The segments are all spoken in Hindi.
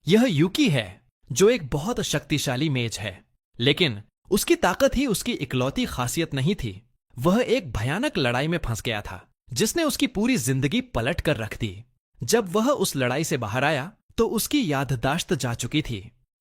यह यूकी है, जो एक बहुत शक्तिशाली मेज है, लेकिन उसकी ताकत ही उसकी इकलौती खासियत नहीं थी। वह एक भयानक लड़ाई में फंस गया था, जिसने उसकी पूरी जिंदगी पलट कर रख दी। जब वह उस लड़ाई से बाहर आया तो उसकी याददाश्त जा चुकी थी।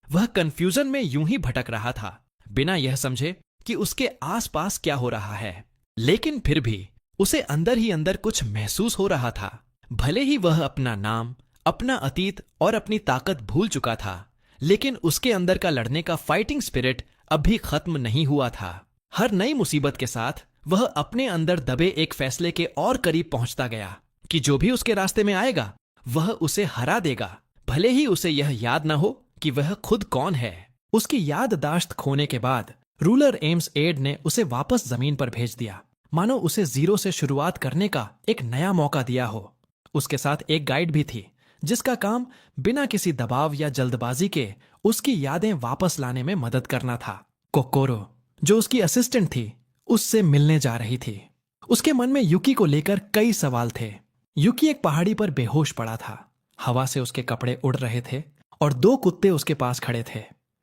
वह कंफ्यूजन में यूं ही भटक रहा था, बिना यह समझे कि उसके आसपास क्या हो रहा है। लेकिन फिर भी उसे अंदर ही अंदर कुछ महसूस हो रहा था। भले ही वह अपना नाम, अपना अतीत और अपनी ताकत भूल चुका था, लेकिन उसके अंदर का लड़ने का फाइटिंग स्पिरिट अब भी खत्म नहीं हुआ था। हर नई मुसीबत के साथ वह अपने अंदर दबे एक फैसले के और करीब पहुंचता गया कि जो भी उसके रास्ते में आएगा वह उसे हरा देगा, भले ही उसे यह याद न हो कि वह खुद कौन है। उसकी याददाश्त खोने के बाद रूलर एम्स एड ने उसे वापस जमीन पर भेज दिया, मानो उसे जीरो से शुरुआत करने का एक नया मौका दिया हो। उसके साथ एक गाइड भी थी, जिसका काम बिना किसी दबाव या जल्दबाजी के उसकी यादें वापस लाने में मदद करना था। कोकोरो, जो उसकी असिस्टेंट थी, उससे मिलने जा रही थी। उसके मन में यूकी को लेकर कई सवाल थे। यूकी एक पहाड़ी पर बेहोश पड़ा था। हवा से उसके कपड़े उड़ रहे थे और दो कुत्ते उसके पास खड़े थे।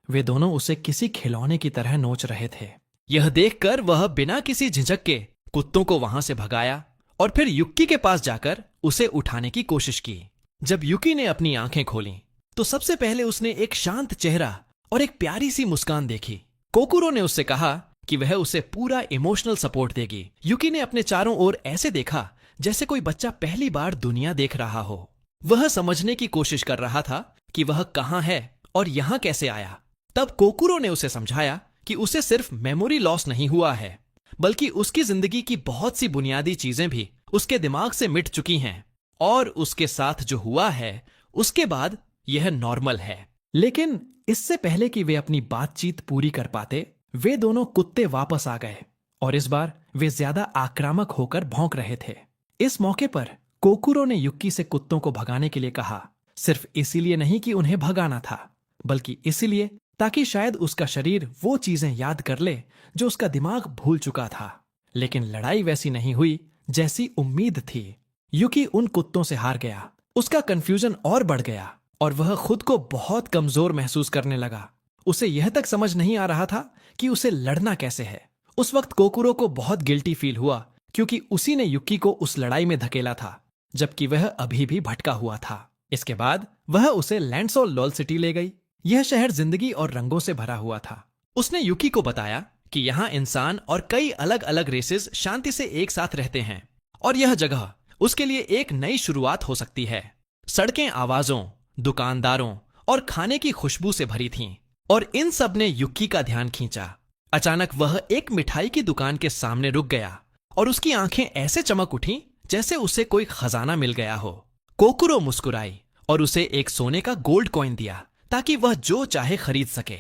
वे दोनों उसे किसी खिलौने की तरह नोच रहे थे। यह देखकर वह बिना किसी झिझक के कुत्तों को वहां से भगाया और फिर युक्की के पास जाकर उसे उठाने की कोशिश की। जब युकी ने अपनी आंखें खोलीं, तो सबसे पहले उसने एक शांत चेहरा और एक प्यारी सी मुस्कान देखी। कोकुरो ने उससे कहा कि वह उसे पूरा इमोशनल सपोर्ट देगी। युकी ने अपने चारों ओर ऐसे देखा जैसे कोई बच्चा पहली बार दुनिया देख रहा हो। वह समझने की कोशिश कर रहा था कि वह कहां है और यहां कैसे आया। तब कोकुरो ने उसे समझाया कि उसे सिर्फ मेमोरी लॉस नहीं हुआ है, बल्कि उसकी जिंदगी की बहुत सी बुनियादी चीजें भी उसके दिमाग से मिट चुकी हैं, और उसके साथ जो हुआ है उसके बाद यह नॉर्मल है। लेकिन इससे पहले कि वे अपनी बातचीत पूरी कर पाते, वे दोनों कुत्ते वापस आ गए और इस बार वे ज्यादा आक्रामक होकर भौंक रहे थे। इस मौके पर कोकुरो ने युक्की से कुत्तों को भगाने के लिए कहा, सिर्फ इसीलिए नहीं कि उन्हें भगाना था, बल्कि इसीलिए ताकि शायद उसका शरीर वो चीजें याद कर ले जो उसका दिमाग भूल चुका था। लेकिन लड़ाई वैसी नहीं हुई जैसी उम्मीद थी। युकी उन कुत्तों से हार गया। उसका कंफ्यूजन और बढ़ गया और वह खुद को बहुत कमजोर महसूस करने लगा। उसे यह तक समझ नहीं आ रहा था कि उसे लड़ना कैसे है। उस वक्त कोकुरो को बहुत गिल्टी फील हुआ, क्योंकि उसी ने युक्की को उस लड़ाई में धकेला था, जबकि वह अभी भी भटका हुआ था। इसके बाद वह उसे लैंडसोल लॉल सिटी ले गई। यह शहर जिंदगी और रंगों से भरा हुआ था। उसने युकी को बताया कि यहाँ इंसान और कई अलग अलग रेसेस शांति से एक साथ रहते हैं और यह जगह उसके लिए एक नई शुरुआत हो सकती है। सड़कें आवाजों, दुकानदारों और खाने की खुशबू से भरी थीं, और इन सब ने युक्की का ध्यान खींचा। अचानक वह एक मिठाई की दुकान के सामने रुक गया और उसकी आंखें ऐसे चमक उठीं जैसे उसे कोई खजाना मिल गया हो। कोकुरो मुस्कुराई और उसे एक सोने का गोल्ड कॉइन दिया ताकि वह जो चाहे खरीद सके।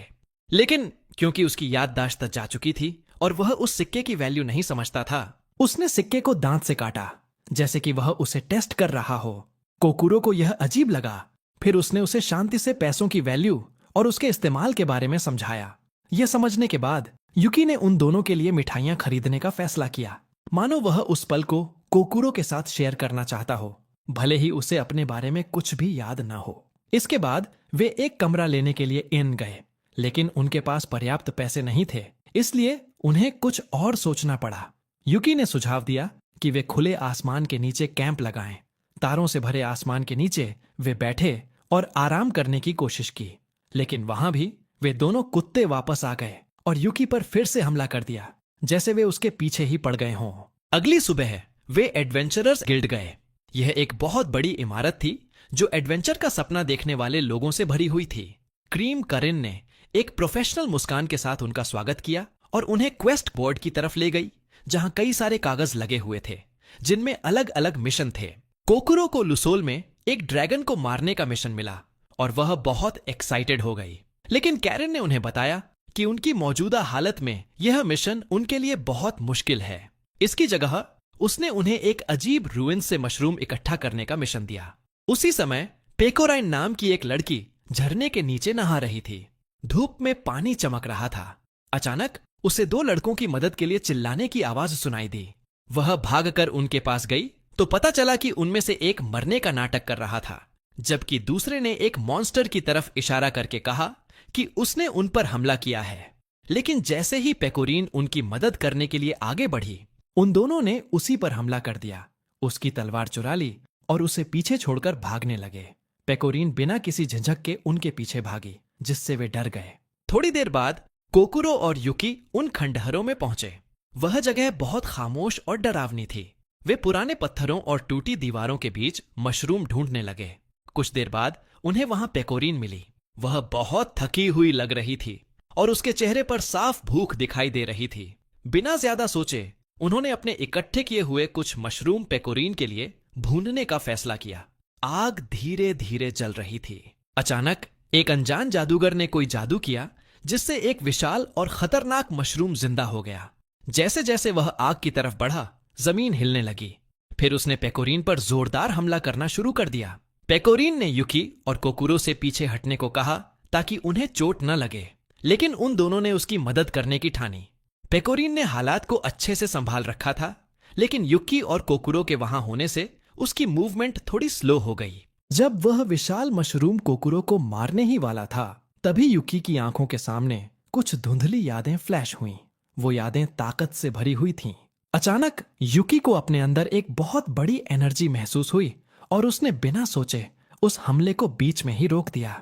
लेकिन क्योंकि उसकी याददाश्त जा चुकी थी और वह उस सिक्के की वैल्यू नहीं समझता था, उसने सिक्के को दांत से काटा, जैसे कि वह उसे टेस्ट कर रहा हो। कोकुरो को यह अजीब लगा। फिर उसने उसे शांति से पैसों की वैल्यू और उसके इस्तेमाल के बारे में समझाया। यह समझने के बाद युकी ने उन दोनों के लिए मिठाइयां खरीदने का फैसला किया, मानो वह उस पल को कोकुरो के साथ शेयर करना चाहता हो, भले ही उसे अपने बारे में कुछ भी याद ना हो। इसके बाद वे एक कमरा लेने के लिए इन गए, लेकिन उनके पास पर्याप्त पैसे नहीं थे, इसलिए उन्हें कुछ और सोचना पड़ा। युकी ने सुझाव दिया कि वे खुले आसमान के नीचे कैंप लगाएं। तारों से भरे आसमान के नीचे वे बैठे और आराम करने की कोशिश की, लेकिन वहां भी वे दोनों कुत्ते वापस आ गए और युकी पर फिर से हमला कर दिया, जैसे वे उसके पीछे ही पड़ गए हों। अगली सुबह वे एडवेंचरर्स गिल्ड गए। यह एक बहुत बड़ी इमारत थी जो एडवेंचर का सपना देखने वाले लोगों से भरी हुई थी। क्रीम करिन ने एक प्रोफेशनल मुस्कान के साथ उनका स्वागत किया और उन्हें क्वेस्ट बोर्ड की तरफ ले गई, जहां कई सारे कागज लगे हुए थे जिनमें अलग अलग मिशन थे। कोकुरो को लुसोल में एक ड्रैगन को मारने का मिशन मिला और वह बहुत एक्साइटेड हो गई, लेकिन कैरन ने उन्हें बताया कि उनकी मौजूदा हालत में यह मिशन उनके लिए बहुत मुश्किल है। इसकी जगह उसने उन्हें एक अजीब रूइन से मशरूम इकट्ठा करने का मिशन दिया। उसी समय पेकोराइन नाम की एक लड़की झरने के नीचे नहा रही थी। धूप में पानी चमक रहा था। अचानक उसे दो लड़कों की मदद के लिए चिल्लाने की आवाज सुनाई दी। वह भागकर उनके पास गई तो पता चला कि उनमें से एक मरने का नाटक कर रहा था, जबकि दूसरे ने एक मॉन्स्टर की तरफ इशारा करके कहा कि उसने उन पर हमला किया है। लेकिन जैसे ही पेकोरीन उनकी मदद करने के लिए आगे बढ़ी, उन दोनों ने उसी पर हमला कर दिया, उसकी तलवार चुरा ली और उसे पीछे छोड़कर भागने लगे। पेकोरीन बिना किसी झिझक के उनके पीछे भागी, जिससे वे डर गए। थोड़ी देर बाद कोकुरो और युकी उन खंडहरों में पहुंचे। वह जगह बहुत खामोश और डरावनी थी। वे पुराने पत्थरों और टूटी दीवारों के बीच मशरूम ढूंढने लगे। कुछ देर बाद उन्हें वहां पेकोरीन मिली। वह बहुत थकी हुई लग रही थी और उसके चेहरे पर साफ भूख दिखाई दे रही थी। बिना ज्यादा सोचे उन्होंने अपने इकट्ठे किए हुए कुछ मशरूम पेकोरीन के लिए भूनने का फैसला किया। आग धीरे धीरे जल रही थी। अचानक एक अनजान जादूगर ने कोई जादू किया, जिससे एक विशाल और खतरनाक मशरूम जिंदा हो गया। जैसे जैसे वह आग की तरफ बढ़ा, जमीन हिलने लगी। फिर उसने पेकोरीन पर जोरदार हमला करना शुरू कर दिया। पेकोरीन ने युकी और कोकुरो से पीछे हटने को कहा ताकि उन्हें चोट न लगे, लेकिन उन दोनों ने उसकी मदद करने की ठानी। पेकोरीन ने हालात को अच्छे से संभाल रखा था, लेकिन युकी और कोकुरो के वहां होने से उसकी मूवमेंट थोड़ी स्लो हो गई। जब वह विशाल मशरूम कोकुरो को मारने ही वाला था, तभी युकी की आंखों के सामने कुछ धुंधली यादें फ्लैश हुईं। वो यादें ताकत से भरी हुई थीं। अचानक युकी को अपने अंदर एक बहुत बड़ी एनर्जी महसूस हुई और उसने बिना सोचे उस हमले को बीच में ही रोक दिया।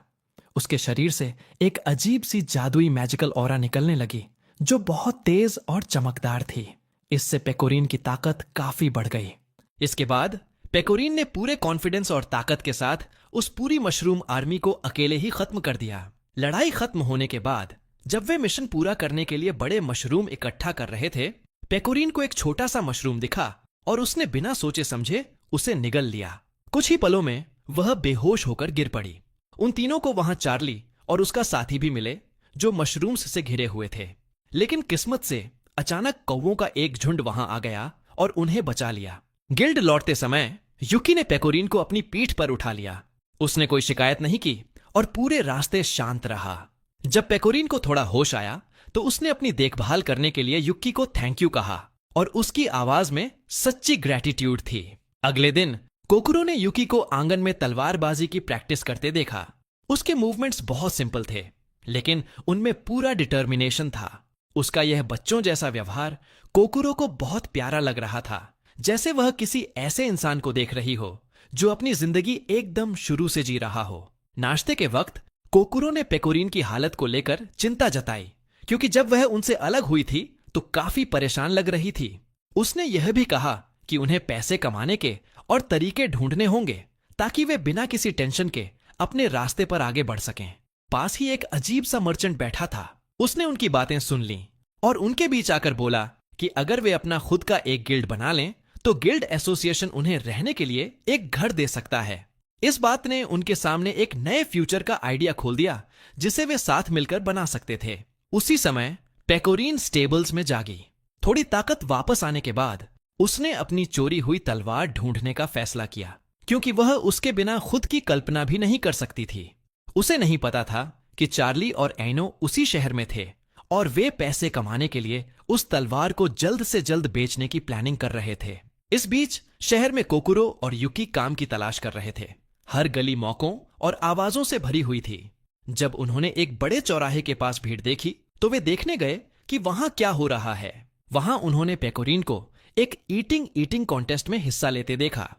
उसके शरीर से एक अजीब सी जादुई मैजिकल ऑरा निकलने लगी, जो बहुत तेज और चमकदार थी। इससे पेकोरीन की ताकत काफी बढ़ गई। इसके बाद पेकोरीन ने पूरे कॉन्फिडेंस और ताकत के साथ उस पूरी मशरूम आर्मी को अकेले ही खत्म कर दिया। लड़ाई खत्म होने के बाद जब वे मिशन पूरा करने के लिए बड़े मशरूम इकट्ठा कर रहे थे, पेकोरीन को एक छोटा सा मशरूम दिखा और उसने बिना सोचे समझे उसे निगल लिया। कुछ ही पलों में वह बेहोश होकर गिर पड़ी। उन तीनों को वहां चार्ली और उसका साथी भी मिले, जो मशरूम्स से घिरे हुए थे। लेकिन किस्मत से अचानक कौवों का एक झुंड वहां आ गया और उन्हें बचा लिया। गिल्ड लौटते समय युकी ने पेकोरीन को अपनी पीठ पर उठा लिया। उसने कोई शिकायत नहीं की और पूरे रास्ते शांत रहा। जब पेकोरीन को थोड़ा होश आया तो उसने अपनी देखभाल करने के लिए युकी को थैंक यू कहा और उसकी आवाज में सच्ची ग्रेटिट्यूड थी। अगले दिन कोकुरो ने युकी को आंगन में तलवारबाजी की प्रैक्टिस करते देखा। उसके मूवमेंट्स बहुत सिंपल थे, लेकिन उनमें पूरा डिटर्मिनेशन था। उसका यह बच्चों जैसा व्यवहार कोकुरो को बहुत प्यारा लग रहा था, जैसे वह किसी ऐसे इंसान को देख रही हो जो अपनी जिंदगी एकदम शुरू से जी रहा हो। नाश्ते के वक्त कोकुरो ने पेकोरीन की हालत को लेकर चिंता जताई, क्योंकि जब वह उनसे अलग हुई थी तो काफी परेशान लग रही थी। उसने यह भी कहा कि उन्हें पैसे कमाने के और तरीके ढूंढने होंगे ताकि वे बिना किसी टेंशन के अपने रास्ते पर आगे बढ़ सकें। पास ही एक अजीब सा मर्चेंट बैठा था। उसने उनकी बातें सुन लीं और उनके बीच आकर बोला कि अगर वे अपना खुद का एक गिल्ड बना लें तो गिल्ड एसोसिएशन उन्हें रहने के लिए एक घर दे सकता है। इस बात ने उनके सामने एक नए फ्यूचर का आइडिया खोल दिया, जिसे वे साथ मिलकर बना सकते थे। उसी समय पेकोरीन स्टेबल्स में जागी। थोड़ी ताकत वापस आने के बाद उसने अपनी चोरी हुई तलवार ढूंढने का फैसला किया, क्योंकि वह उसके बिना खुद की कल्पना भी नहीं कर सकती थी। उसे नहीं पता था कि चार्ली और एनो उसी शहर में थे और वे पैसे कमाने के लिए उस तलवार को जल्द से जल्द बेचने की प्लानिंग कर रहे थे। इस बीच शहर में कोकुरो और युकी काम की तलाश कर रहे थे। हर गली मौकों और आवाजों से भरी हुई थी। जब उन्होंने एक बड़े चौराहे के पास भीड़ देखी तो वे देखने गए कि वहां क्या हो रहा है। वहां उन्होंने पेकोरीन को एक ईटिंग कॉन्टेस्ट में हिस्सा लेते देखा।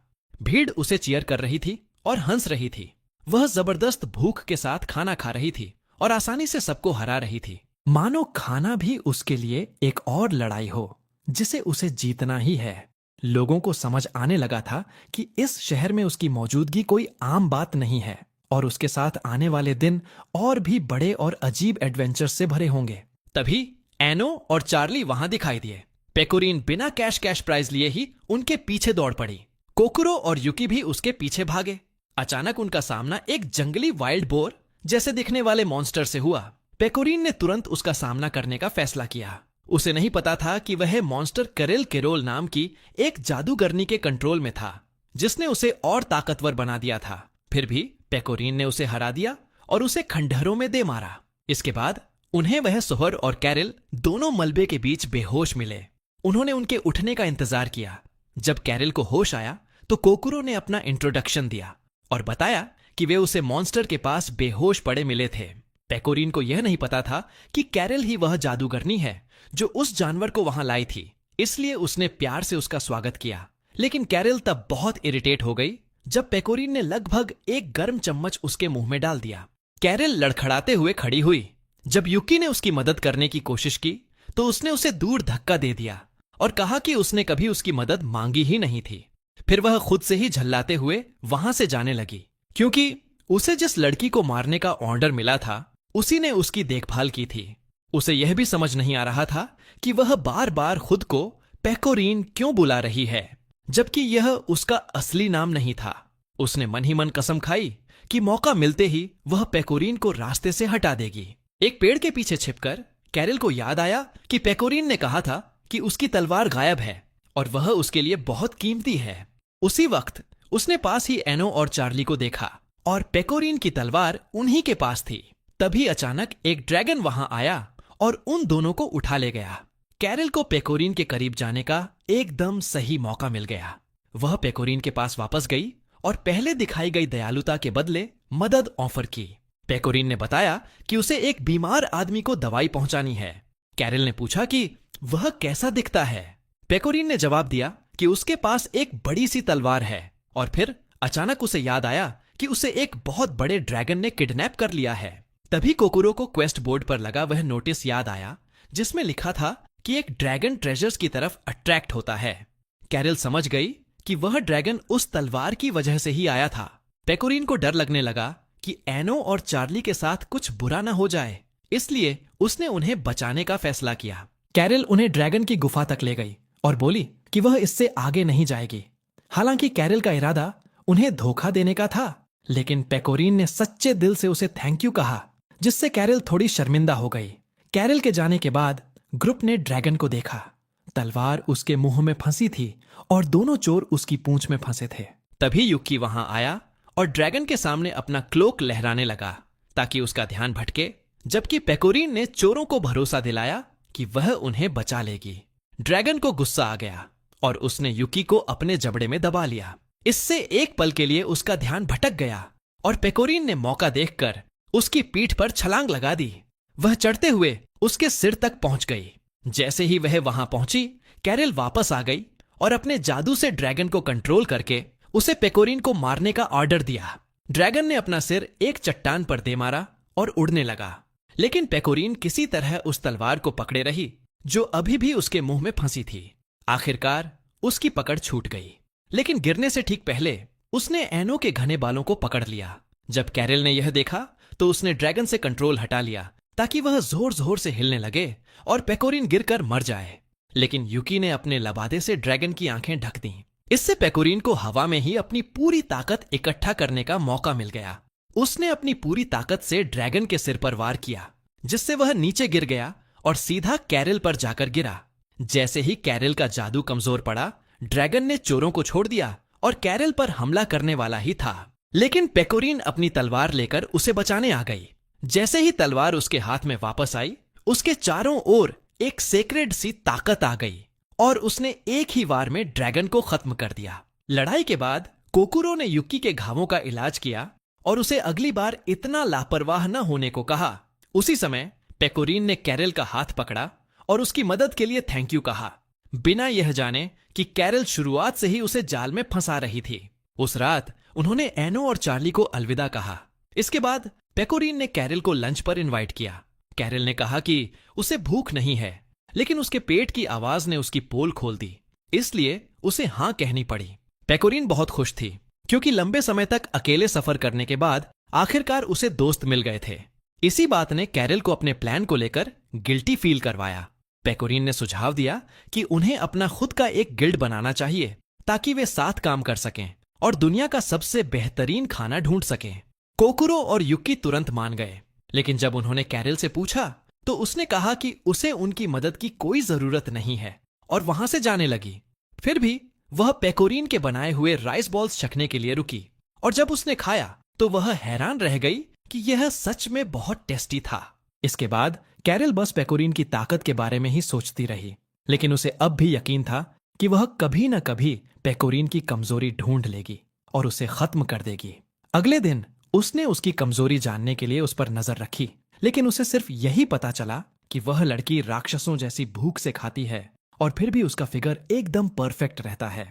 भीड़ उसे चीयर कर रही थी और हंस रही थी। वह जबरदस्त भूख के साथ खाना खा रही थी और आसानी से सबको हरा रही थी, मानो खाना भी उसके लिए एक और लड़ाई हो जिसे उसे जीतना ही है। लोगों को समझ आने लगा था कि इस शहर में उसकी मौजूदगी कोई आम बात नहीं है और उसके साथ आने वाले दिन और भी बड़े और अजीब एडवेंचर्स से भरे होंगे। तभी एनो और चार्ली वहां दिखाई दिए। पेकोरीन बिना कैश प्राइज लिए ही उनके पीछे दौड़ पड़ी। कोकुरो और युकी भी उसके पीछे भागे। अचानक उनका सामना एक जंगली वाइल्ड बोर जैसे दिखने वाले मॉन्स्टर से हुआ। पेकोरीन ने तुरंत उसका सामना करने का फैसला किया। उसे नहीं पता था कि वह मॉन्स्टर करेल केरोल नाम की एक जादूगरनी के कंट्रोल में था, जिसने उसे और ताकतवर बना दिया था। फिर भी पेकोरीन ने उसे हरा दिया और उसे खंडहरों में दे मारा। इसके बाद उन्हें वह सोहर और कैरल दोनों मलबे के बीच बेहोश मिले। उन्होंने उनके उठने का इंतजार किया। जब कैरल को होश आया तो कोकुरो ने अपना इंट्रोडक्शन दिया और बताया कि वे उसे मॉन्स्टर के पास बेहोश पड़े मिले थे। पेकोरीन को यह नहीं पता था कि कैरल ही वह जादूगरनी है जो उस जानवर को वहां लाई थी, इसलिए उसने प्यार से उसका स्वागत किया। लेकिन कैरल तब बहुत इरिटेट हो गई जब पेकोरीन ने लगभग एक गर्म चम्मच उसके मुंह में डाल दिया। कैरल लड़खड़ाते हुए खड़ी हुई। जब युकी ने उसकी मदद करने की कोशिश की तो उसने उसे दूर धक्का दे दिया और कहा कि उसने कभी उसकी मदद मांगी ही नहीं थी। फिर वह खुद से ही झल्लाते हुए वहां से जाने लगी, क्योंकि उसे जिस लड़की को मारने का ऑर्डर मिला था उसी ने उसकी देखभाल की थी। उसे यह भी समझ नहीं आ रहा था कि वह बार बार खुद को पेकोरीन क्यों बुला रही है, जबकि यह उसका असली नाम नहीं था। उसने मन ही मन कसम खाई कि मौका मिलते ही वह पेकोरीन को रास्ते से हटा देगी। एक पेड़ के पीछे छिपकर कैरल को याद आया कि पेकोरीन ने कहा था कि उसकी तलवार गायब है और वह उसके लिए बहुत कीमती है। उसी वक्त उसने पास ही एनो और चार्ली को देखा और पेकोरीन की तलवार उन्हीं के पास थी। तभी अचानक एक ड्रैगन वहां आया और उन दोनों को उठा ले गया। कैरल को पेकोरीन के करीब जाने का एकदम सही मौका मिल गया। वह पेकोरीन के पास वापस गई और पहले दिखाई गई दयालुता के बदले मदद ऑफर की। पेकोरीन ने बताया कि उसे एक बीमार आदमी को दवाई पहुंचानी है। कैरल ने पूछा कि वह कैसा दिखता है। पेकोरीन ने जवाब दिया कि उसके पास एक बड़ी सी तलवार है और फिर अचानक उसे याद आया कि उसे एक बहुत बड़े ड्रैगन ने किडनैप कर लिया है। तभी कोकुरो को क्वेस्ट बोर्ड पर लगा वह नोटिस याद आया जिसमें लिखा था कि एक ड्रैगन ट्रेजर्स की तरफ अट्रैक्ट होता है। कैरल समझ गई कि वह ड्रैगन उस तलवार की वजह से ही आया था। पेकोरीन को डर लगने लगा कि एनो और चार्ली के साथ कुछ बुरा न हो जाए, इसलिए उसने उन्हें बचाने का फैसला किया। कैरल उन्हें ड्रैगन की गुफा तक ले गई और बोली कि वह इससे आगे नहीं जाएगी। हालांकि कैरल का इरादा उन्हें धोखा देने का था, लेकिन पेकोरीन ने सच्चे दिल से उसे थैंक यू कहा, जिससे कैरल थोड़ी शर्मिंदा हो गई। कैरल के जाने के बाद ग्रुप ने ड्रैगन को देखा। तलवार उसके मुंह में फंसी थी और दोनों चोर उसकी पूंछ में फंसे थे। तभी युकी वहां आया और ड्रैगन के सामने अपना क्लोक लहराने लगा ताकि उसका ध्यान भटके, जबकि पेकोरीन ने चोरों को भरोसा दिलाया कि वह उन्हें बचा लेगी। ड्रैगन को गुस्सा आ गया और उसने युकी को अपने जबड़े में दबा लिया। इससे एक पल के लिए उसका ध्यान भटक गया और पेकोरीन ने मौका देखकर उसकी पीठ पर छलांग लगा दी। वह चढ़ते हुए उसके सिर तक पहुंच गई। जैसे ही वह वहां पहुंची, कैरल वापस आ गई और अपने जादू से ड्रैगन को कंट्रोल करके उसे पेकोरीन को मारने का ऑर्डर दिया। ड्रैगन ने अपना सिर एक चट्टान पर दे मारा और उड़ने लगा, लेकिन पेकोरीन किसी तरह उस तलवार को पकड़े रही जो अभी भी उसके मुंह में फंसी थी। आखिरकार उसकी पकड़ छूट गई, लेकिन गिरने से ठीक पहले उसने एनो के घने बालों को पकड़ लिया। जब कैरल ने यह देखा तो उसने ड्रैगन से कंट्रोल हटा लिया ताकि वह जोर जोर से हिलने लगे और पेकोरीन गिरकर मर जाए। लेकिन युकी ने अपने लबादे से ड्रैगन की आंखें ढक दी। इससे पेकोरीन को हवा में ही अपनी पूरी ताकत इकट्ठा करने का मौका मिल गया। उसने अपनी पूरी ताकत से ड्रैगन के सिर पर वार किया, जिससे वह नीचे गिर गया और सीधा कैरल पर जाकर गिरा। जैसे ही कैरल का जादू कमजोर पड़ा, ड्रैगन ने चोरों को छोड़ दिया और कैरल पर हमला करने वाला ही था। लेकिन पेकोरीन अपनी तलवार लेकर उसे बचाने आ गई। जैसे ही तलवार उसके हाथ में वापस आई, उसके चारों ओर एक सेक्रेड सी ताकत आ गई और उसने एक ही वार में ड्रैगन को खत्म कर दिया। लड़ाई के बाद कोकुरो ने युकी के घावों का इलाज किया और उसे अगली बार इतना लापरवाह न होने को कहा। उसी समय पेकोरीन ने कैरल का हाथ पकड़ा और उसकी मदद के लिए थैंक यू कहा, बिना यह जाने कि कैरल शुरुआत से ही उसे जाल में फंसा रही थी। उस रात उन्होंने एनो और चार्ली को अलविदा कहा। इसके बाद पेकोरीन ने कैरल को लंच पर इनवाइट किया। कैरल ने कहा कि उसे भूख नहीं है, लेकिन उसके पेट की आवाज ने उसकी पोल खोल दी, इसलिए उसे हां कहनी पड़ी। पेकोरीन बहुत खुश थी क्योंकि लंबे समय तक अकेले सफर करने के बाद आखिरकार उसे दोस्त मिल गए थे। इसी बात ने कैरल को अपने प्लान को लेकर गिल्टी फील करवाया। पेकोरीन ने सुझाव दिया कि उन्हें अपना खुद का एक गिल्ड बनाना चाहिए ताकि वे साथ काम कर सकें और दुनिया का सबसे बेहतरीन खाना ढूंढ सकें। कोकुरो और युकी तुरंत मान गए, लेकिन जब उन्होंने कैरल से पूछा तो उसने कहा कि उसे उनकी मदद की कोई जरूरत नहीं है और वहां से जाने लगी। फिर भी वह पेकोरीन के बनाए हुए राइस बॉल्स चखने के लिए रुकी और जब उसने खाया तो वह हैरान रह गई कि यह सच में बहुत टेस्टी था। इसके बाद कैरल बस पेकोरीन की ताकत के बारे में ही सोचती रही, लेकिन उसे अब भी यकीन था कि वह कभी न कभी पेकोरीन की कमजोरी ढूंढ लेगी और उसे खत्म कर देगी। अगले दिन उसने उसकी कमजोरी जानने के लिए उस पर नजर रखी, लेकिन उसे सिर्फ यही पता चला कि वह लड़की राक्षसों जैसी भूख से खाती है और फिर भी उसका फिगर एकदम परफेक्ट रहता है।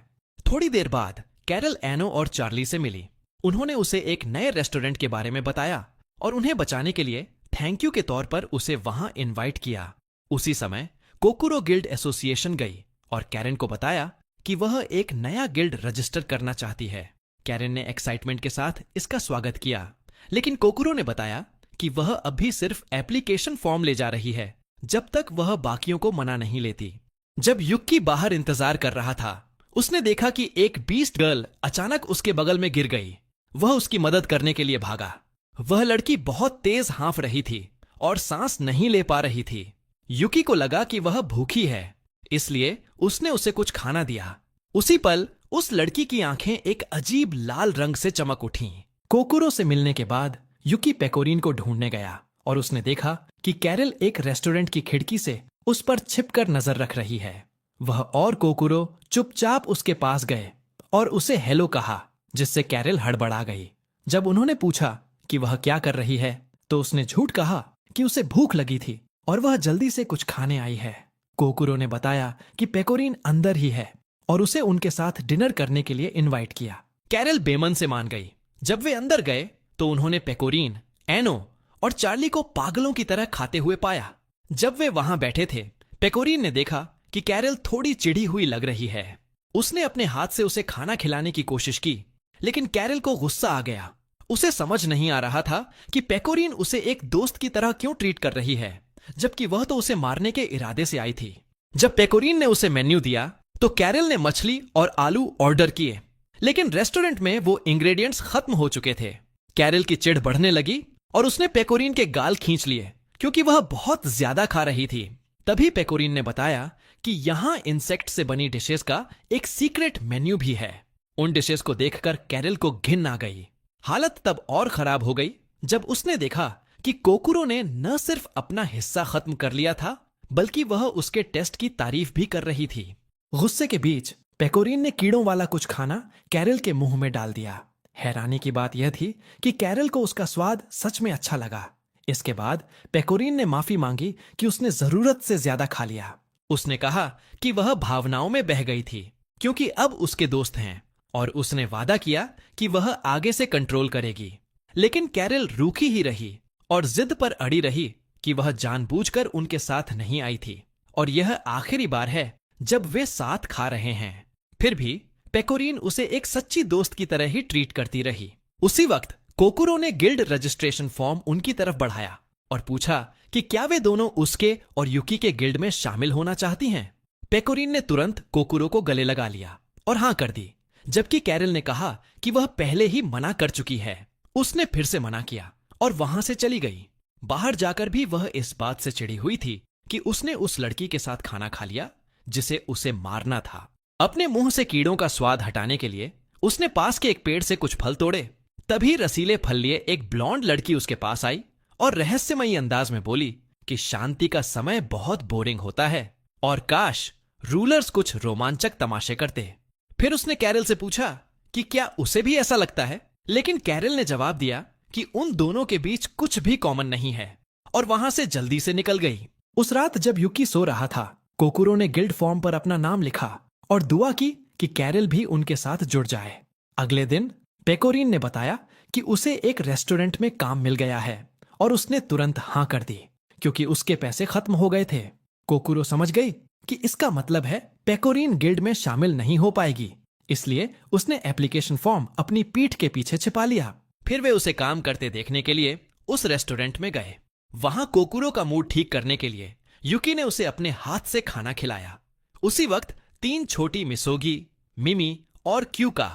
थोड़ी देर बाद कैरल एनो और चार्ली से मिली। उन्होंने उसे एक नए रेस्टोरेंट के बारे में बताया और उन्हें बचाने के लिए थैंक यू के तौर पर उसे वहां इनवाइट किया। उसी समय कोकुरो गिल्ड एसोसिएशन गई और कैरन को बताया कि वह एक नया गिल्ड रजिस्टर करना चाहती है। कैरन ने एक्साइटमेंट के साथ इसका स्वागत किया, लेकिन कोकुरो ने बताया कि वह अभी सिर्फ एप्लीकेशन फॉर्म ले जा रही है जब तक वह बाकियों को मना नहीं लेती। जब युक्की बाहर इंतजार कर रहा था, उसने देखा कि एक बीस्ट गर्ल अचानक उसके बगल में गिर गई। वह उसकी मदद करने के लिए भागा। वह लड़की बहुत तेज हाँफ रही थी और सांस नहीं ले पा रही थी। युकी को लगा कि वह भूखी है, इसलिए उसने उसे कुछ खाना दिया। उसी पल उस लड़की की आंखें एक अजीब लाल रंग से चमक उठीं। कोकुरो से मिलने के बाद युकी पेकोरिन को ढूंढने गया और उसने देखा कि कैरल एक रेस्टोरेंट की खिड़की से उस पर छिपकर नजर रख रही है। वह और कोकुरो चुपचाप उसके पास गए और उसे हेलो कहा, जिससे कैरल हड़बड़ा गई। जब उन्होंने पूछा कि वह क्या कर रही है, तो उसने झूठ कहा कि उसे भूख लगी थी और वह जल्दी से कुछ खाने आई है। कोकुरो ने बताया कि पेकोरिन अंदर ही है और उसे उनके साथ डिनर करने के लिए इनवाइट किया। कैरल बेमन से मान गई। जब वे अंदर गए तो उन्होंने पेकोरिन, एनो और चार्ली को पागलों की तरह खाते हुए पाया। जब वे वहां बैठे थे, पेकोरिन ने देखा कि कैरल थोड़ी चिढ़ी हुई लग रही है। उसने अपने हाथ से उसे खाना खिलाने की कोशिश की, लेकिन कैरल को गुस्सा आ गया। उसे समझ नहीं आ रहा था कि पेकोरिन उसे एक दोस्त की तरह क्यों ट्रीट कर रही है, जबकि वह तो उसे मारने के इरादे से आई थी। जब पेकोरिन ने उसे मेन्यू दिया तो कैरल ने मछली और आलू ऑर्डर किए, लेकिन रेस्टोरेंट में वो इंग्रेडिएंट्स खत्म हो चुके थे। कैरल की चिढ़ बढ़ने लगी और उसने पेकोरिन के गाल खींच लिए क्योंकि वह बहुत ज्यादा खा रही थी। तभी पेकोरिन ने बताया कि यहाँ इंसेक्ट से बनी डिशेस का एक सीक्रेट मेन्यू भी है। उन डिशेस को देखकर कैरल को घिन आ गई। हालत तब और खराब हो गई जब उसने देखा कि कोकुरो ने न सिर्फ अपना हिस्सा खत्म कर लिया था, बल्कि वह उसके टेस्ट की तारीफ भी कर रही थी। गुस्से के बीच पेकोरिन ने कीड़ों वाला कुछ खाना कैरल के मुंह में डाल दिया। हैरानी की बात यह थी कि कैरल को उसका स्वाद सच में अच्छा लगा। इसके बाद पेकोरिन ने माफी मांगी कि उसने जरूरत से ज्यादा खा लिया। उसने कहा कि वह भावनाओं में बह गई थी क्योंकि अब उसके दोस्त हैं, और उसने वादा किया कि वह आगे से कंट्रोल करेगी। लेकिन कैरल रूखी ही रही और जिद पर अड़ी रही कि वह जानबूझकर उनके साथ नहीं आई थी और यह आखिरी बार है जब वे साथ खा रहे हैं। फिर भी पेकोरिन उसे एक सच्ची दोस्त की तरह ही ट्रीट करती रही। उसी वक्त कोकुरो ने गिल्ड रजिस्ट्रेशन फॉर्म उनकी तरफ बढ़ाया और पूछा कि क्या वे दोनों उसके और युकी के गिल्ड में शामिल होना चाहती हैं। पेकोरिन ने तुरंत कोकुरो को गले लगा लिया और हाँ कर दी, जबकि कैरल ने कहा कि वह पहले ही मना कर चुकी है। उसने फिर से मना किया और वहां से चली गई। बाहर जाकर भी वह इस बात से चिढ़ी हुई थी कि उसने उस लड़की के साथ खाना खा लिया जिसे उसे मारना था। अपने मुंह से कीड़ों का स्वाद हटाने के लिए उसने पास के एक पेड़ से कुछ फल तोड़े। तभी रसीले फल लिए एक ब्लॉन्ड लड़की उसके पास आई और रहस्यमयी अंदाज में बोली कि शांति का समय बहुत बोरिंग होता है और काश रूलर्स कुछ रोमांचक तमाशे करते। फिर उसने कैरल से पूछा कि क्या उसे भी ऐसा लगता है, लेकिन कैरल ने जवाब दिया कि उन दोनों के बीच कुछ भी कॉमन नहीं है और वहां से जल्दी से निकल गई। उस रात जब युकी सो रहा था, कोकुरो ने गिल्ड फॉर्म पर अपना नाम लिखा और दुआ की कि कैरल भी उनके साथ जुड़ जाए। अगले दिन पेकोरिन ने बताया कि उसे एक रेस्टोरेंट में काम मिल गया है और उसने तुरंत हाँ कर दी क्योंकि उसके पैसे खत्म हो गए थे। कोकुरो समझ गई कि इसका मतलब है पेकोरिन गिल्ड में शामिल नहीं हो पाएगी, इसलिए उसने एप्लीकेशन फॉर्म अपनी पीठ के पीछे छिपा लिया। फिर वे उसे काम करते देखने के लिए उस रेस्टोरेंट में गए। वहां कोकुरो का मूड ठीक करने के लिए युकी ने उसे अपने हाथ से खाना खिलाया। उसी वक्त 3 छोटी मिसोगी, मिमी और क्यूका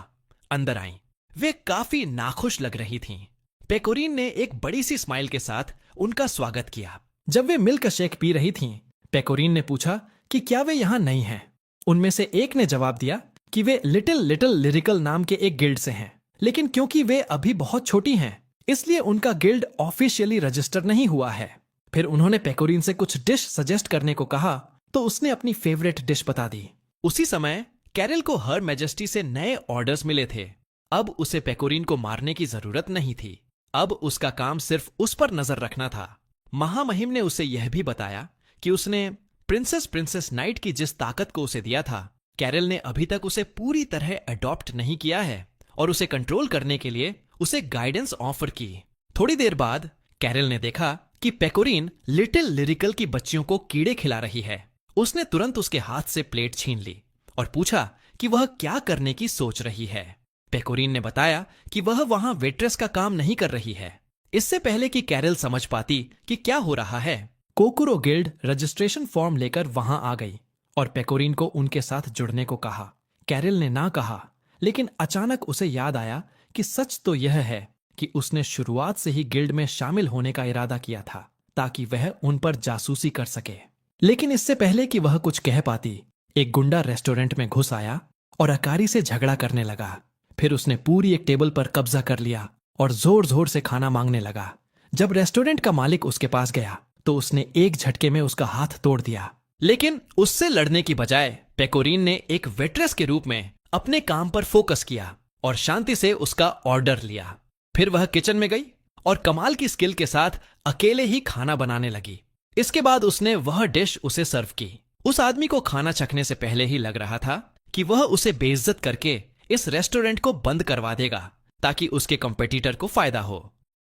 अंदर आईं। वे काफी नाखुश लग रही थीं। पेकोरिन ने एक बड़ी सी स्माइल के साथ उनका स्वागत किया। जब वे मिल्क शेक पी रही थीं, पेकोरिन ने पूछा कि क्या वे यहां नई हैं। उनमें से एक ने जवाब दिया कि वे लिटिल लिटिल लिरिकल नाम के एक गिल्ड से हैं, लेकिन क्योंकि वे अभी बहुत छोटी हैं, इसलिए उनका गिल्ड ऑफिशियली रजिस्टर नहीं हुआ है। फिर उन्होंने पेकोरिन से कुछ डिश सजेस्ट करने को कहा तो उसने अपनी फेवरेट डिश बता दी। उसी समय कैरल को हर मैजेस्टी से नए ऑर्डर्स मिले थे। अब उसे पेकोरिन को मारने की जरूरत नहीं थी। अब उसका काम सिर्फ उस पर नजर रखना था। महामहिम ने उसे यह भी बताया कि उसने प्रिंसेस नाइट की जिस ताकत को उसे दिया था, कैरल ने अभी तक उसे पूरी तरह अडॉप्ट नहीं किया है और उसे कंट्रोल करने के लिए उसे गाइडेंस ऑफर की। थोड़ी देर बाद कैरल ने देखा कि पेकोरीन लिटिल लिरिकल की बच्चियों को कीड़े खिला रही है। उसने तुरंत उसके हाथ से प्लेट छीन ली और पूछा कि वह क्या करने की सोच रही है। पेकोरीन ने बताया कि वह वहां वेट्रेस का काम नहीं कर रही है। इससे पहले कि कैरल समझ पाती कि क्या हो रहा है, कोकुरो गिल्ड रजिस्ट्रेशन फॉर्म लेकर वहां आ गई और पेकोरीन को उनके साथ जुड़ने को कहा। कैरल ने ना कहा, लेकिन अचानक उसे याद आया कि सच तो यह है कि उसने शुरुआत से ही गिल्ड में शामिल होने का इरादा किया था ताकि वह उन पर जासूसी कर सके। लेकिन इससे पहले कि वह कुछ कह पाती, एक गुंडा रेस्टोरेंट में घुस आया और अकारी से झगड़ा करने लगा। फिर उसने पूरी एक टेबल पर कब्जा कर लिया और जोर जोर से खाना मांगने लगा। जब रेस्टोरेंट का मालिक उसके पास गया तो उसने एक झटके में उसका हाथ तोड़ दिया। लेकिन उससे लड़ने की बजाय पेकोरीन ने एक वेट्रेस के रूप में अपने काम पर फोकस किया और शांति से उसका ऑर्डर लिया। फिर वह किचन में गई और कमाल की स्किल के साथ अकेले ही खाना बनाने लगी। इसके बाद उसने वह डिश उसे सर्व की। उस आदमी को खाना चखने से पहले ही लग रहा था कि वह उसे बेइज्जत करके इस रेस्टोरेंट को बंद करवा देगा ताकि उसके कंपेटिटर को फायदा हो।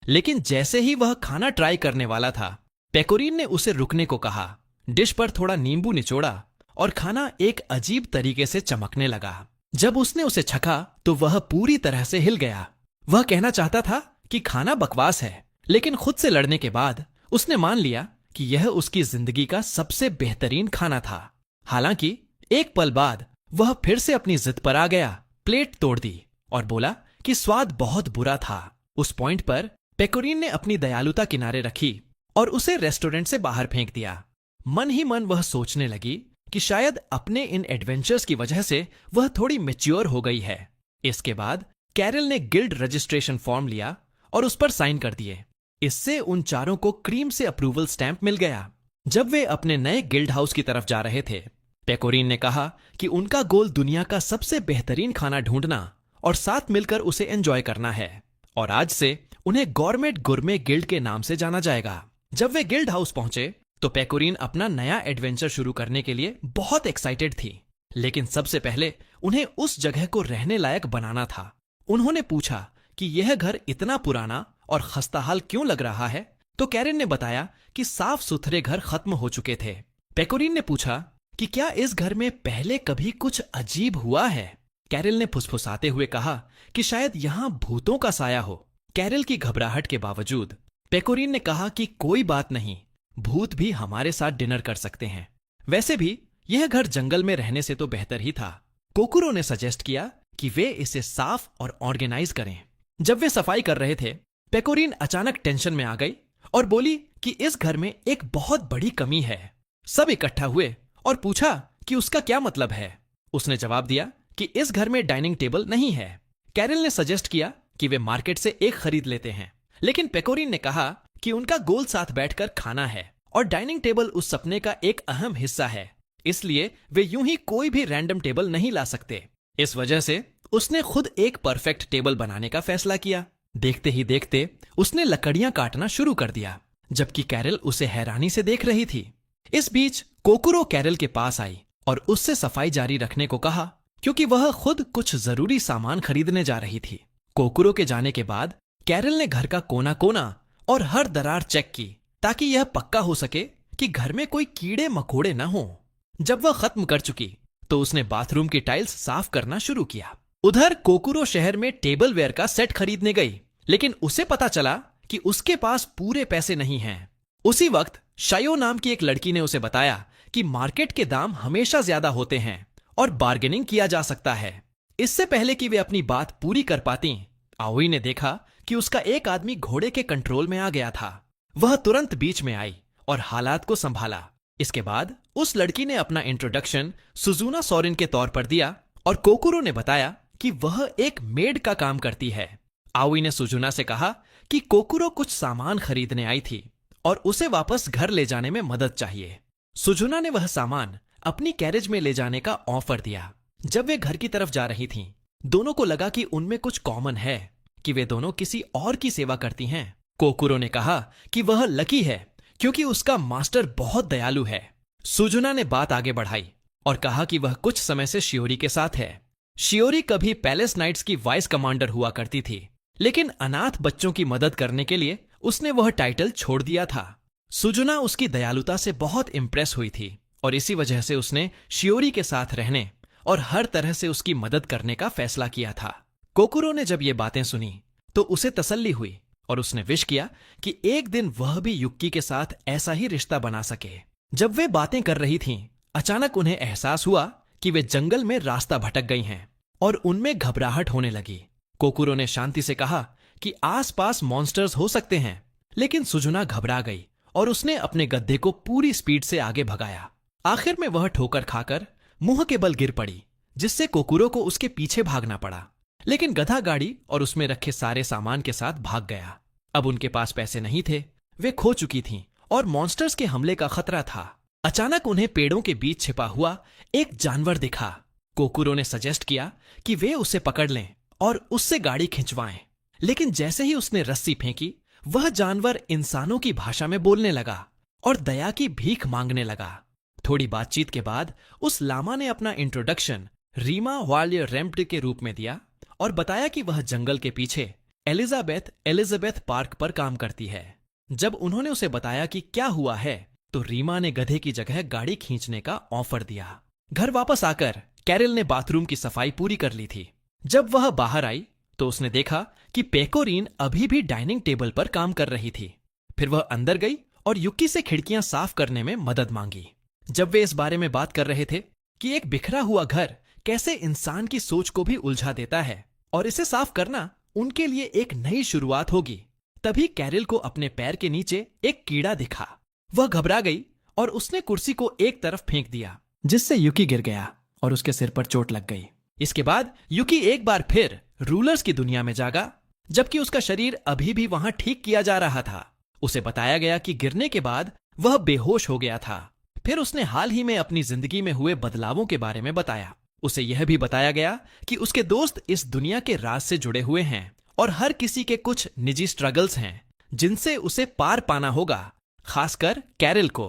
लेकिन जैसे ही वह खाना ट्राई करने वाला था, पेकोरीन ने उसे रुकने को कहा, डिश पर थोड़ा नींबू निचोड़ा और खाना एक अजीब तरीके से चमकने लगा। जब उसने उसे चखा तो वह पूरी तरह से हिल गया। वह कहना चाहता था कि खाना बकवास है, लेकिन खुद से लड़ने के बाद उसने मान लिया कि यह उसकी जिंदगी का सबसे बेहतरीन खाना था। हालांकि एक पल बाद वह फिर से अपनी जिद पर आ गया, प्लेट तोड़ दी और बोला कि स्वाद बहुत बुरा था। उस पॉइंट पर पेकोरीन ने अपनी दयालुता किनारे रखी और उसे रेस्टोरेंट से बाहर फेंक दिया। मन ही मन वह सोचने लगी कि शायद अपने इन एडवेंचर्स की वजह से वह थोड़ी मैच्योर हो गई है। इसके बाद कैरल ने गिल्ड रजिस्ट्रेशन फॉर्म लिया और उस पर साइन कर दिए। इससे उन चारों को क्रीम से अप्रूवल स्टैंप मिल गया। जब वे अपने नए गिल्ड हाउस की तरफ जा रहे थे, पेकोरीन ने कहा कि उनका गोल दुनिया का सबसे बेहतरीन खाना ढूंढना और साथ मिलकर उसे एंजॉय करना है और आज से उन्हें गॉर्मेट गुरमे गिल्ड के नाम से जाना जाएगा। जब वे गिल्ड हाउस पहुंचे तो पेकोरीन अपना नया एडवेंचर शुरू करने के लिए बहुत एक्साइटेड थी, लेकिन सबसे पहले उन्हें उस जगह को रहने लायक बनाना था। उन्होंने पूछा कि यह घर इतना पुराना और खस्ताहाल क्यों लग रहा है, तो कैरल ने बताया कि साफ सुथरे घर खत्म हो चुके थे। पेकोरीन ने पूछा कि क्या इस घर में पहले कभी कुछ अजीब हुआ है। कैरल ने फुसफुसाते हुए कहा कि शायद यहां भूतों का साया हो। कैरल की घबराहट के बावजूद पेकोरीन ने कहा कि कोई बात नहीं, भूत भी हमारे साथ डिनर कर सकते हैं। वैसे भी यह घर जंगल में रहने से तो बेहतर ही था। कोकुरो ने सजेस्ट किया कि वे इसे साफ और ऑर्गेनाइज करें। जब वे सफाई कर रहे थे, पेकोरीन अचानक टेंशन में आ गई और बोली कि इस घर में एक बहुत बड़ी कमी है। सब इकट्ठा हुए और पूछा कि उसका क्या मतलब है। उसने जवाब दिया कि इस घर में डाइनिंग टेबल नहीं है। कैरल ने सजेस्ट किया कि वे मार्केट से एक खरीद लेते हैं, लेकिन पेकोरीन ने कहा कि उनका गोल साथ बैठकर खाना है और डाइनिंग टेबल उस सपने का एक अहम हिस्सा है, इसलिए वे यूं ही कोई भी रैंडम टेबल नहीं ला सकते। इस वजह से उसने खुद एक परफेक्ट टेबल बनाने का फैसला किया। देखते ही देखते उसने लकड़ियां काटना शुरू कर दिया, जबकि कैरल उसे हैरानी से देख रही थी। इस बीच कोकुरो कैरल के पास आई और उससे सफाई जारी रखने को कहा, क्योंकि वह खुद कुछ जरूरी सामान खरीदने जा रही थी। कोकुरो के जाने के बाद कैरल ने घर का कोना कोना और हर दरार चेक की ताकि यह पक्का हो सके कि घर में कोई कीड़े मकोड़े न हों। जब वह खत्म कर चुकी तो उसने बाथरूम की टाइल्स साफ करना शुरू किया। उधर कोकुरो शहर में टेबल वेयर का सेट खरीदने गई, लेकिन उसे पता चला कि उसके पास पूरे पैसे नहीं हैं। उसी वक्त शायो नाम की एक लड़की ने उसे बताया कि मार्केट के दाम हमेशा ज्यादा होते हैं और बार्गेनिंग किया जा सकता है। इससे पहले कि वे अपनी बात पूरी कर पाती, आओई ने देखा कि उसका एक आदमी घोड़े के कंट्रोल में आ गया था। वह तुरंत बीच में आई और हालात को संभाला। इसके बाद उस लड़की ने अपना इंट्रोडक्शन सुजुना सोरेन के तौर पर दिया और कोकुरो ने बताया कि वह एक मेड का काम करती है। आओई ने सुजुना से कहा कि कोकुरो कुछ सामान खरीदने आई थी और उसे वापस घर ले जाने में मदद चाहिए। सुजुना ने वह सामान अपनी कैरेज में ले जाने का ऑफर दिया। जब वे घर की तरफ जा रही थीं, दोनों को लगा कि उनमें कुछ कॉमन है, कि वे दोनों किसी और की सेवा करती हैं। कोकुरो ने कहा कि वह लकी है क्योंकि उसका मास्टर बहुत दयालु है। सुजुना ने बात आगे बढ़ाई और कहा कि वह कुछ समय से शियोरी के साथ है। शियोरी कभी पैलेस नाइट्स की वाइस कमांडर हुआ करती थी, लेकिन अनाथ बच्चों की मदद करने के लिए उसने वह टाइटल छोड़ दिया था। सुजुना उसकी दयालुता से बहुत इम्प्रेस हुई थी और इसी वजह से उसने शियोरी के साथ रहने और हर तरह से उसकी मदद करने का फैसला किया था। कोकुरो ने जब ये बातें सुनी तो उसे तसल्ली हुई और उसने विश किया कि एक दिन वह भी युक्की के साथ ऐसा ही रिश्ता बना सके। जब वे बातें कर रही थीं, अचानक उन्हें एहसास हुआ कि वे जंगल में रास्ता भटक गई हैं और उनमें घबराहट होने लगी। कोकुरो ने शांति से कहा कि आसपास मॉन्स्टर्स हो सकते हैं, लेकिन सुजुना घबरा गई और उसने अपने गद्दे को पूरी स्पीड से आगे भगाया। आखिर में वह ठोकर खाकर मुंह के बल गिर पड़ी, जिससे कोकुरो को उसके पीछे भागना पड़ा। लेकिन गधा गाड़ी और उसमें रखे सारे सामान के साथ भाग गया। अब उनके पास पैसे नहीं थे, वे खो चुकी थीं और मॉन्स्टर्स के हमले का खतरा था। अचानक उन्हें पेड़ों के बीच छिपा हुआ एक जानवर दिखा। कोकुरो ने सजेस्ट किया कि वे उसे पकड़ लें और उससे गाड़ी खिंचवाएं, लेकिन जैसे ही उसने रस्सी फेंकी, वह जानवर इंसानों की भाषा में बोलने लगा और दया की भीख मांगने लगा। थोड़ी बातचीत के बाद उस लामा ने अपना इंट्रोडक्शन रीमा वाल्यर रेम्प्ट के रूप में दिया और बताया कि वह जंगल के पीछे एलिजाबेथ पार्क पर काम करती है। जब उन्होंने उसे बताया कि क्या हुआ है, तो रीमा ने गधे की जगह गाड़ी खींचने का ऑफर दिया। घर वापस आकर कैरल ने बाथरूम की सफाई पूरी कर ली थी। जब वह बाहर आई तो उसने देखा कि पेकोरीन अभी भी डाइनिंग टेबल पर काम कर रही थी। फिर वह अंदर गई और युक्की से खिड़कियां साफ करने में मदद मांगी। जब वे इस बारे में बात कर रहे थे कि एक बिखरा हुआ घर कैसे इंसान की सोच को भी उलझा देता है और इसे साफ करना उनके लिए एक नई शुरुआत होगी, तभी कैरल को अपने पैर के नीचे एक कीड़ा दिखा। वह घबरा गई और उसने कुर्सी को एक तरफ फेंक दिया, जिससे युकी गिर गया और उसके सिर पर चोट लग गई। इसके बाद युकी एक बार फिर रूलर्स की दुनिया में जागा, जबकि उसका शरीर अभी भी वहां ठीक किया जा रहा था। उसे बताया गया कि गिरने के बाद वह बेहोश हो गया था। फिर उसने हाल ही में अपनी जिंदगी में हुए बदलावों के बारे में बताया। उसे यह भी बताया गया कि उसके दोस्त इस दुनिया के राज से जुड़े हुए हैं और हर किसी के कुछ निजी स्ट्रगल्स हैं जिनसे उसे पार पाना होगा, खासकर कैरल को।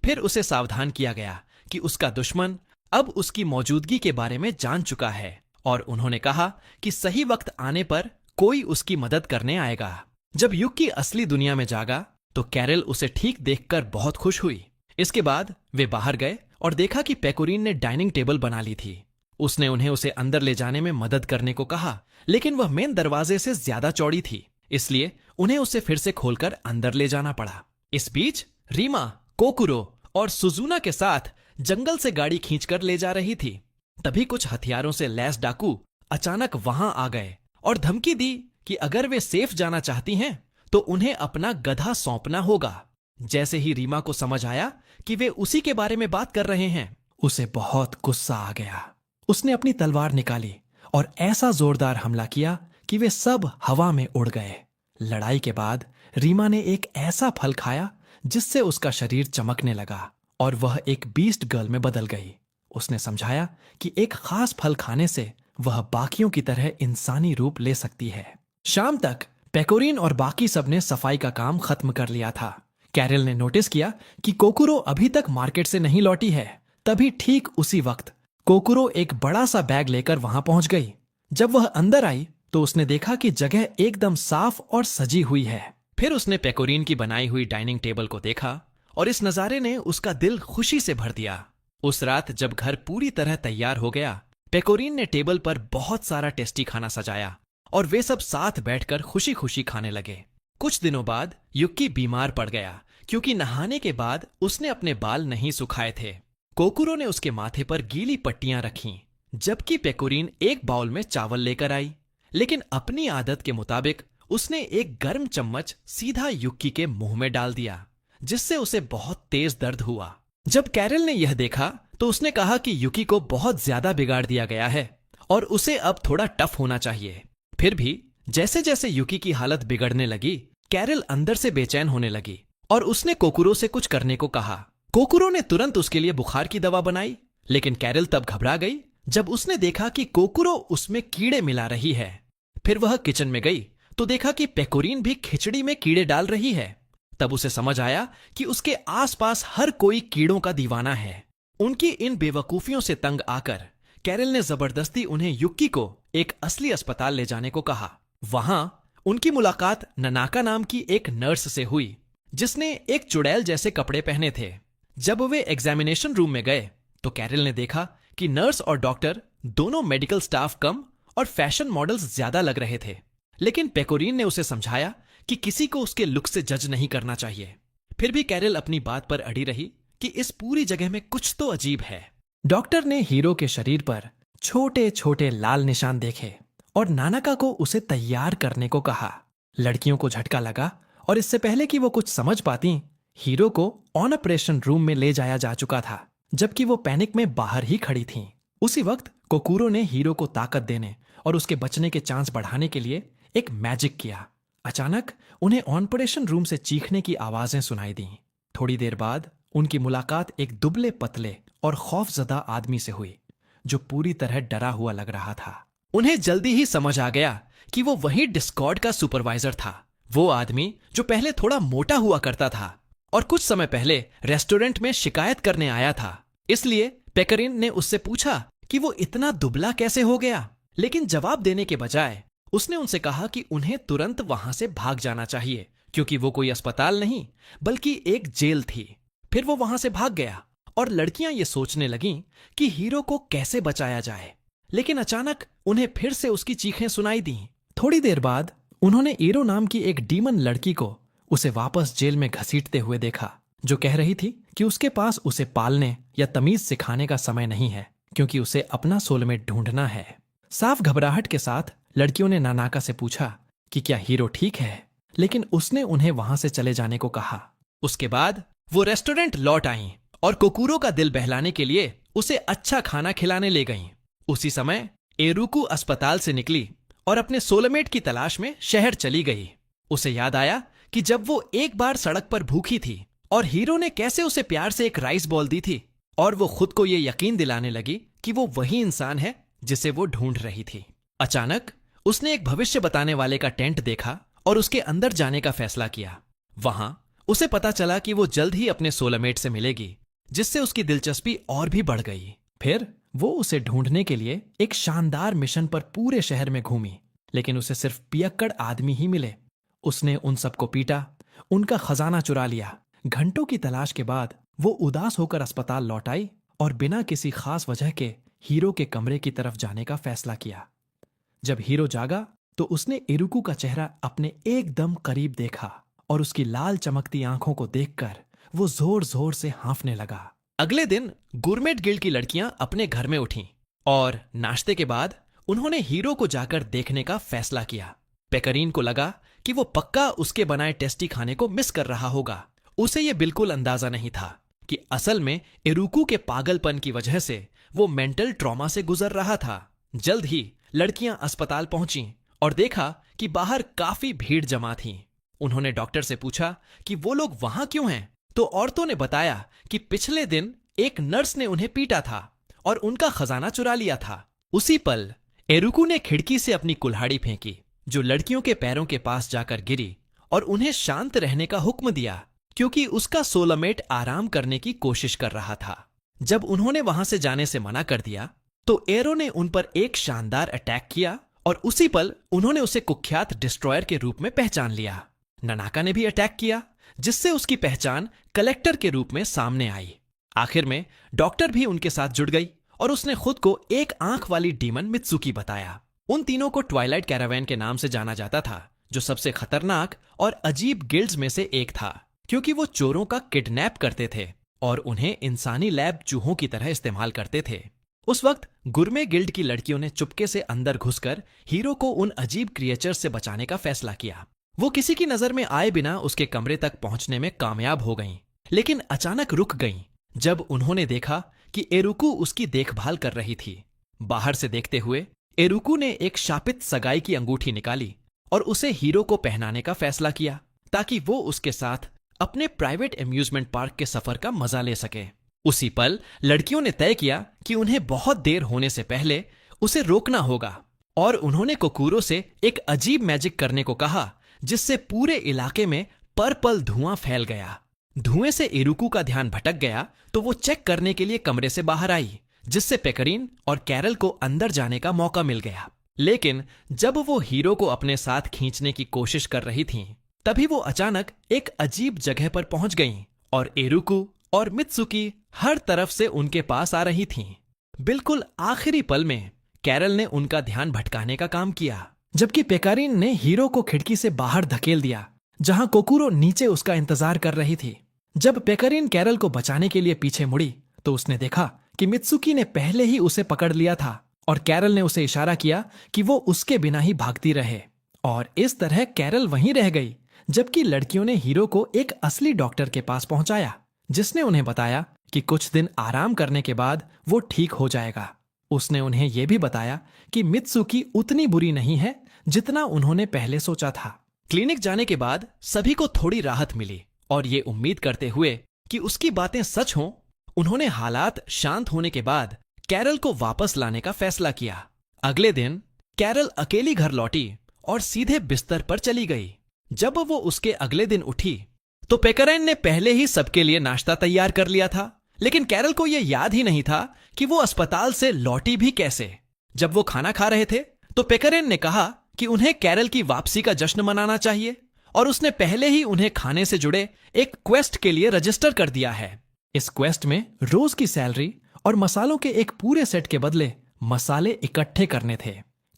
फिर उसे सावधान किया गया कि उसका दुश्मन अब उसकी मौजूदगी के बारे में जान चुका है और उन्होंने कहा कि सही वक्त आने पर कोई उसकी मदद करने आएगा। जब युकी असली दुनिया में जागा तो कैरल उसे ठीक देखकर बहुत खुश हुई। इसके बाद वे बाहर गए और देखा कि पेकोरीन ने डाइनिंग टेबल बना ली थी। उसने उन्हें उसे अंदर ले जाने में मदद करने को कहा, लेकिन वह मेन दरवाजे से ज्यादा चौड़ी थी, इसलिए उन्हें उसे फिर से खोलकर अंदर ले जाना पड़ा। इस बीच रीमा, कोकुरो और सुजुना के साथ जंगल से गाड़ी खींचकर ले जा रही थी। तभी कुछ हथियारों से लैस डाकू अचानक वहां आ गए और धमकी दी कि अगर वे सेफ जाना चाहती हैं तो उन्हें अपना गधा सौंपना होगा। जैसे ही रीमा को समझ आया कि वे उसी के बारे में बात कर रहे हैं, उसे बहुत गुस्सा आ गया। उसने अपनी तलवार निकाली और ऐसा जोरदार हमला किया कि वे सब हवा में उड़ गए। लड़ाई के बाद रीमा ने एक ऐसा फल खाया जिससे उसका शरीर चमकने लगा और वह एक बीस्ट गर्ल में बदल गई। उसने समझाया कि एक खास फल खाने से वह बाकियों की तरह इंसानी रूप ले सकती है। शाम तक पेकोरीन और बाकी सब ने सफाई का काम खत्म कर लिया था। कैरल ने नोटिस किया कि कोकुरो अभी तक मार्केट से नहीं लौटी है। तभी ठीक उसी वक्त कोकुरो एक बड़ा सा बैग लेकर वहां पहुंच गई। जब वह अंदर आई तो उसने देखा कि जगह एकदम साफ और सजी हुई है। फिर उसने पेकोरीन की बनाई हुई डाइनिंग टेबल को देखा और इस नजारे ने उसका दिल खुशी से भर दिया। उस रात जब घर पूरी तरह तैयार हो गया, पेकोरीन ने टेबल पर बहुत सारा टेस्टी खाना सजाया और वे सब साथ बैठकर खुशी खुशी खाने लगे। कुछ दिनों बाद युक्की बीमार पड़ गया क्योंकि नहाने के बाद उसने अपने बाल नहीं सुखाए थे। कोकुरो ने उसके माथे पर गीली पट्टियां रखीं, जबकि पेकोरीन एक बाउल में चावल लेकर आई। लेकिन अपनी आदत के मुताबिक उसने एक गर्म चम्मच सीधा युक्की के मुंह में डाल दिया, जिससे उसे बहुत तेज दर्द हुआ। जब कैरल ने यह देखा तो उसने कहा कि युकी को बहुत ज्यादा बिगाड़ दिया गया है और उसे अब थोड़ा टफ होना चाहिए। फिर भी जैसे जैसे युकी की हालत बिगड़ने लगी, कैरल अंदर से बेचैन होने लगी और उसने कोकुरो से कुछ करने को कहा। कोकुरो ने तुरंत उसके लिए बुखार की दवा बनाई, लेकिन कैरल तब घबरा गई जब उसने देखा कि कोकुरो उसमें कीड़े मिला रही है। फिर वह किचन में गई तो देखा कि पेकोरीन भी खिचड़ी में कीड़े डाल रही है। तब उसे समझ आया कि उसके आसपास हर कोई कीड़ों का दीवाना है। उनकी इन बेवकूफियों से तंग आकर कैरल ने जबरदस्ती उन्हें युक्की को एक असली अस्पताल ले जाने को कहा। वहां उनकी मुलाकात ननाका नाम की एक नर्स से हुई, जिसने एक चुड़ैल जैसे कपड़े पहने थे। जब वे एग्जामिनेशन रूम में गए तो कैरल ने देखा कि नर्स और डॉक्टर दोनों मेडिकल स्टाफ कम और फैशन मॉडल्स ज्यादा लग रहे थे। लेकिन पेकोरीन ने उसे समझाया कि किसी को उसके लुक से जज नहीं करना चाहिए। फिर भी कैरल अपनी बात पर अड़ी रही कि इस पूरी जगह में कुछ तो अजीब है। डॉक्टर ने हीरो के शरीर पर छोटे छोटे लाल निशान देखे और नानाका को उसे तैयार करने को कहा। लड़कियों को झटका लगा और इससे पहले कि वो कुछ समझ पाती, हीरो को ऑन ऑपरेशन रूम में ले जाया जा चुका था, जबकि वो पैनिक में बाहर ही खड़ी थीं। उसी वक्त कोकुरो ने हीरो को ताकत देने और उसके बचने के चांस बढ़ाने के लिए एक मैजिक किया। अचानक उन्हें ऑपरेशन रूम से चीखने की आवाजें सुनाई दीं। थोड़ी देर बाद उनकी मुलाकात एक दुबले पतले और खौफजदा आदमी से हुई, जो पूरी तरह डरा हुआ लग रहा था। उन्हें जल्दी ही समझ आ गया कि वो वही डिस्कॉर्ड का सुपरवाइजर था, वो आदमी जो पहले थोड़ा मोटा हुआ करता था और कुछ समय पहले रेस्टोरेंट में शिकायत करने आया था। इसलिए पेकरिन ने उससे पूछा कि वो इतना दुबला कैसे हो गया, लेकिन जवाब देने के बजाय उसने उनसे कहा कि उन्हें तुरंत वहां से भाग जाना चाहिए, क्योंकि वो कोई अस्पताल नहीं बल्कि एक जेल थी। फिर वो वहां से भाग गया और लड़कियां ये सोचने लगीं कि हीरो को कैसे बचाया जाए। लेकिन अचानक उन्हें फिर से उसकी चीखें सुनाई दीं। थोड़ी देर बाद उन्होंने एरो नाम की एक डीमन लड़की को उसे वापस जेल में घसीटते हुए देखा, जो कह रही थी कि उसके पास उसे पालने या तमीज सिखाने का समय नहीं है, क्योंकि उसे अपना सोलमेट ढूंढना है। साफ घबराहट के साथ लड़कियों ने नानाका से पूछा कि क्या हीरो ठीक है, लेकिन उसने उन्हें वहां से चले जाने को कहा। उसके बाद वो रेस्टोरेंट लौट आईं और कोकुरो का दिल बहलाने के लिए उसे अच्छा खाना खिलाने ले गईं। उसी समय एरुकू अस्पताल से निकली और अपने सोलमेट की तलाश में शहर चली गई। उसे याद आया कि जब वो एक बार सड़क पर भूखी थी और हीरो ने कैसे उसे प्यार से एक राइस बॉल दी थी, और वो खुद को ये यकीन दिलाने लगी कि वो वही इंसान है जिसे वो ढूंढ रही थी। अचानक उसने एक भविष्य बताने वाले का टेंट देखा और उसके अंदर जाने का फैसला किया। वहां उसे पता चला कि वो जल्द ही अपने सोलमेट से मिलेगी, जिससे उसकी दिलचस्पी और भी बढ़ गई। फिर वो उसे ढूंढने के लिए एक शानदार मिशन पर पूरे शहर में घूमी, लेकिन उसे सिर्फ पियक्कड़ आदमी ही मिले। उसने उन सबको पीटा, उनका खजाना चुरा लिया। घंटों की तलाश के बाद वो उदास होकर अस्पताल लौट आई और बिना किसी खास वजह के हीरो के कमरे की तरफ जाने का फैसला किया। जब हीरो जागा तो उसने एरुकू का चेहरा अपने एकदम करीब देखा और उसकी लाल चमकती आंखों को देखकर वो जोर जोर से हाँफने लगा। अगले दिन गुरमेट गिल्ड की लड़कियां अपने घर में उठीं और नाश्ते के बाद उन्होंने हीरो को जाकर देखने का फैसला किया। पेकरीन को लगा कि वो पक्का उसके बनाए टेस्टी खाने को मिस कर रहा होगा। उसे ये बिल्कुल अंदाजा नहीं था कि असल में एरुकू के पागलपन की वजह से वो मेंटल ट्रॉमा से गुजर रहा था। जल्द ही लड़कियां अस्पताल पहुंचीं और देखा कि बाहर काफी भीड़ जमा थी। उन्होंने डॉक्टर से पूछा कि वो लोग वहां क्यों हैं, तो औरतों ने बताया कि पिछले दिन एक नर्स ने उन्हें पीटा था और उनका खजाना चुरा लिया था। उसी पल एरुकू ने खिड़की से अपनी कुल्हाड़ी फेंकी, जो लड़कियों के पैरों के पास जाकर गिरी, और उन्हें शांत रहने का हुक्म दिया, क्योंकि उसका सोलमेट आराम करने की कोशिश कर रहा था। जब उन्होंने वहां से जाने से मना कर दिया तो एरो ने उन पर एक शानदार अटैक किया और उसी पल उन्होंने उसे कुख्यात डिस्ट्रॉयर के रूप में पहचान लिया। ननाका ने भी अटैक किया, जिससे उसकी पहचान कलेक्टर के रूप में सामने आई। आखिर में डॉक्टर भी उनके साथ जुड़ गई और उसने खुद को एक आंख वाली डीमन मित्सुकी बताया। उन तीनों को ट्वाइलाइट कैरावैन के नाम से जाना जाता था, जो सबसे खतरनाक और अजीब गिल्ड्स में से एक था, क्योंकि वो चोरों का किडनैप करते थे और उन्हें इंसानी लैब चूहों की तरह इस्तेमाल करते थे। उस वक्त गुरमे गिल्ड की लड़कियों ने चुपके से अंदर घुसकर हीरो को उन अजीब क्रिएचर से बचाने का फैसला किया। वो किसी की नजर में आए बिना उसके कमरे तक पहुंचने में कामयाब हो गईं, लेकिन अचानक रुक गईं जब उन्होंने देखा कि एरुकू उसकी देखभाल कर रही थी। बाहर से देखते हुए एरुकू ने एक शापित सगाई की अंगूठी निकाली और उसे हीरो को पहनाने का फैसला किया, ताकि वो उसके साथ अपने प्राइवेट एम्यूजमेंट पार्क के सफर का मजा ले सके। उसी पल लड़कियों ने तय किया कि उन्हें बहुत देर होने से पहले उसे रोकना होगा और उन्होंने कोकूरो से एक अजीब मैजिक करने को कहा, जिससे पूरे इलाके में पर्पल धुआं फैल गया। धुएं से इरुकू का ध्यान भटक गया तो वो चेक करने के लिए कमरे से बाहर आई, जिससे पेकरीन और कैरल को अंदर जाने का मौका मिल गया। लेकिन जब वो हीरो को अपने साथ खींचने की कोशिश कर रही थीं, तभी वो अचानक एक अजीब जगह पर पहुंच गईं और इरुकू और मित्सुकी हर तरफ से उनके पास आ रही थीं। बिल्कुल आखिरी पल में कैरल ने उनका ध्यान भटकाने का काम किया, जबकि पेकारिन ने हीरो को खिड़की से बाहर धकेल दिया, जहां कोकूरो नीचे उसका इंतजार कर रही थी। जब पेकारिन कैरल को बचाने के लिए पीछे मुड़ी तो उसने देखा कि मित्सुकी ने पहले ही उसे पकड़ लिया था और कैरल ने उसे इशारा किया कि वो उसके बिना ही भागती रहे। और इस तरह कैरल वहीं रह गई, जबकि लड़कियों ने हीरो को एक असली डॉक्टर के पास पहुंचाया, जिसने उन्हें बताया कि कुछ दिन आराम करने के बाद वो ठीक हो जाएगा। उसने उन्हें यह भी बताया कि मित्सुकी उतनी बुरी नहीं है जितना उन्होंने पहले सोचा था। क्लिनिक जाने के बाद सभी को थोड़ी राहत मिली और ये उम्मीद करते हुए कि उसकी बातें सच हों, उन्होंने हालात शांत होने के बाद कैरल को वापस लाने का फैसला किया। अगले दिन कैरल अकेली घर लौटी और सीधे बिस्तर पर चली गई। जब वो उसके अगले दिन उठी तो पेकराइन ने पहले ही सबके लिए नाश्ता तैयार कर लिया था, लेकिन कैरल को यह याद ही नहीं था कि वो अस्पताल से लौटी भी कैसे। जब वो खाना खा रहे थे तो पेकराइन ने कहा कि उन्हें कैरल की वापसी का जश्न मनाना चाहिए और उसने पहले ही उन्हें खाने से जुड़े एक क्वेस्ट के लिए रजिस्टर कर दिया है। इस क्वेस्ट में रोज की सैलरी और मसालों के एक पूरे सेट के बदले मसाले इकट्ठे करने थे।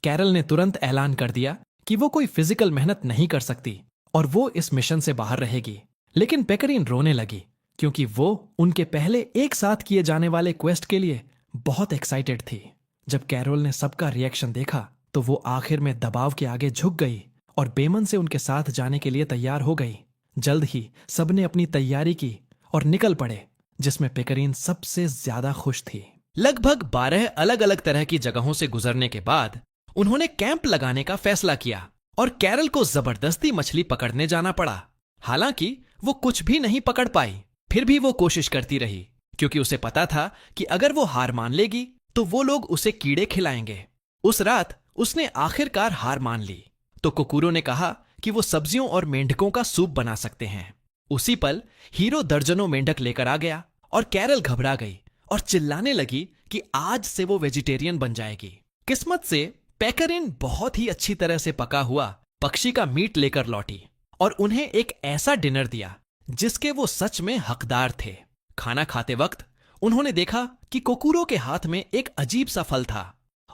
कैरल ने तुरंत ऐलान कर दिया कि वो कोई फिजिकल मेहनत नहीं कर सकती और वो इस मिशन से बाहर रहेगी। लेकिन पेकरीन रोने लगी क्योंकि वो उनके पहले एक साथ किए जाने वाले क्वेस्ट के लिए बहुत एक्साइटेड थी। जब कैरोल ने सबका रिएक्शन देखा तो वो आखिर में दबाव के आगे झुक गई और बेमन से उनके साथ जाने के लिए तैयार हो गई। जल्द ही सबने अपनी तैयारी की और निकल पड़े, जिसमें पेकरीन सबसे ज्यादा खुश थी। लगभग 12 अलग अलग तरह की जगहों से गुजरने के बाद उन्होंने कैंप लगाने का फैसला किया और कैरल को जबरदस्ती मछली पकड़ने जाना पड़ा। हालांकि वो कुछ भी नहीं पकड़ पाई, फिर भी वो कोशिश करती रही क्योंकि उसे पता था कि अगर वो हार मान लेगी तो वो लोग उसे कीड़े खिलाएंगे। उस रात उसने आखिरकार हार मान ली तो कोकूरो ने कहा कि वो सब्जियों और मेंढकों का सूप बना सकते हैं। उसी पल हीरो दर्जनों मेंढक लेकर आ गया और कैरल घबरा गई और चिल्लाने लगी कि आज से वो वेजिटेरियन बन जाएगी। किस्मत से पेकरिन बहुत ही अच्छी तरह से पका हुआ पक्षी का मीट लेकर लौटी और उन्हें एक ऐसा डिनर दिया जिसके वो सच में हकदार थे। खाना खाते वक्त उन्होंने देखा कि कोकूरो के हाथ में एक अजीब सा फल था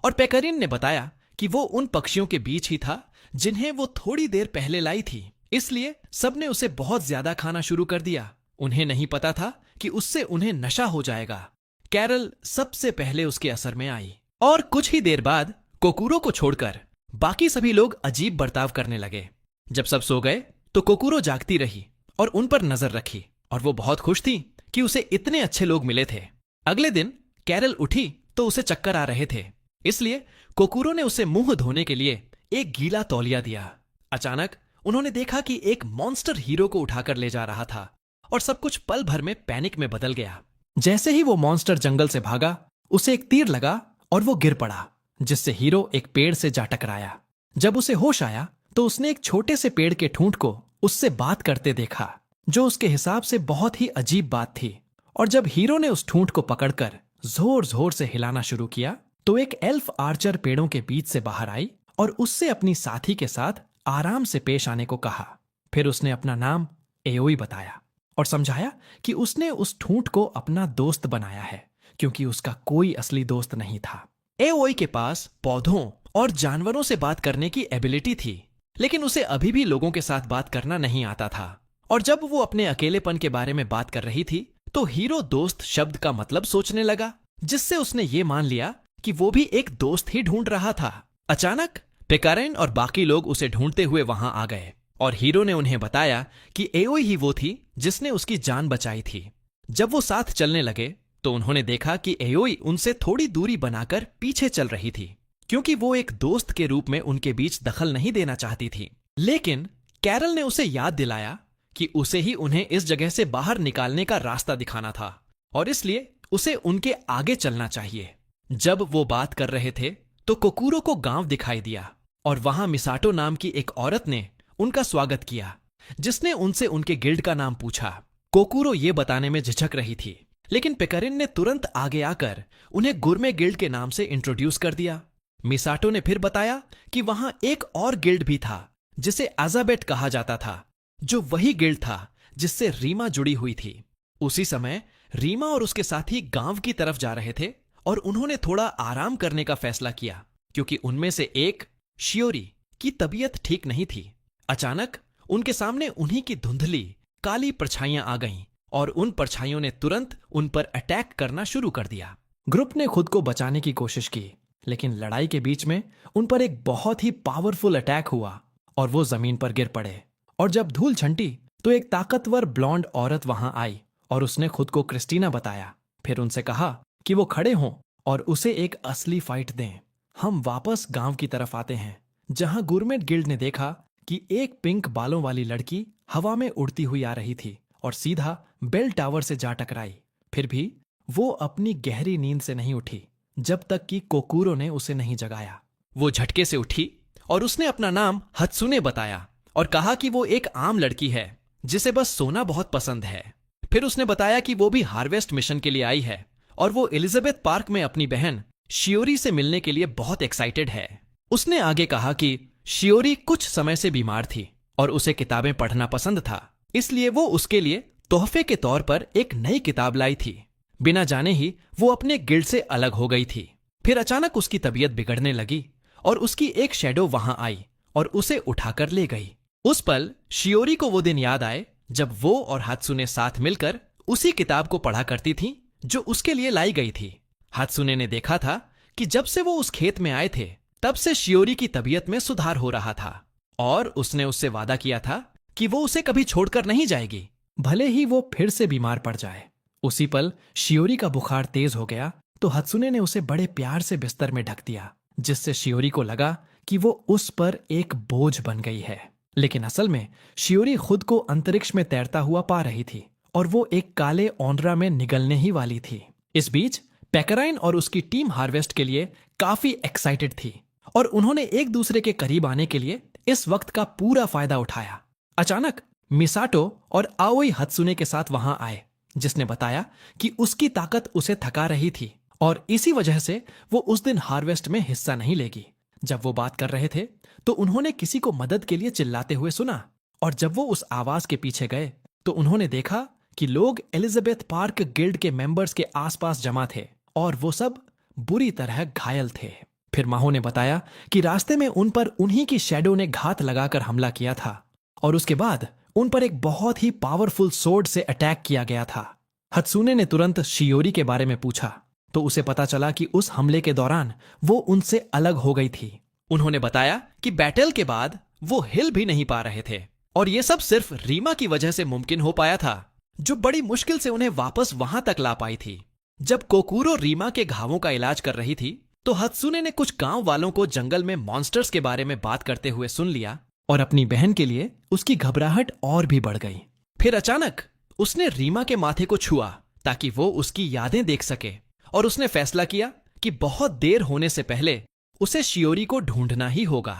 और पेकरिन ने बताया कि वो उन पक्षियों के बीच ही था जिन्हें वो थोड़ी देर पहले लाई थी। इसलिए सबने उसे बहुत ज्यादा खाना शुरू कर दिया। उन्हें नहीं पता था कि उससे उन्हें नशा हो जाएगा। कैरल सबसे पहले उसके असर में आई और कुछ ही देर बाद कोकूरो को छोड़कर बाकी सभी लोग अजीब बर्ताव करने लगे। जब सब सो गए तो कोकूरो जागती रही और उन पर नजर रखी और वो बहुत खुश थी कि उसे इतने अच्छे लोग मिले थे। अगले दिन कैरल उठी तो उसे चक्कर आ रहे थे, इसलिए कोकूरो ने उसे मुंह धोने के लिए एक गीला तौलिया दिया। अचानक उन्होंने देखा कि एक मॉन्स्टर हीरो को उठाकर ले जा रहा था और सब कुछ पल भर में पैनिक में बदल गया। जैसे ही वो मॉन्स्टर जंगल से भागा, उसे एक तीर लगा और वो गिर पड़ा, जिससे हीरो एक पेड़ से जा टकराया। जब उसे होश आया तो उसने एक छोटे से पेड़ के ठूंठ को उससे बात करते देखा, जो उसके हिसाब से बहुत ही अजीब बात थी। और जब हीरो ने उस ठूंठ को पकड़कर जोर जोर से हिलाना शुरू किया तो एक एल्फ आर्चर पेड़ों के बीच से बाहर आई और उससे अपनी साथी के साथ आराम से पेश आने को कहा। फिर उसने अपना नाम एओई बताया और समझाया कि उसने उस ठूंठ को अपना दोस्त बनाया है क्योंकि उसका कोई असली दोस्त नहीं था। एओई के पास पौधों और जानवरों से बात करने की एबिलिटी थी, लेकिन उसे अभी भी लोगों के साथ बात करना नहीं आता था। और जब वो अपने अकेलेपन के बारे में बात कर रही थी तो हीरो दोस्त शब्द का मतलब सोचने लगा, जिससे उसने ये मान लिया कि वो भी एक दोस्त ही ढूंढ रहा था। अचानक पेकारेन और बाकी लोग उसे ढूंढते हुए वहां आ गए और हीरो ने उन्हें बताया कि एओई ही वो थी जिसने उसकी जान बचाई थी। जब वो साथ चलने लगे तो उन्होंने देखा कि एओई उनसे थोड़ी दूरी बनाकर पीछे चल रही थी, क्योंकि वो एक दोस्त के रूप में उनके बीच दखल नहीं देना चाहती थी। लेकिन कैरल ने उसे याद दिलाया कि उसे ही उन्हें इस जगह से बाहर निकालने का रास्ता दिखाना था और इसलिए उसे उनके आगे चलना चाहिए। जब वो बात कर रहे थे तो कोकूरो को गांव दिखाई दिया और वहां मिसाटो नाम की एक औरत ने उनका स्वागत किया, जिसने उनसे उनके गिल्ड का नाम पूछा। कोकूरो ये बताने में झिझक रही थी, लेकिन पेकरिन ने तुरंत आगे आकर उन्हें गुरमे गिल्ड के नाम से इंट्रोड्यूस कर दिया। मिसाटो ने फिर बताया कि वहां एक और गिल्ड भी था जिसे अजाबेट कहा जाता था, जो वही गिल्ड था जिससे रीमा जुड़ी हुई थी। उसी समय रीमा और उसके साथी गांव की तरफ जा रहे थे और उन्होंने थोड़ा आराम करने का फैसला किया, क्योंकि उनमें से एक, शियोरी, की तबीयत ठीक नहीं थी। अचानक उनके सामने उन्हीं की धुंधली काली परछाइयां आ गईं और उन परछाइयों ने तुरंत उन पर अटैक करना शुरू कर दिया। ग्रुप ने खुद को बचाने की कोशिश की, लेकिन लड़ाई के बीच में उन पर एक बहुत ही पावरफुल अटैक हुआ और वो जमीन पर गिर पड़े। और जब धूल छंटी तो एक ताकतवर ब्लॉन्ड औरत वहां आई और उसने खुद को क्रिस्टीना बताया। फिर उनसे कहा कि वो खड़े हों और उसे एक असली फाइट दें। हम वापस गांव की तरफ आते हैं, जहां गुरमेट गिल्ड ने देखा कि एक पिंक बालों वाली लड़की हवा में उड़ती हुई आ रही थी और सीधा बेल टावर से जा टकराई। फिर भी वो अपनी गहरी नींद से नहीं उठी जब तक कि कोकूरो ने उसे नहीं जगाया। वो झटके से उठी और उसने अपना नाम हत्सुने बताया और कहा कि वो एक आम लड़की है जिसे बस सोना बहुत पसंद है। फिर उसने बताया कि वो भी हार्वेस्ट मिशन के लिए आई है और वो एलिजाबेथ पार्क में अपनी बहन शियोरी से मिलने के लिए बहुत एक्साइटेड है। उसने आगे कहा कि शियोरी कुछ समय से बीमार थी और उसे किताबें पढ़ना पसंद था, इसलिए वो उसके लिए तोहफे के तौर पर एक नई किताब लाई थी। बिना जाने ही वो अपने गिल्ड से अलग हो गई थी। फिर अचानक उसकी तबीयत बिगड़ने लगी और उसकी एक शैडो वहां आई और उसे उठाकर ले गई। उस पल शियोरी को वो दिन याद आए जब वो और हात्सुने साथ मिलकर उसी किताब को पढ़ा करती थी जो उसके लिए लाई गई थी। हात्सुने ने देखा था कि जब से वो उस खेत में आए थे तब से शियोरी की तबीयत में सुधार हो रहा था और उसने उससे वादा किया था कि वो उसे कभी छोड़कर नहीं जाएगी, भले ही वो फिर से बीमार पड़ जाए। उसी पल शियोरी का बुखार तेज हो गया तो हात्सुने ने उसे बड़े प्यार से बिस्तर में ढक दिया, जिससे शियोरी को लगा कि वो उस पर एक बोझ बन गई है। लेकिन असल में शियोरी खुद को अंतरिक्ष में तैरता हुआ पा रही थी और वो एक काले ओंड्रा में निगलने ही वाली थी। इस बीच पेकराइन और उसकी टीम हार्वेस्ट के लिए काफी एक्साइटेड थी और उन्होंने एक दूसरे के करीब आने के लिए इस वक्त का पूरा फायदा उठाया। अचानक मिसाटो और आओई हत्सुने के साथ वहां आए, जिसने बताया कि उसकी ताकत उसे थका रही थी और इसी वजह से वो उस दिन हार्वेस्ट में हिस्सा नहीं लेगी। जब वो बात कर रहे थे तो उन्होंने किसी को मदद के लिए चिल्लाते हुए सुना और जब वो उस आवाज के पीछे गए तो उन्होंने देखा कि लोग एलिजाबेथ पार्क गिल्ड के मेंबर्स के आसपास जमा थे और वो सब बुरी तरह घायल थे। फिर माहो ने बताया कि रास्ते में उन पर उन्हीं की शैडो ने घात लगाकर हमला किया था और उसके बाद उन पर एक बहुत ही पावरफुल सोर्ड से अटैक किया गया था। हत्सुने ने तुरंत शियोरी के बारे में पूछा तो उसे पता चला कि उस हमले के दौरान वो उनसे अलग हो गई थी। उन्होंने बताया कि बैटल के बाद वो हिल भी नहीं पा रहे थे और ये सब सिर्फ रीमा की वजह से मुमकिन हो पाया था, जो बड़ी मुश्किल से उन्हें वापस वहां तक ला पाई थी। जब कोकूरो रीमा के घावों का इलाज कर रही थी तो हत्सुने ने कुछ गांव वालों को जंगल में मॉन्स्टर्स के बारे में बात करते हुए सुन लिया और अपनी बहन के लिए उसकी घबराहट और भी बढ़ गई। फिर अचानक उसने रीमा के माथे को छुआ ताकि वो उसकी यादें देख सके और उसने फैसला किया कि बहुत देर होने से पहले उसे शियोरी को ढूंढना ही होगा।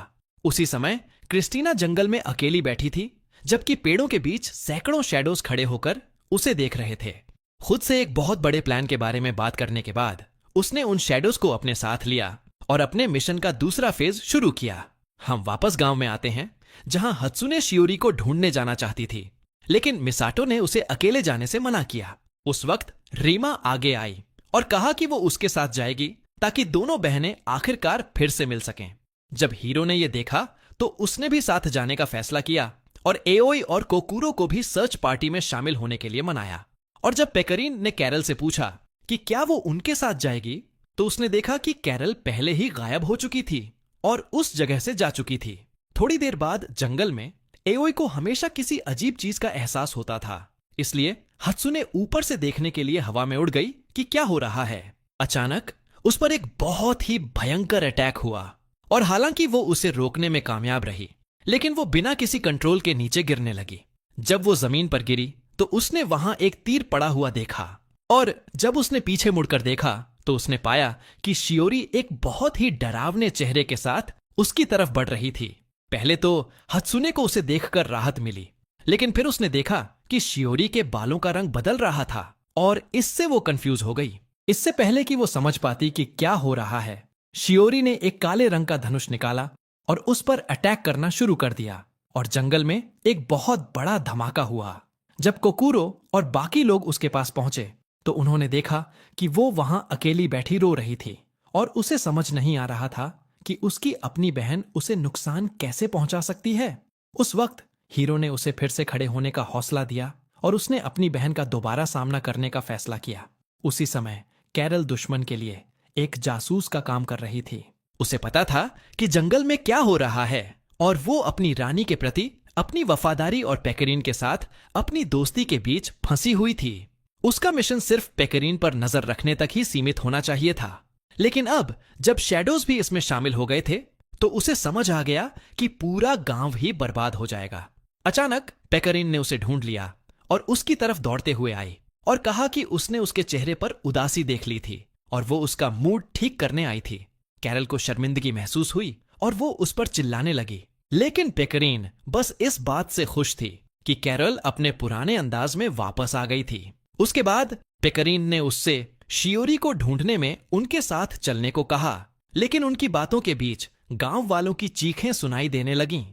उसी समय क्रिस्टीना जंगल में अकेली बैठी थी, जबकि पेड़ों के बीच सैकड़ों शैडोज खड़े होकर उसे देख रहे थे। खुद से एक बहुत बड़े प्लान के बारे में बात करने के बाद उसने उन शैडोज को अपने साथ लिया और अपने मिशन का दूसरा फेज शुरू किया। हम वापस गांव में आते हैं जहां हत्सुने शियोरी को ढूंढने जाना चाहती थी, लेकिन मिसाटो ने उसे अकेले जाने से मना किया। उस वक्त रीमा आगे आई और कहा कि वो उसके साथ जाएगी ताकि दोनों बहनें आखिरकार फिर से मिल सकें। जब हीरो ने यह देखा तो उसने भी साथ जाने का फैसला किया और एओई और कोकूरो को भी सर्च पार्टी में शामिल होने के लिए मनाया। और जब पेकरीन ने कैरल से पूछा कि क्या वो उनके साथ जाएगी तो उसने देखा कि कैरल पहले ही गायब हो चुकी थी और उस जगह से जा चुकी थी। थोड़ी देर बाद जंगल में एओई को हमेशा किसी अजीब चीज का एहसास होता था, इसलिए हत्सुने ऊपर से देखने के लिए हवा में उड़ गई कि क्या हो रहा है। अचानक उस पर एक बहुत ही भयंकर अटैक हुआ और हालांकि वो उसे रोकने में कामयाब रही, लेकिन वो बिना किसी कंट्रोल के नीचे गिरने लगी। जब वो जमीन पर गिरी तो उसने वहां एक तीर पड़ा हुआ देखा और जब उसने पीछे मुड़कर देखा तो उसने पाया कि शियोरी एक बहुत ही डरावने चेहरे के साथ उसकी तरफ बढ़ रही थी। पहले तो हत्सुने को उसे देखकर राहत मिली, लेकिन फिर उसने देखा कि शियोरी के बालों का रंग बदल रहा था और इससे वो कंफ्यूज हो गई। इससे पहले कि वो समझ पाती कि क्या हो रहा है, शियोरी ने एक काले रंग का धनुष निकाला और उस पर अटैक करना शुरू कर दिया और जंगल में एक बहुत बड़ा धमाका हुआ। जब कोकुरो और बाकी लोग उसके पास पहुंचे तो उन्होंने देखा कि वो वहां अकेली बैठी रो रही थी और उसे समझ नहीं आ रहा था कि उसकी अपनी बहन उसे नुकसान कैसे पहुंचा सकती है। उस वक्त हीरो ने उसे फिर से खड़े होने का हौसला दिया और उसने अपनी बहन का दोबारा सामना करने का फैसला किया। उसी समय कैरल दुश्मन के लिए एक जासूस का काम कर रही थी। उसे पता था कि जंगल में क्या हो रहा है और वो अपनी रानी के प्रति अपनी वफादारी और पेकरीन के साथ अपनी दोस्ती के बीच फंसी हुई थी। उसका मिशन सिर्फ पेकरीन पर नजर रखने तक ही सीमित होना चाहिए था, लेकिन अब जब शैडोज भी इसमें शामिल हो गए थे तो उसे समझ आ गया कि पूरा गांव ही बर्बाद हो जाएगा। अचानक पेकरीन ने उसे ढूंढ लिया और उसकी तरफ दौड़ते हुए आई और कहा कि उसने उसके चेहरे पर उदासी देख ली थी और वो उसका मूड ठीक करने आई थी। कैरल को शर्मिंदगी महसूस हुई और वो उस पर चिल्लाने लगी, लेकिन पेकरीन बस इस बात से खुश थी कि कैरल अपने पुराने अंदाज में वापस आ गई थी। उसके बाद पेकरीन ने उससे शियोरी को ढूंढने में उनके साथ चलने को कहा, लेकिन उनकी बातों के बीच गांव वालों की चीखें सुनाई देने लगीं।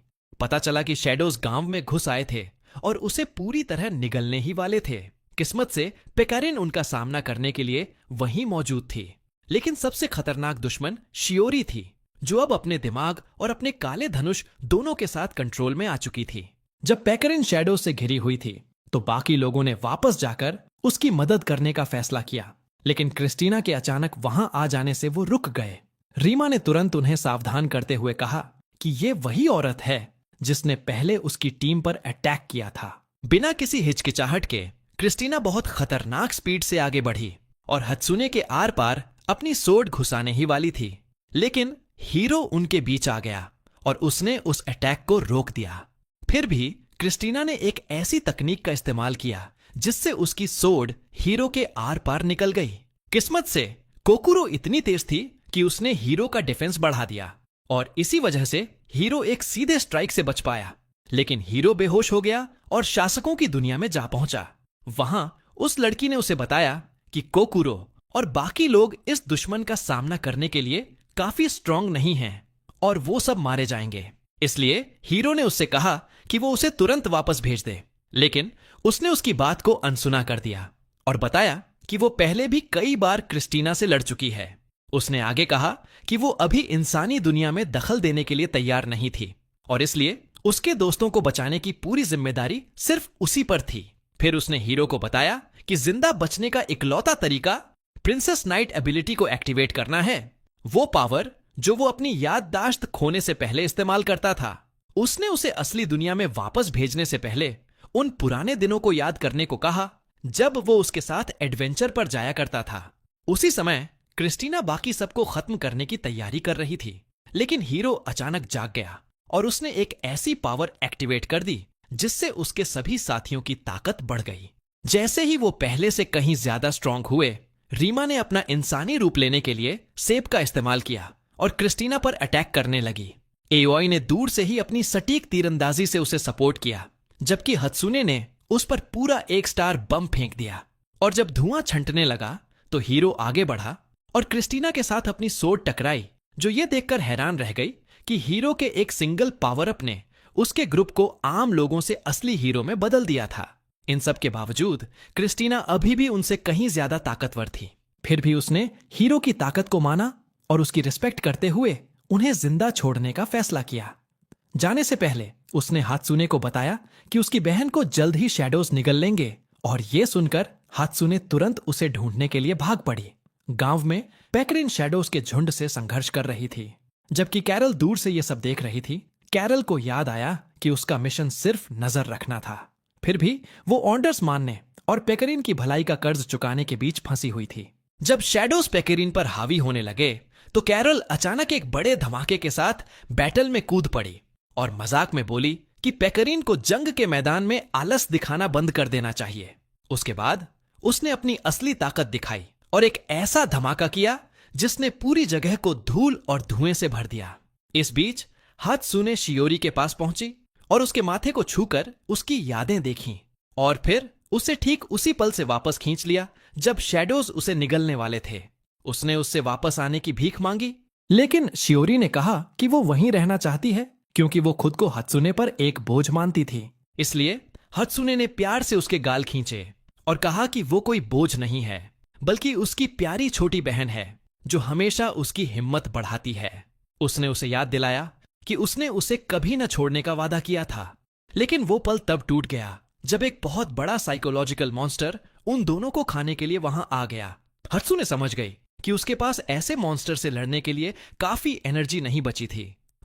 पता चला कि शैडोज गांव में घुस आए थे और उसे पूरी तरह निगलने ही वाले थे। किस्मत से पेकरीन उनका सामना करने के लिए वहीं मौजूद थी, लेकिन सबसे खतरनाक दुश्मन शियोरी थी, जो अब अपने दिमाग और अपने काले धनुष दोनों के साथ कंट्रोल में आ चुकी थी। जब पेकरीन शैडो से घिरी हुई थी तो बाकी लोगों ने वापस जाकर उसकी मदद करने का फैसला किया, लेकिन क्रिस्टीना के अचानक वहां आ जाने से वो रुक गए। रीमा ने तुरंत उन्हें सावधान करते हुए कहा कि ये वही औरत है जिसने पहले उसकी टीम पर अटैक किया था। बिना किसी हिचकिचाहट के क्रिस्टीना बहुत खतरनाक स्पीड से आगे बढ़ी और हत्सुने के आर पार अपनी सोड घुसाने ही वाली थी, लेकिन हीरो उनके बीच आ गया और उसने उस अटैक को रोक दिया। फिर भी क्रिस्टीना ने एक ऐसी तकनीक का इस्तेमाल किया जिससे उसकी सोड हीरो के आर पार निकल गई। किस्मत से कोकुरो इतनी तेज थी कि उसने हीरो का डिफेंस बढ़ा दिया और इसी वजह से हीरो एक सीधे स्ट्राइक से बच पाया, लेकिन हीरो बेहोश हो गया और शासकों की दुनिया में जा पहुंचा। वहां उस लड़की ने उसे बताया कि कोकुरो और बाकी लोग इस दुश्मन का सामना करने के लिए काफी स्ट्रांग नहीं हैं और वो सब मारे जाएंगे। इसलिए हीरो ने उससे कहा कि वो उसे तुरंत वापस भेज दे, लेकिन उसने उसकी बात को अनसुना कर दिया और बताया कि वो पहले भी कई बार क्रिस्टीना से लड़ चुकी है। उसने आगे कहा कि वो अभी इंसानी दुनिया में दखल देने के लिए तैयार नहीं थी और इसलिए उसके दोस्तों को बचाने की पूरी जिम्मेदारी सिर्फ उसी पर थी। फिर उसने हीरो को बताया कि जिंदा बचने का इकलौता तरीका प्रिंसेस नाइट एबिलिटी को एक्टिवेट करना है, वो पावर जो वो अपनी याददाश्त खोने से पहले इस्तेमाल करता था। उसने उसे असली दुनिया में वापस भेजने से पहले उन पुराने दिनों को याद करने को कहा जब वो उसके साथ एडवेंचर पर जाया करता था। उसी समय क्रिस्टीना बाकी सबको खत्म करने की तैयारी कर रही थी, लेकिन हीरो अचानक जाग गया और उसने एक ऐसी पावर एक्टिवेट कर दी जिससे उसके सभी साथियों की ताकत बढ़ गई। जैसे ही वो पहले से कहीं ज्यादा स्ट्रांग हुए, रीमा ने अपना इंसानी रूप लेने के लिए सेब का इस्तेमाल किया और क्रिस्टीना पर अटैक करने लगी। एओई ने दूर से ही अपनी सटीक तीरंदाजी से उसे सपोर्ट किया, जबकि हत्सुने ने उस पर पूरा 1 स्टार बम फेंक दिया। और जब धुआं छंटने लगा तो हीरो आगे बढ़ा और क्रिस्टीना के साथ अपनी सोड टकराई, जो ये देखकर हैरान रह गई कि हीरो के एक सिंगल पावर अप ने उसके ग्रुप को आम लोगों से असली हीरो में बदल दिया था। इन सब के बावजूद क्रिस्टीना अभी भी उनसे कहीं ज्यादा ताकतवर थी। फिर भी उसने हीरो की ताकत को माना और उसकी रिस्पेक्ट करते हुए उन्हें जिंदा छोड़ने का फैसला किया। जाने से पहले उसने हात्सुने को बताया कि उसकी बहन को जल्द ही शैडोज निगल लेंगे और ये सुनकर हात्सुने तुरंत उसे ढूंढने के लिए भाग पड़ी। गांव में पेकरीन शैडोज के झुंड से संघर्ष कर रही थी, जबकि कैरल दूर से ये सब देख रही थी। कैरल को याद आया कि उसका मिशन सिर्फ नजर रखना था। फिर भी वो ऑर्डर्स मानने और पेकरीन की भलाई का कर्ज चुकाने के बीच फंसी हुई थी। जब शैडोज पेकरीन पर हावी होने लगे तो कैरल अचानक एक बड़े धमाके के साथ बैटल में कूद पड़ी और मजाक में बोली कि पेकरीन को जंग के मैदान में आलस दिखाना बंद कर देना चाहिए। उसके बाद उसने अपनी असली ताकत दिखाई और एक ऐसा धमाका किया जिसने पूरी जगह को धूल और धुएं से भर दिया। इस बीच हात्सुने शियोरी के पास पहुंची और उसके माथे को छूकर उसकी यादें देखीं और फिर उसे ठीक उसी पल से वापस खींच लिया जब शैडोज उसे निगलने वाले थे। उसने उससे वापस आने की भीख मांगी, लेकिन शियोरी ने कहा कि वो वहीं रहना चाहती है क्योंकि वो खुद को हात्सुने पर एक बोझ मानती थी। इसलिए हात्सुने ने प्यार से उसके गाल खींचे और कहा कि वो कोई बोझ नहीं है बल्कि उसकी प्यारी छोटी बहन है जो हमेशा उसकी हिम्मत बढ़ाती है। उसने उसे याद दिलाया कि उसने उसे कभी न छोड़ने का वादा किया था, लेकिन वो पल तब टूट गया जब एक बहुत बड़ा साइकोलॉजिकल मॉन्स्टर उन दोनों को खाने के लिए वहां आ गया। हात्सुने समझ गई कि उसके पास ऐसे मॉन्स्टर से लड़ने के लिए काफी एनर्जी नहीं बची थी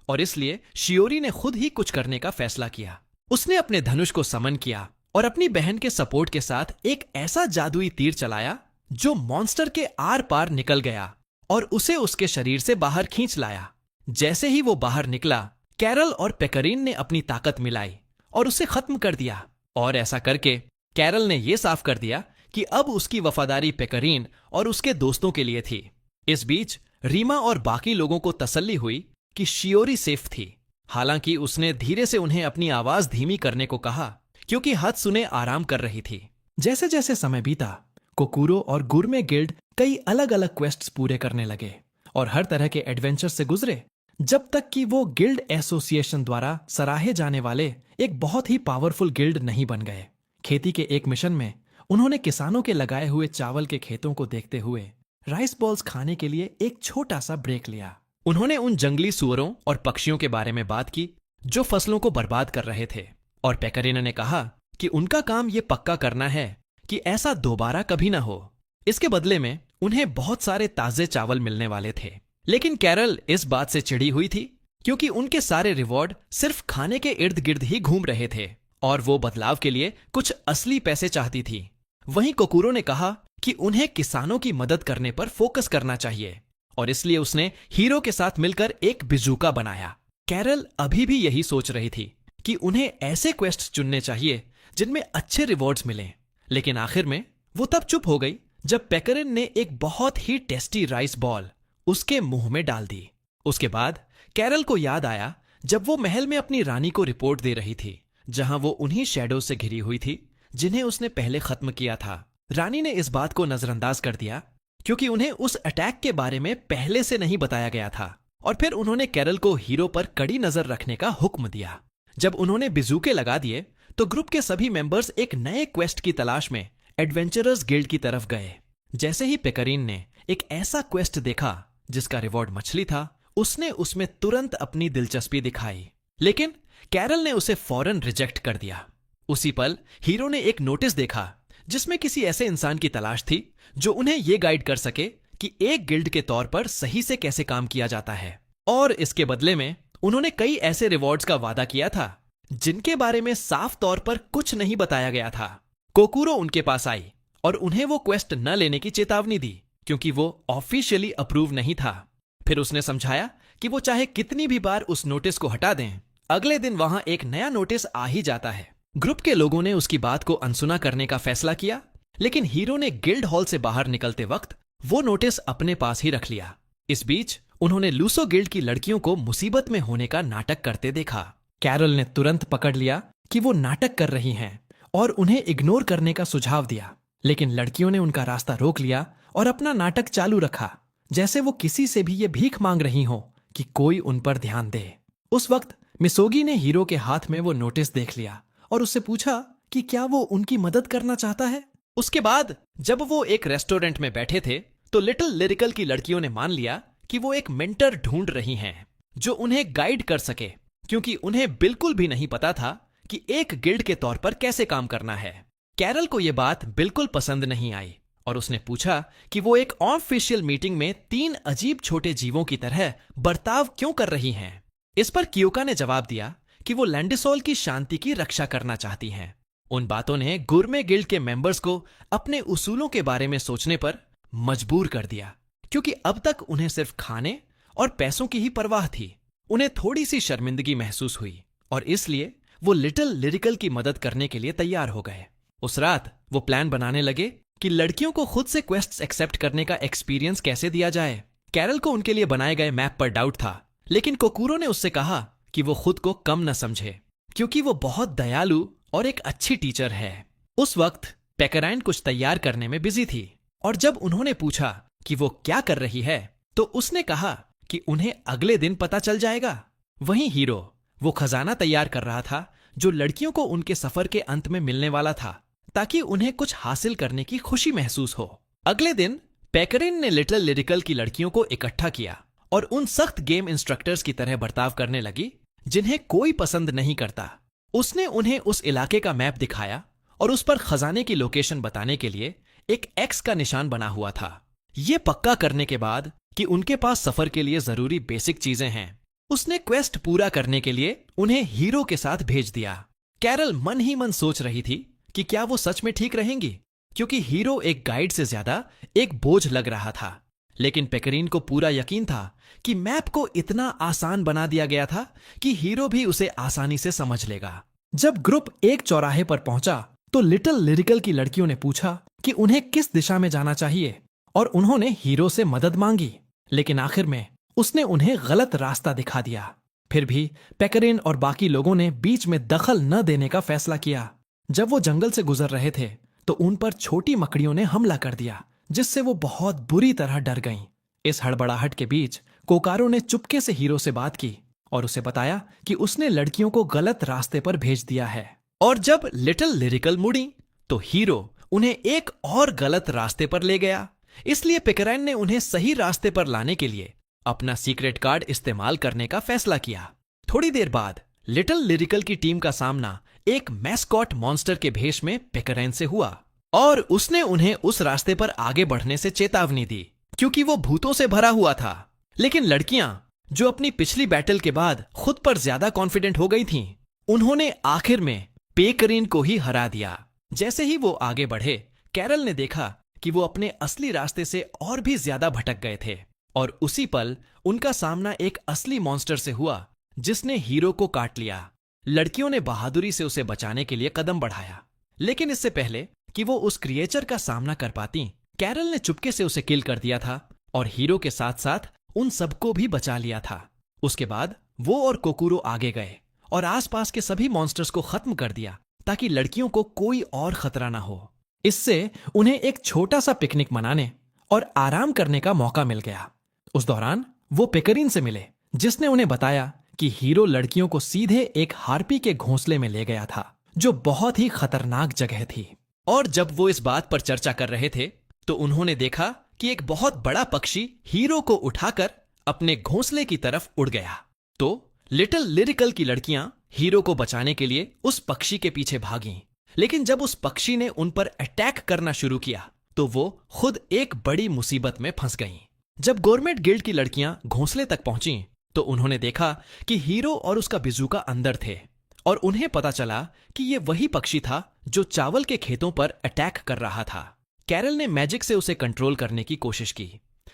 और इसलिए शियोरी ने खुद ही कुछ करने का फैसला किया। उसने अपने धनुष को समन किया और अपनी बहन के सपोर्ट के साथ एक ऐसा जादुई तीर चलाया जो मॉन्स्टर के आर पार निकल गया और उसे उसके शरीर से बाहर खींच लाया। जैसे ही वो बाहर निकला, कैरल और पेकरीन ने अपनी ताकत मिलाई और उसे खत्म कर दिया। और ऐसा करके कैरल ने यह साफ कर दिया कि अब उसकी वफादारी पेकरीन और उसके दोस्तों के लिए थी। इस बीच रीमा और बाकी लोगों को तसल्ली हुई कि शियोरी सेफ थी। हालांकि उसने धीरे से उन्हें अपनी आवाज धीमी करने को कहा क्योंकि हात्सुने आराम कर रही थी। जैसे जैसे समय बीता, कोकुरो और गुरमे गिल्ड कई अलग अलग क्वेस्ट्स पूरे करने लगे और हर तरह के एडवेंचर से गुजरे जब तक कि वो गिल्ड एसोसिएशन द्वारा सराहे जाने वाले एक बहुत ही पावरफुल गिल्ड नहीं बन गए। खेती के एक मिशन में उन्होंने किसानों के लगाए हुए चावल के खेतों को देखते हुए राइस बॉल्स खाने के लिए एक छोटा सा ब्रेक लिया। उन्होंने उन जंगली सुअरों और पक्षियों के बारे में बात की जो फसलों को बर्बाद कर रहे थे और पेकरीन ने कहा कि उनका काम ये पक्का करना है कि ऐसा दोबारा कभी ना हो। इसके बदले में उन्हें बहुत सारे ताजे चावल मिलने वाले थे, लेकिन कैरल इस बात से चिढ़ी हुई थी क्योंकि उनके सारे रिवॉर्ड सिर्फ खाने के इर्द गिर्द ही घूम रहे थे और वो बदलाव के लिए कुछ असली पैसे चाहती थी। वहीं कोकुरो ने कहा कि उन्हें किसानों की मदद करने पर फोकस करना चाहिए और इसलिए उसने हीरो के साथ मिलकर एक बिजूका बनाया। कैरल अभी भी यही सोच रही थी कि उन्हें ऐसे क्वेस्ट चुनने चाहिए जिनमें अच्छे रिवॉर्ड्स मिलें, लेकिन आखिर में वो तब चुप हो गई जब पेकरीन ने एक बहुत ही टेस्टी राइस बॉल उसके मुंह में डाल दी। उसके बाद कैरल को याद आया जब वो महल में अपनी रानी को रिपोर्ट दे रही थी, जहां वो उन्हीं शैडो से घिरी हुई थी जिन्हें उसने पहले खत्म किया था। रानी ने इस बात को नजरअंदाज कर दिया क्योंकि उन्हें उस अटैक के बारे में पहले से नहीं बताया गया था और फिर उन्होंने कैरल को हीरो पर कड़ी नजर रखने का हुक्म दिया। जब उन्होंने बिजूके लगा दिए तो ग्रुप के सभी मेंबर्स एक नए क्वेस्ट की तलाश में एडवेंचरर्स गिल्ड की तरफ गए। जैसे ही पेकरीन ने एक ऐसा क्वेस्ट देखा जिसका रिवॉर्ड मछली था, उसने उसमें तुरंत अपनी दिलचस्पी दिखाई, लेकिन कैरल ने उसे फौरन रिजेक्ट कर दिया। उसी पल हीरो ने एक नोटिस देखा जिसमें किसी ऐसे इंसान की तलाश थी जो उन्हें यह गाइड कर सके कि एक गिल्ड के तौर पर सही से कैसे काम किया जाता है, और इसके बदले में उन्होंने कई ऐसे रिवॉर्ड्स का वादा किया था जिनके बारे में साफ तौर पर कुछ नहीं बताया गया था। कोकुरो उनके पास आई और उन्हें वो क्वेस्ट न लेने की चेतावनी दी क्योंकि वो ऑफिशियली अप्रूव नहीं था। फिर उसने समझाया कि वो चाहे कितनी भी बार उस नोटिस को हटा दें, अगले दिन वहां एक नया नोटिस आ ही जाता है। ग्रुप के लोगों ने उसकी बात को अनसुना करने का फैसला किया, लेकिन हीरो ने गिल्ड हॉल से बाहर निकलते वक्त वो नोटिस अपने पास ही रख लिया। इस बीच उन्होंने लूसो गिल्ड की लड़कियों को मुसीबत में होने का नाटक करते देखा। कैरल ने तुरंत पकड़ लिया कि वो नाटक कर रही हैं और उन्हें इग्नोर करने का सुझाव दिया, लेकिन लड़कियों ने उनका रास्ता रोक लिया और अपना नाटक चालू रखा, जैसे वो किसी से भी ये भीख मांग रही हो कि कोई उन पर ध्यान दे। उस वक्त मिसोगी ने हीरो के हाथ में वो नोटिस देख लिया और उससे पूछा कि क्या वो उनकी मदद करना चाहता है। उसके बाद जब वो एक रेस्टोरेंट में बैठे थे तो लिटिल लिरिकल की लड़कियों ने मान लिया कि वो एक मेंटर ढूंढ रही हैं जो उन्हें गाइड कर सके, क्योंकि उन्हें बिल्कुल भी नहीं पता था कि एक गिल्ड के तौर पर कैसे काम करना है। कैरल को यह बात बिल्कुल पसंद नहीं आई और उसने पूछा कि वो एक ऑफिशियल मीटिंग में 3 अजीब छोटे जीवों की तरह बर्ताव क्यों कर रही हैं। इस पर कियोका ने जवाब दिया कि वो लैंडिसोल की शांति की रक्षा करना चाहती हैं। उन बातों ने गुरमे गिल्ड के मेंबर्स को अपने उसूलों के बारे में सोचने पर मजबूर कर दिया, क्योंकि अब तक उन्हें सिर्फ खाने और पैसों की ही परवाह थी। उन्हें थोड़ी सी शर्मिंदगी महसूस हुई और इसलिए वो लिटिल लिरिकल की मदद करने के लिए तैयार हो गए। उस रात वो प्लान बनाने लगे कि लड़कियों को खुद से क्वेस्ट्स एक्सेप्ट करने का एक्सपीरियंस कैसे दिया जाए। कैरल को उनके लिए बनाए गए मैप पर डाउट था, लेकिन कोकूरो ने उससे कहा कि वो खुद को कम न समझे, क्योंकि वो बहुत दयालु और एक अच्छी टीचर है। उस वक्त पेकराइन कुछ तैयार करने में बिजी थी, और जब उन्होंने पूछा कि वो क्या कर रही है, तो उसने कहा कि उन्हें अगले दिन पता चल जाएगा। वहीं हीरो वो खजाना तैयार कर रहा था जो लड़कियों को उनके सफर के अंत में मिलने वाला था, ताकि उन्हें कुछ हासिल करने की खुशी महसूस हो। अगले दिन पेकरिन ने लिटिल लिरिकल की लड़कियों को इकट्ठा किया और उन सख्त गेम इंस्ट्रक्टर्स की तरह बर्ताव करने लगी जिन्हें कोई पसंद नहीं करता। उसने उन्हें उस इलाके का मैप दिखाया और उस पर खजाने की लोकेशन बताने के लिए एक एक्स का निशान बना हुआ था। ये पक्का करने के बाद कि उनके पास सफर के लिए जरूरी बेसिक चीजें हैं, उसने क्वेस्ट पूरा करने के लिए उन्हें हीरो के साथ भेज दिया। कैरल मन ही मन सोच रही थी कि क्या वो सच में ठीक रहेंगी, क्योंकि हीरो एक गाइड से ज्यादा एक बोझ लग रहा था। लेकिन पेकरीन को पूरा यकीन था कि मैप को इतना आसान बना दिया गया था कि हीरो भी उसे आसानी से समझ लेगा। जब ग्रुप एक चौराहे पर पहुंचा तो लिटिल लिरिकल की लड़कियों ने पूछा कि उन्हें किस दिशा में जाना चाहिए, और उन्होंने हीरो से मदद मांगी, लेकिन आखिर में उसने उन्हें गलत रास्ता दिखा दिया। फिर भी पेकरिन और बाकी लोगों ने बीच में दखल न देने का फैसला किया। जब वो जंगल से गुजर रहे थे तो उन पर छोटी मकड़ियों ने हमला कर दिया, जिससे वो बहुत बुरी तरह डर गईं। इस हड़बड़ाहट के बीच कोकारो ने चुपके से हीरो से बात की और उसे बताया कि उसने लड़कियों को गलत रास्ते पर भेज दिया है। और जब लिटिल लिरिकल मुड़ी तो हीरो उन्हें एक और गलत रास्ते पर ले गया। इसलिए पेकराइन ने उन्हें सही रास्ते पर लाने के लिए अपना सीक्रेट कार्ड इस्तेमाल करने का फैसला किया। थोड़ी देर बाद लिटिल लिरिकल की टीम का सामना एक मैस्कॉट मॉन्स्टर के भेष में पेकराइन से हुआ, और उसने उन्हें उस रास्ते पर आगे बढ़ने से चेतावनी दी, क्योंकि वो भूतों से भरा हुआ था। लेकिन लड़कियां, जो अपनी पिछली बैटल के बाद खुद पर ज्यादा कॉन्फिडेंट हो गई थीं, उन्होंने आखिर में पेकरीन को ही हरा दिया। जैसे ही वो आगे बढ़े, कैरल ने देखा कि वो अपने असली रास्ते से और भी ज्यादा भटक गए थे, और उसी पल उनका सामना एक असली मॉन्स्टर से हुआ जिसने हीरो को काट लिया। लड़कियों ने बहादुरी से उसे बचाने के लिए कदम बढ़ाया, लेकिन इससे पहले कि वो उस क्रिएचर का सामना कर पाती, कैरल ने चुपके से उसे किल कर दिया था और हीरो के साथ साथ उन सबको भी बचा लिया था। उसके बाद वो और कोकूरो आगे गए और आसपास के सभी मॉन्स्टर्स को खत्म कर दिया, ताकि लड़कियों को कोई और खतरा ना हो। इससे उन्हें एक छोटा सा पिकनिक मनाने और आराम करने का मौका मिल गया। उस दौरान वो पेकरीन से मिले, जिसने उन्हें बताया कि हीरो लड़कियों को सीधे एक हार्पी के घोंसले में ले गया था, जो बहुत ही खतरनाक जगह थी। और जब वो इस बात पर चर्चा कर रहे थे तो उन्होंने देखा कि एक बहुत बड़ा पक्षी हीरो को उठाकर अपने घोंसले की तरफ उड़ गया। तो लिटिल लिरिकल की लड़कियां हीरो को बचाने के लिए उस पक्षी के पीछे भागीं, लेकिन जब उस पक्षी ने उन पर अटैक करना शुरू किया तो वो खुद एक बड़ी मुसीबत में फंस गईं। जब गवर्नमेंट गिल्ड की लड़कियां घोंसले तक पहुंची तो उन्होंने देखा कि हीरो और उसका बिजूका अंदर थे, और उन्हें पता चला कि ये वही पक्षी था जो चावल के खेतों पर अटैक कर रहा था। कैरल ने मैजिक से उसे कंट्रोल करने की कोशिश की,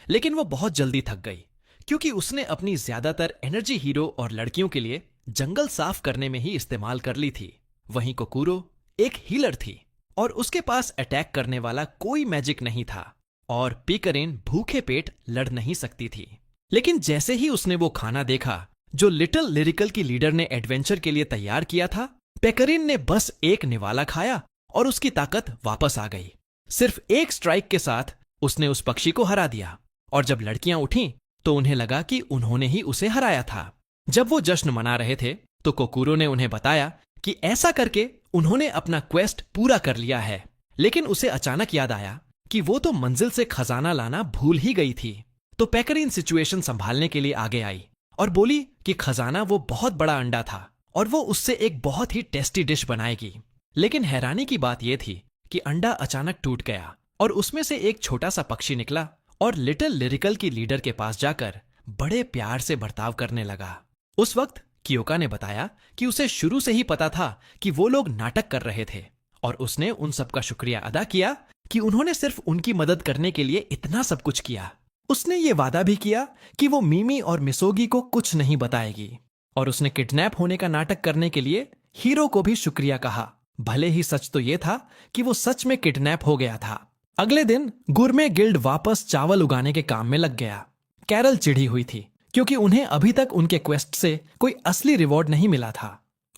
लेकिन वो बहुत जल्दी थक गई, क्योंकि उसने अपनी ज्यादातर एनर्जी हीरो और लड़कियों के लिए जंगल साफ करने में ही इस्तेमाल कर ली थी। वहीं कोकूरो एक हीलर थी और उसके पास अटैक करने वाला कोई मैजिक नहीं था, और पेकरिन भूखे पेट लड़ नहीं सकती थी। लेकिन जैसे ही उसने वो खाना देखा जो लिटिल लिरिकल की लीडर ने एडवेंचर के लिए तैयार किया था, पेकरिन ने बस एक निवाला खाया और उसकी ताकत वापस आ गई। सिर्फ एक स्ट्राइक के साथ उसने उस पक्षी को हरा दिया, और जब लड़कियां उठीं तो उन्हें लगा कि उन्होंने ही उसे हराया था। जब वो जश्न मना रहे थे तो कोकूरो ने उन्हें बताया कि ऐसा करके उन्होंने अपना क्वेस्ट पूरा कर लिया है। लेकिन उसे अचानक याद आया कि वो तो मंजिल से खजाना लाना भूल ही गई थी। तो पेकरिन सिचुएशन संभालने के लिए आगे आई और बोली कि खजाना वो बहुत बड़ा अंडा था और वो उससे एक बहुत ही टेस्टी डिश बनाएगी। लेकिन हैरानी की बात यह थी कि अंडा अचानक टूट गया और उसमें से एक छोटा सा पक्षी निकला और लिटिल लिरिकल की लीडर के पास जाकर बड़े प्यार से बर्ताव करने लगा। उस वक्त कियोका ने बताया कि उसे शुरू से ही पता था कि वो लोग नाटक कर रहे थे, और उसने उन सबका शुक्रिया अदा किया कि उन्होंने सिर्फ उनकी मदद करने के लिए इतना सब कुछ किया। उसने ये वादा भी किया कि वो मिमी और मिसोगी को कुछ नहीं बताएगी, और उसने किडनैप होने का नाटक करने के लिए हीरो को भी शुक्रिया कहा। भले ही सच तो ये था कि वो सच में किडनैप हो गया था, अगले दिन गुरमे गिल्ड वापस चावल उगाने के काम में लग गया। कैरल चिढ़ी हुई थी क्योंकि उन्हें अभी तक उनके क्वेस्ट से कोई असली रिवॉर्ड नहीं मिला था।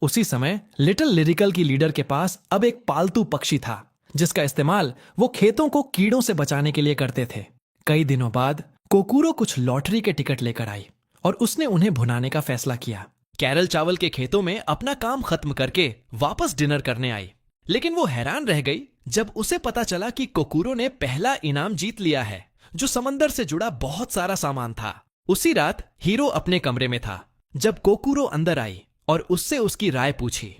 उसी समय लिटिल लिरिकल की लीडर के पास अब एक पालतू पक्षी था जिसका इस्तेमाल वो खेतों को कीड़ों से बचाने के लिए करते थे। कई दिनों बाद कोकूरो कुछ लॉटरी के टिकट लेकर आई और उसने उन्हें भुनाने का फैसला किया। कैरल चावल के खेतों में अपना काम खत्म करके वापस डिनर करने आई, लेकिन वो हैरान रह गई जब उसे पता चला कि कोकूरो ने पहला इनाम जीत लिया है, जो समंदर से जुड़ा बहुत सारा सामान था। उसी रात हीरो अपने कमरे में था जब कोकूरो अंदर आई और उससे उसकी राय पूछी।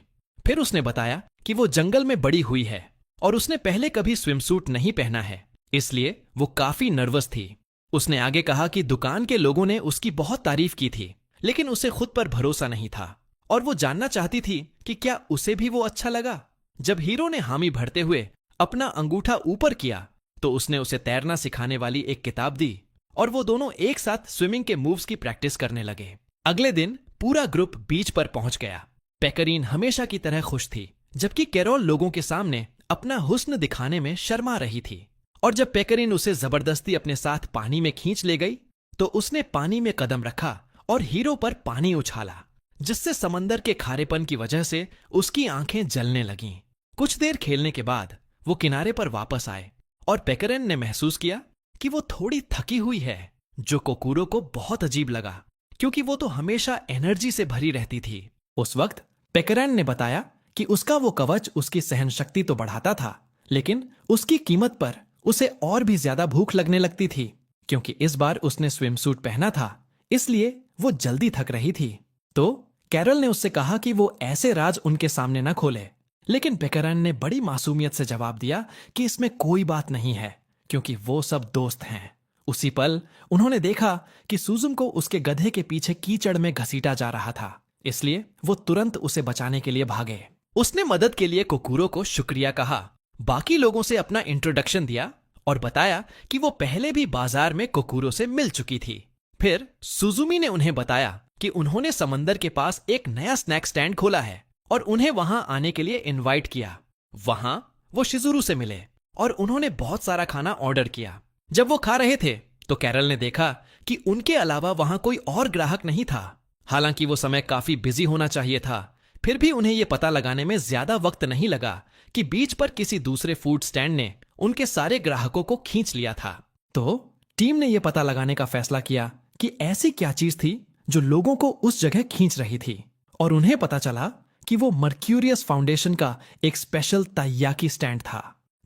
फिर उसने बताया कि वो जंगल में बड़ी हुई है और उसने पहले कभी स्विमसूट नहीं पहना है, इसलिए वो काफी नर्वस थी। उसने आगे कहा कि दुकान के लोगों ने उसकी बहुत तारीफ की थी, लेकिन उसे खुद पर भरोसा नहीं था और वो जानना चाहती थी कि क्या उसे भी वो अच्छा लगा। जब हीरो ने हामी भरते हुए अपना अंगूठा ऊपर किया तो उसने उसे तैरना सिखाने वाली एक किताब दी और वो दोनों एक साथ स्विमिंग के मूव्स की प्रैक्टिस करने लगे। अगले दिन पूरा ग्रुप बीच पर पहुंच गया। पेकरीन हमेशा की तरह खुश थी, जबकि कैरोल लोगों के सामने अपना हुस्न दिखाने में शर्मा रही थी। और जब पेकरीन उसे जबरदस्ती अपने साथ पानी में खींच ले गई तो उसने पानी में कदम रखा और हीरो पर पानी उछाला, जिससे समंदर के खारेपन की वजह से उसकी आंखें जलने लगीं। कुछ देर खेलने के बाद वो किनारे पर वापस आए और पेकरीन ने महसूस किया कि वो थोड़ी थकी हुई है, जो कोकूरो को बहुत अजीब लगा क्योंकि वो तो हमेशा एनर्जी से भरी रहती थी। उस वक्त पेकरीन ने बताया कि उसका वो कवच उसकी सहन शक्ति तो बढ़ाता था, लेकिन उसकी कीमत पर उसे और भी ज्यादा भूख लगने लगती थी क्योंकि इस बार उसने स्विमसूट पहना था, इसलिए वो जल्दी थक रही थी। तो कैरल ने उससे कहा कि वो ऐसे राज उनके सामने न खोले, लेकिन पेकरीन ने बड़ी मासूमियत से जवाब दिया कि इसमें कोई बात नहीं है क्योंकि वो सब दोस्त हैं। उसी पल उन्होंने देखा कि सुजुम को उसके गधे के पीछे कीचड़ में घसीटा जा रहा था, इसलिए वो तुरंत उसे बचाने के लिए भागे। उसने मदद के लिए कोकूरो को शुक्रिया कहा, बाकी लोगों से अपना इंट्रोडक्शन दिया और बताया कि वो पहले भी बाजार में कोकूरो से मिल चुकी थी। फिर सुजुमी ने उन्हें बताया कि उन्होंने समंदर के पास एक नया स्नैक स्टैंड खोला है और उन्हें वहां आने के लिए इनवाइट किया। वहां वो शिजुरू से मिले और उन्होंने बहुत सारा खाना ऑर्डर किया। जब वो खा रहे थे तो कैरल ने देखा कि उनके अलावा वहां कोई और ग्राहक नहीं था। हालांकि वो समय काफी बिजी होना चाहिए था, फिर भी उन्हें ये पता लगाने में ज्यादा वक्त नहीं लगा कि बीच पर किसी दूसरे फूड स्टैंड ने उनके सारे ग्राहकों को खींच लिया था। तो टीम ने यह पता लगाने का फैसला किया कि ऐसी क्या चीज थी जो लोगों को उस जगह खींच रही थी, और उन्हें पता चला कि वो मर्क्यूरियस फाउंडेशन का एक स्पेशल ताइयाकी स्टैंड था।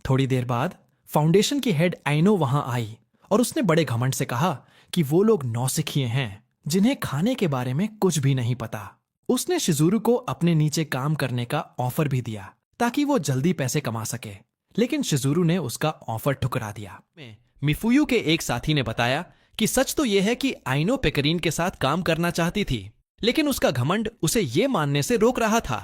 थोड़ी देर बाद फाउंडेशन की हेड आइनो वहां आई और उसने बड़े घमंड से कहा कि वो लोग नौसिखिए हैं जिन्हें खाने के बारे में कुछ भी नहीं पता। उसने शिजुरू को अपने नीचे काम करने का ऑफर भी दिया ताकि वो जल्दी पैसे कमा सके, लेकिन शिजुरू ने उसका ऑफर ठुकरा दिया। मिफुयू के एक साथी ने बताया कि सच तो यह है कि आइनो पेकरीन के साथ काम करना चाहती थी, लेकिन उसका घमंड उसे ये मानने से रोक रहा था।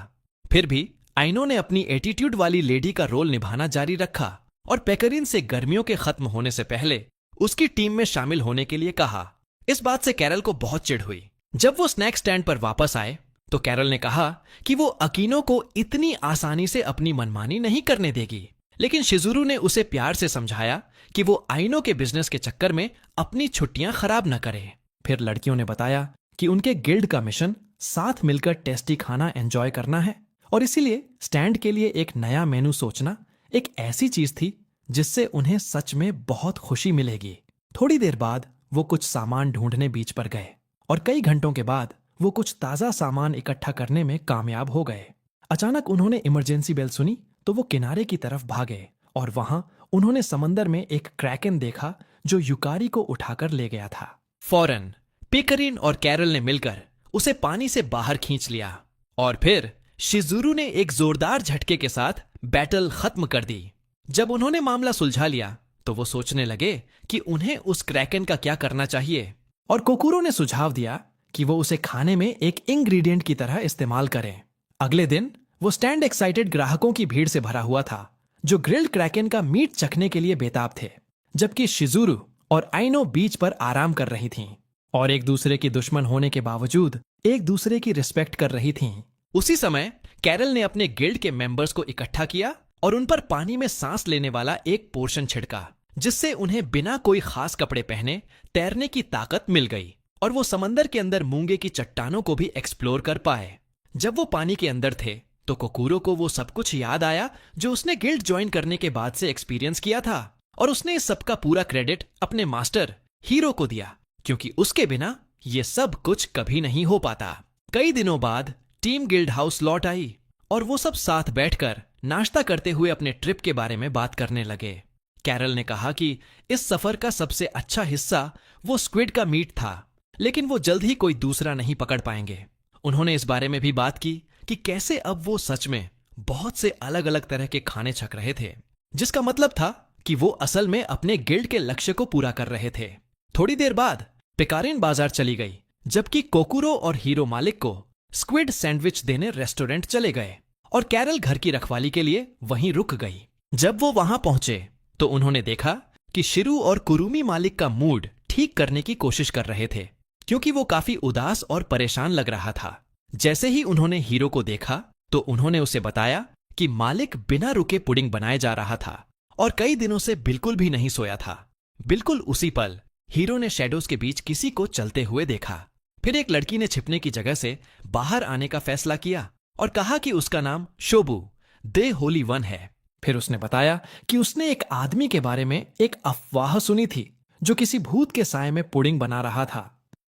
फिर भी आइनो ने अपनी एटीट्यूड वाली लेडी का रोल निभाना जारी रखा और पेकरीन से गर्मियों के खत्म होने से पहले उसकी टीम में शामिल होने के लिए कहा। इस बात से कैरल को बहुत चिढ़ हुई। जब वो स्नैक स्टैंड पर वापस आए तो कैरल ने कहा कि वो अकीनो को इतनी आसानी से अपनी मनमानी नहीं करने देगी, लेकिन शिजुरू ने उसे प्यार से समझाया कि वो आइनो के बिजनेस के चक्कर में अपनी छुट्टियां खराब न करे। फिर लड़कियों ने बताया कि उनके गिल्ड का मिशन साथ मिलकर टेस्टी खाना एंजॉय करना है और इसीलिए स्टैंड के लिए एक नया मेनू सोचना एक ऐसी चीज थी जिससे उन्हें सच में बहुत खुशी मिलेगी। थोड़ी देर बाद वो कुछ सामान ढूंढने बीच पर गए और कई घंटों के बाद वो कुछ ताजा सामान इकट्ठा करने में कामयाब हो गए। अचानक उन्होंने इमरजेंसी बेल सुनी तो वो किनारे की तरफ भागे और वहां उन्होंने समंदर में एक क्रैकन देखा जो युकारी को उठाकर ले गया था। फौरन पेकरीन और कैरल ने मिलकर उसे पानी से बाहर खींच लिया और फिर शिजुरू ने एक जोरदार झटके के साथ बैटल खत्म कर दी। जब उन्होंने मामला सुलझा लिया तो वो सोचने लगे कि उन्हें उस क्रैकन का क्या करना चाहिए, और कोकूरो ने सुझाव दिया कि वो उसे खाने में एक इंग्रेडिएंट की तरह इस्तेमाल करें। अगले दिन वो स्टैंड एक्साइटेड ग्राहकों की भीड़ से भरा हुआ था जो ग्रिल्ड क्रैकन का मीट चखने के लिए बेताब थे, जबकि शिजुरू और आइनो बीच पर आराम कर रही थीं और एक दूसरे की दुश्मन होने के बावजूद एक दूसरे की रिस्पेक्ट कर रही थीं। उसी समय कैरल ने अपने गिल्ड के मेंबर्स को इकट्ठा किया और उन पर पानी में सांस लेने वाला एक पोर्शन छिड़का, जिससे उन्हें बिना कोई खास कपड़े पहने तैरने की ताकत मिल गई और वो समंदर के अंदर मूंगे की चट्टानों को भी एक्सप्लोर कर पाए। जब वो पानी के अंदर थे तो कोकूरो को वो सब कुछ याद आया जो उसने गिल्ड ज्वाइन करने के बाद से एक्सपीरियंस किया था, और उसने इस सब का पूरा क्रेडिट अपने मास्टर हीरो को दिया, क्योंकि उसके बिना ये सब कुछ कभी नहीं हो पाता। कई दिनों बाद टीम गिल्ड हाउस लौट आई और वो सब साथ बैठकर नाश्ता करते हुए अपने ट्रिप के बारे में बात करने लगे। कैरल ने कहा कि इस सफर का सबसे अच्छा हिस्सा वो स्क्विड का मीट था, लेकिन वो जल्द ही कोई दूसरा नहीं पकड़ पाएंगे। उन्होंने इस बारे में भी बात की कि कैसे अब वो सच में बहुत से अलग अलग तरह के खाने छक रहे थे, जिसका मतलब था कि वो असल में अपने गिल्ड के लक्ष्य को पूरा कर रहे थे। थोड़ी देर बाद पिकारिन बाजार चली गई, जबकि कोकुरो और हीरो मालिक को स्क्विड सैंडविच देने रेस्टोरेंट चले गए और कैरल घर की रखवाली के लिए वहीं रुक गई। जब वो वहां पहुंचे तो उन्होंने देखा कि शिरू और कुरुमी मालिक का मूड ठीक करने की कोशिश कर रहे थे, क्योंकि वो काफी उदास और परेशान लग रहा था। जैसे ही उन्होंने हीरो को देखा तो उन्होंने उसे बताया कि मालिक बिना रुके पुडिंग बनाए जा रहा था और कई दिनों से बिल्कुल भी नहीं सोया था। बिल्कुल उसी पल हीरो ने शैडोज के बीच किसी को चलते हुए देखा। फिर एक लड़की ने छिपने की जगह से बाहर आने का फैसला किया और कहा कि उसका नाम शोबू दे होली वन है। फिर उसने बताया कि उसने एक आदमी के बारे में एक अफवाह सुनी थी जो किसी भूत के साए में पुडिंग बना रहा था,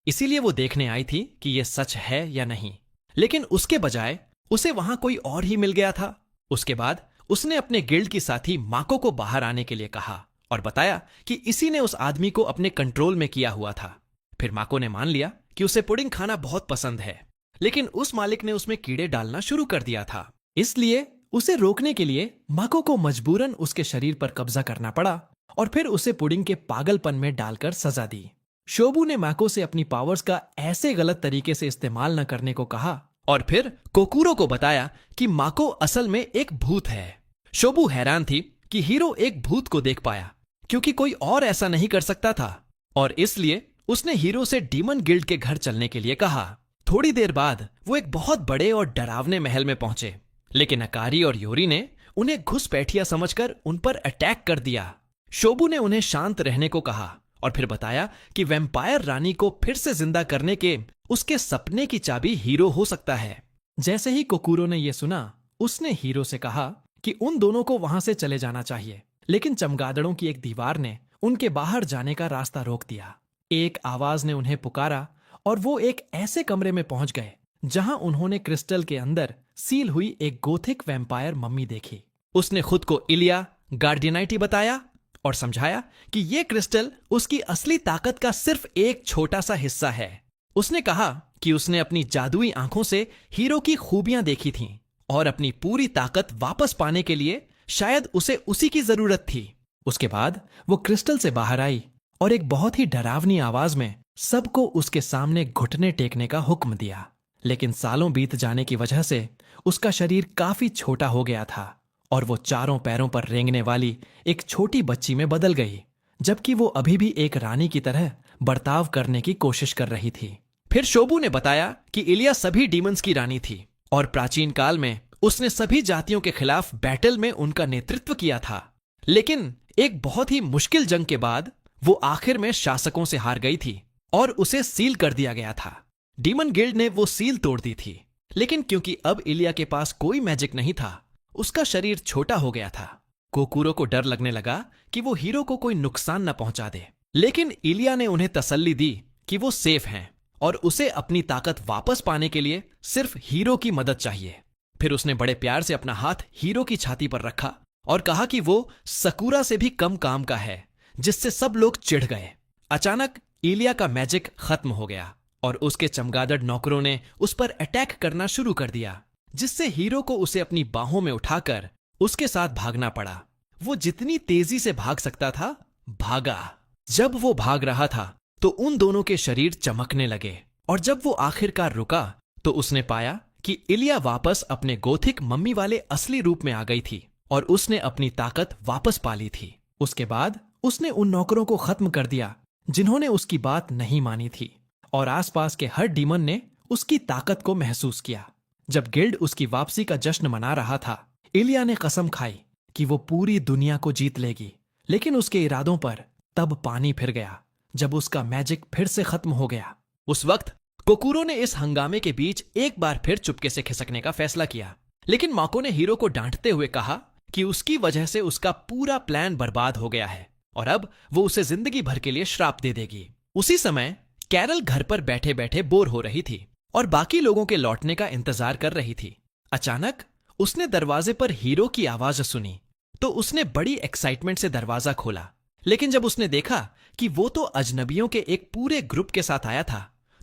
इसीलिए वो देखने आई थी कि यह सच है या नहीं। लेकिन उसके बजाय उसे वहां कोई और ही मिल गया था। उसके बाद उसने अपने गिल्ड की साथी माको को बाहर आने के लिए कहा और बताया कि इसी ने उस आदमी को अपने कंट्रोल में किया हुआ था। फिर माको ने मान लिया कि उसे पुडिंग खाना बहुत पसंद है, लेकिन उस मालिक ने उसमें कीड़े डालना शुरू कर दिया था। इसलिए उसे रोकने के लिए माको को मजबूरन उसके शरीर पर कब्जा करना पड़ा और फिर उसे पुडिंग के पागलपन में डालकर सजा दी। शोबू ने माको से अपनी पावर्स का ऐसे गलत तरीके से इस्तेमाल न करने को कहा और फिर कोकुरो को बताया कि माको असल में एक भूत है। शोबू हैरान थी कि हीरो एक भूत को देख पाया, क्योंकि कोई और ऐसा नहीं कर सकता था, और इसलिए उसने हीरो से डीमन गिल्ड के घर चलने के लिए कहा। थोड़ी देर बाद वो एक बहुत बड़े और डरावने महल में पहुंचे, लेकिन अकारी और योरी ने उन्हें घुसपैठिया समझकर उन पर अटैक कर दिया। शोबू ने उन्हें शांत रहने को कहा और फिर बताया कि वैम्पायर रानी को फिर से जिंदा करने के उसके सपने की चाबी हीरो हो सकता है। जैसे ही कोकुरो ने यह सुना, उसने हीरो से कहा कि उन दोनों को वहां से चले जाना चाहिए, लेकिन चमगादड़ों की एक दीवार ने उनके बाहर जाने का रास्ता रोक दिया। एक आवाज ने उन्हें पुकारा और वो एक ऐसे कमरे में पहुंच गए जहां उन्होंने क्रिस्टल के अंदर सील हुई एक गोथिक वैम्पायर मम्मी देखी। उसने खुद को इलिया गार्डियनाइटी बताया और समझाया कि ये क्रिस्टल उसकी असली ताकत का सिर्फ एक छोटा सा हिस्सा है। उसने कहा कि उसने अपनी जादुई आंखों से हीरो की खूबियां देखी थीं और अपनी पूरी ताकत वापस पाने के लिए शायद उसे उसी की जरूरत थी। उसके बाद वो क्रिस्टल से बाहर आई और एक बहुत ही डरावनी आवाज में सबको उसके सामने घुटने टेकने का हुक्म दिया। लेकिन सालों बीत जाने की वजह से उसका शरीर काफी छोटा हो गया था और वो चारों पैरों पर रेंगने वाली एक छोटी बच्ची में बदल गई, जबकि वो अभी भी एक रानी की तरह बर्ताव करने की कोशिश कर रही थी। फिर शोबू ने बताया कि इलिया सभी डीमंस की रानी थी और प्राचीन काल में उसने सभी जातियों के खिलाफ बैटल में उनका नेतृत्व किया था। लेकिन एक बहुत ही मुश्किल जंग के बाद वो आखिर में शासकों से हार गई थी और उसे सील कर दिया गया था। डीमन गिल्ड ने वो सील तोड़ दी थी, लेकिन क्योंकि अब इलिया के पास कोई मैजिक नहीं था, उसका शरीर छोटा हो गया था। कोकुरो को डर लगने लगा कि वो हीरो को कोई नुकसान न पहुंचा दे, लेकिन इलिया ने उन्हें तसल्ली दी कि वो सेफ हैं और उसे अपनी ताकत वापस पाने के लिए सिर्फ हीरो की मदद चाहिए। फिर उसने बड़े प्यार से अपना हाथ हीरो की छाती पर रखा और कहा कि वो सकूरा से भी कम काम का है, जिससे सब लोग चिढ़ गए। अचानक इलिया का मैजिक खत्म हो गया और उसके चमगादड़ नौकरों ने उस पर अटैक करना शुरू कर दिया, जिससे हीरो को उसे अपनी बाहों में उठाकर उसके साथ भागना पड़ा। वो जितनी तेजी से भाग सकता था भागा। जब वो भाग रहा था तो उन दोनों के शरीर चमकने लगे और जब वो आखिरकार रुका तो उसने पाया कि इलिया वापस अपने गोथिक मम्मी वाले असली रूप में आ गई थी और उसने अपनी ताकत वापस पा ली थी। उसके बाद उसने उन नौकरों को खत्म कर दिया जिन्होंने उसकी बात नहीं मानी थी और आसपास के हर डीमन ने उसकी ताकत को महसूस किया। जब गिल्ड उसकी वापसी का जश्न मना रहा था, इलिया ने कसम खाई कि वो पूरी दुनिया को जीत लेगी, लेकिन उसके इरादों पर तब पानी फिर गया जब उसका मैजिक फिर से खत्म हो गया। उस वक्त कोकुरो ने इस हंगामे के बीच एक बार फिर चुपके से खिसकने का फैसला किया, लेकिन माको ने हीरो को डांटते हुए कहा कि उसकी वजह से उसका पूरा प्लान बर्बाद हो गया है और अब वो उसे जिंदगी भर के लिए श्राप दे देगी। उसी समय कैरल घर पर बैठे बैठे बोर हो रही थी और बाकी लोगों के लौटने का इंतजार कर रही थी। अचानक उसने दरवाजे पर हीरो की आवाज सुनी तो उसने बड़ी एक्साइटमेंट से दरवाजा खोला, लेकिन जब उसने देखा कि वो तो अजनबियों के एक पूरे ग्रुप के साथ आया था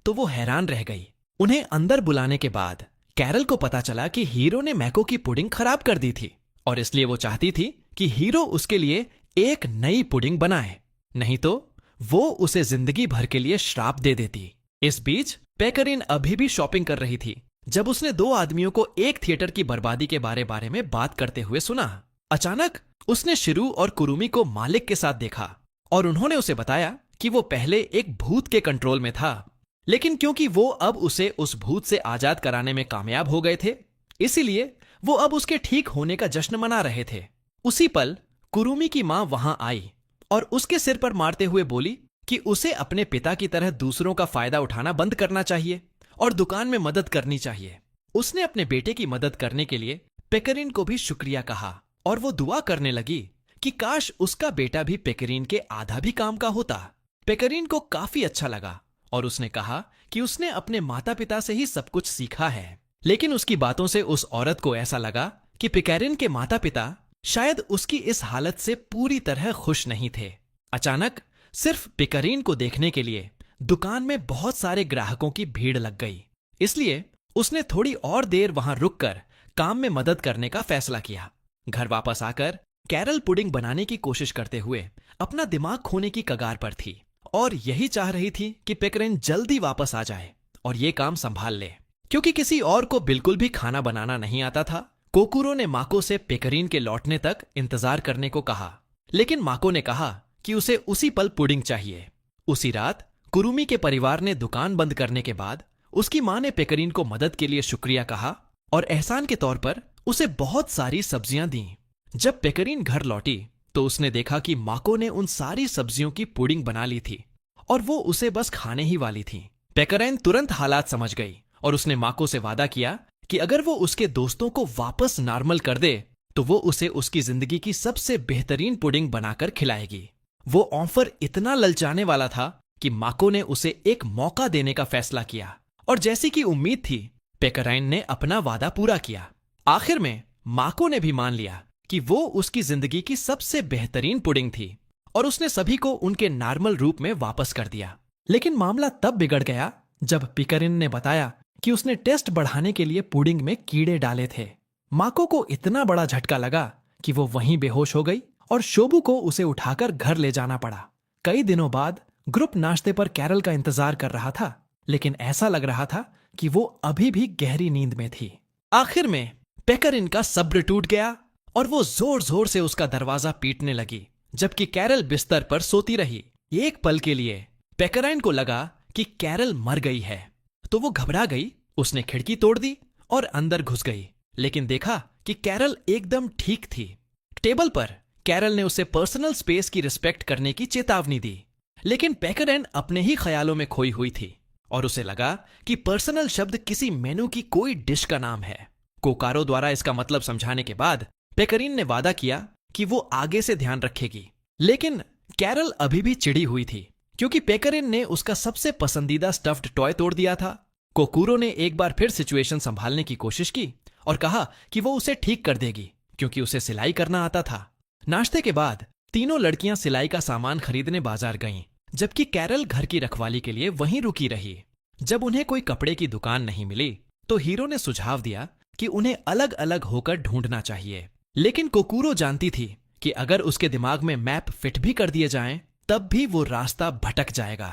तो वो हैरान रह गई। उन्हें अंदर बुलाने के बाद कैरल को पता चला कि हीरो ने मैको की पुडिंग खराब कर दी थी और इसलिए वो चाहती थी कि हीरो उसके लिए एक नई पुडिंग बनाए, नहीं तो वो उसे जिंदगी भर के लिए श्राप दे देती। इस बीच पेकरिन अभी भी शॉपिंग कर रही थी जब उसने दो आदमियों को एक थिएटर की बर्बादी के बारे में बात करते हुए सुना। अचानक उसने शिरू और कुरुमी को मालिक के साथ देखा और उन्होंने उसे बताया कि वो पहले एक भूत के कंट्रोल में था, लेकिन क्योंकि वो अब उसे उस भूत से आजाद कराने में कामयाब हो गए थे, इसीलिए वो अब उसके ठीक होने का जश्न मना रहे थे। उसी पल कुरुमी की मां वहां आई और उसके सिर पर मारते हुए बोली कि उसे अपने पिता की तरह दूसरों का फायदा उठाना बंद करना चाहिए और दुकान में मदद करनी चाहिए। उसने अपने बेटे की मदद करने के लिए पेकरिन को भी शुक्रिया कहा और वो दुआ करने लगी कि काश उसका बेटा भी पेकरिन के आधा भी काम का होता। पेकरिन को काफी अच्छा लगा और उसने कहा कि उसने अपने माता पिता से ही सब कुछ सीखा है, लेकिन उसकी बातों से उस औरत को ऐसा लगा कि पेकरिन के माता पिता शायद उसकी इस हालत से पूरी तरह खुश नहीं थे। अचानक सिर्फ पेकरिन को देखने के लिए दुकान में बहुत सारे ग्राहकों की भीड़ लग गई, इसलिए उसने थोड़ी और देर वहां रुककर काम में मदद करने का फैसला किया। घर वापस आकर कैरल पुडिंग बनाने की कोशिश करते हुए अपना दिमाग खोने की कगार पर थी और यही चाह रही थी कि पेकरिन जल्दी वापस आ जाए और ये काम संभाल ले। क्योंकि किसी और को बिल्कुल भी खाना बनाना नहीं आता था, कोकुरो ने माको से पेकरिन के लौटने तक इंतजार करने को कहा, लेकिन माको ने कहा कि उसे उसी पल पुडिंग चाहिए। उसी रात कुरुमी के परिवार ने दुकान बंद करने के बाद उसकी मां ने पेकरिन को मदद के लिए शुक्रिया कहा और एहसान के तौर पर उसे बहुत सारी सब्जियां दी। जब पेकरिन घर लौटी तो उसने देखा कि माको ने उन सारी सब्जियों की पुडिंग बना ली थी और वो उसे बस खाने ही वाली थी। पेकरिन तुरंत हालात समझ गई और उसने माको से वादा किया कि अगर वो उसके दोस्तों को वापस नॉर्मल कर दे तो वो उसे उसकी जिंदगी की सबसे बेहतरीन पुडिंग बनाकर खिलाएगी। वो ऑफर इतना ललचाने वाला था कि माको ने उसे एक मौका देने का फैसला किया और जैसी कि उम्मीद थी पेकरिन ने अपना वादा पूरा किया। आखिर में माको ने भी मान लिया कि वो उसकी जिंदगी की सबसे बेहतरीन पुडिंग थी और उसने सभी को उनके नॉर्मल रूप में वापस कर दिया। लेकिन मामला तब बिगड़ गया जब पेकरिन ने बताया कि उसने टेस्ट बढ़ाने के लिए पुडिंग में कीड़े डाले थे। माको को इतना बड़ा झटका लगा कि वो वहीं बेहोश हो गई और शोबू को उसे उठाकर घर ले जाना पड़ा। कई दिनों बाद ग्रुप नाश्ते पर कैरल का इंतजार कर रहा था, लेकिन ऐसा लग रहा था कि वो अभी भी गहरी नींद में थी। आखिर में पेकरिन का सब्र टूट गया और वो जोर जोर से उसका दरवाजा पीटने लगी, जबकि कैरल बिस्तर पर सोती रही। एक पल के लिए पेकरिन को लगा कि कैरल मर गई है, तो वो घबरा गई। उसने खिड़की तोड़ दी और अंदर घुस गई, लेकिन देखा कि कैरल एकदम ठीक थी। टेबल पर कैरल ने उसे पर्सनल स्पेस की रिस्पेक्ट करने की चेतावनी दी, लेकिन पेकरिन अपने ही ख्यालों में खोई हुई थी और उसे लगा कि पर्सनल शब्द किसी मेनू की कोई डिश का नाम है। कोकारो द्वारा इसका मतलब समझाने के बाद पेकरिन ने वादा किया कि वो आगे से ध्यान रखेगी, लेकिन कैरल अभी भी चिढ़ी हुई थी क्योंकि पेकरिन ने उसका सबसे पसंदीदा स्टफ्ड टॉय तोड़ दिया था। कोकुरो ने एक बार फिर सिचुएशन संभालने की कोशिश की और कहा कि वो उसे ठीक कर देगी क्योंकि उसे सिलाई करना आता था। नाश्ते के बाद तीनों लड़कियां सिलाई का सामान खरीदने बाजार गईं, जबकि कैरल घर की रखवाली के लिए वहीं रुकी रही। जब उन्हें कोई कपड़े की दुकान नहीं मिली तो हीरो ने सुझाव दिया कि उन्हें अलग अलग होकर ढूंढना चाहिए, लेकिन कोकुरो जानती थी कि अगर उसके दिमाग में मैप फिट भी कर दिए जाएं, तब भी वो रास्ता भटक जाएगा।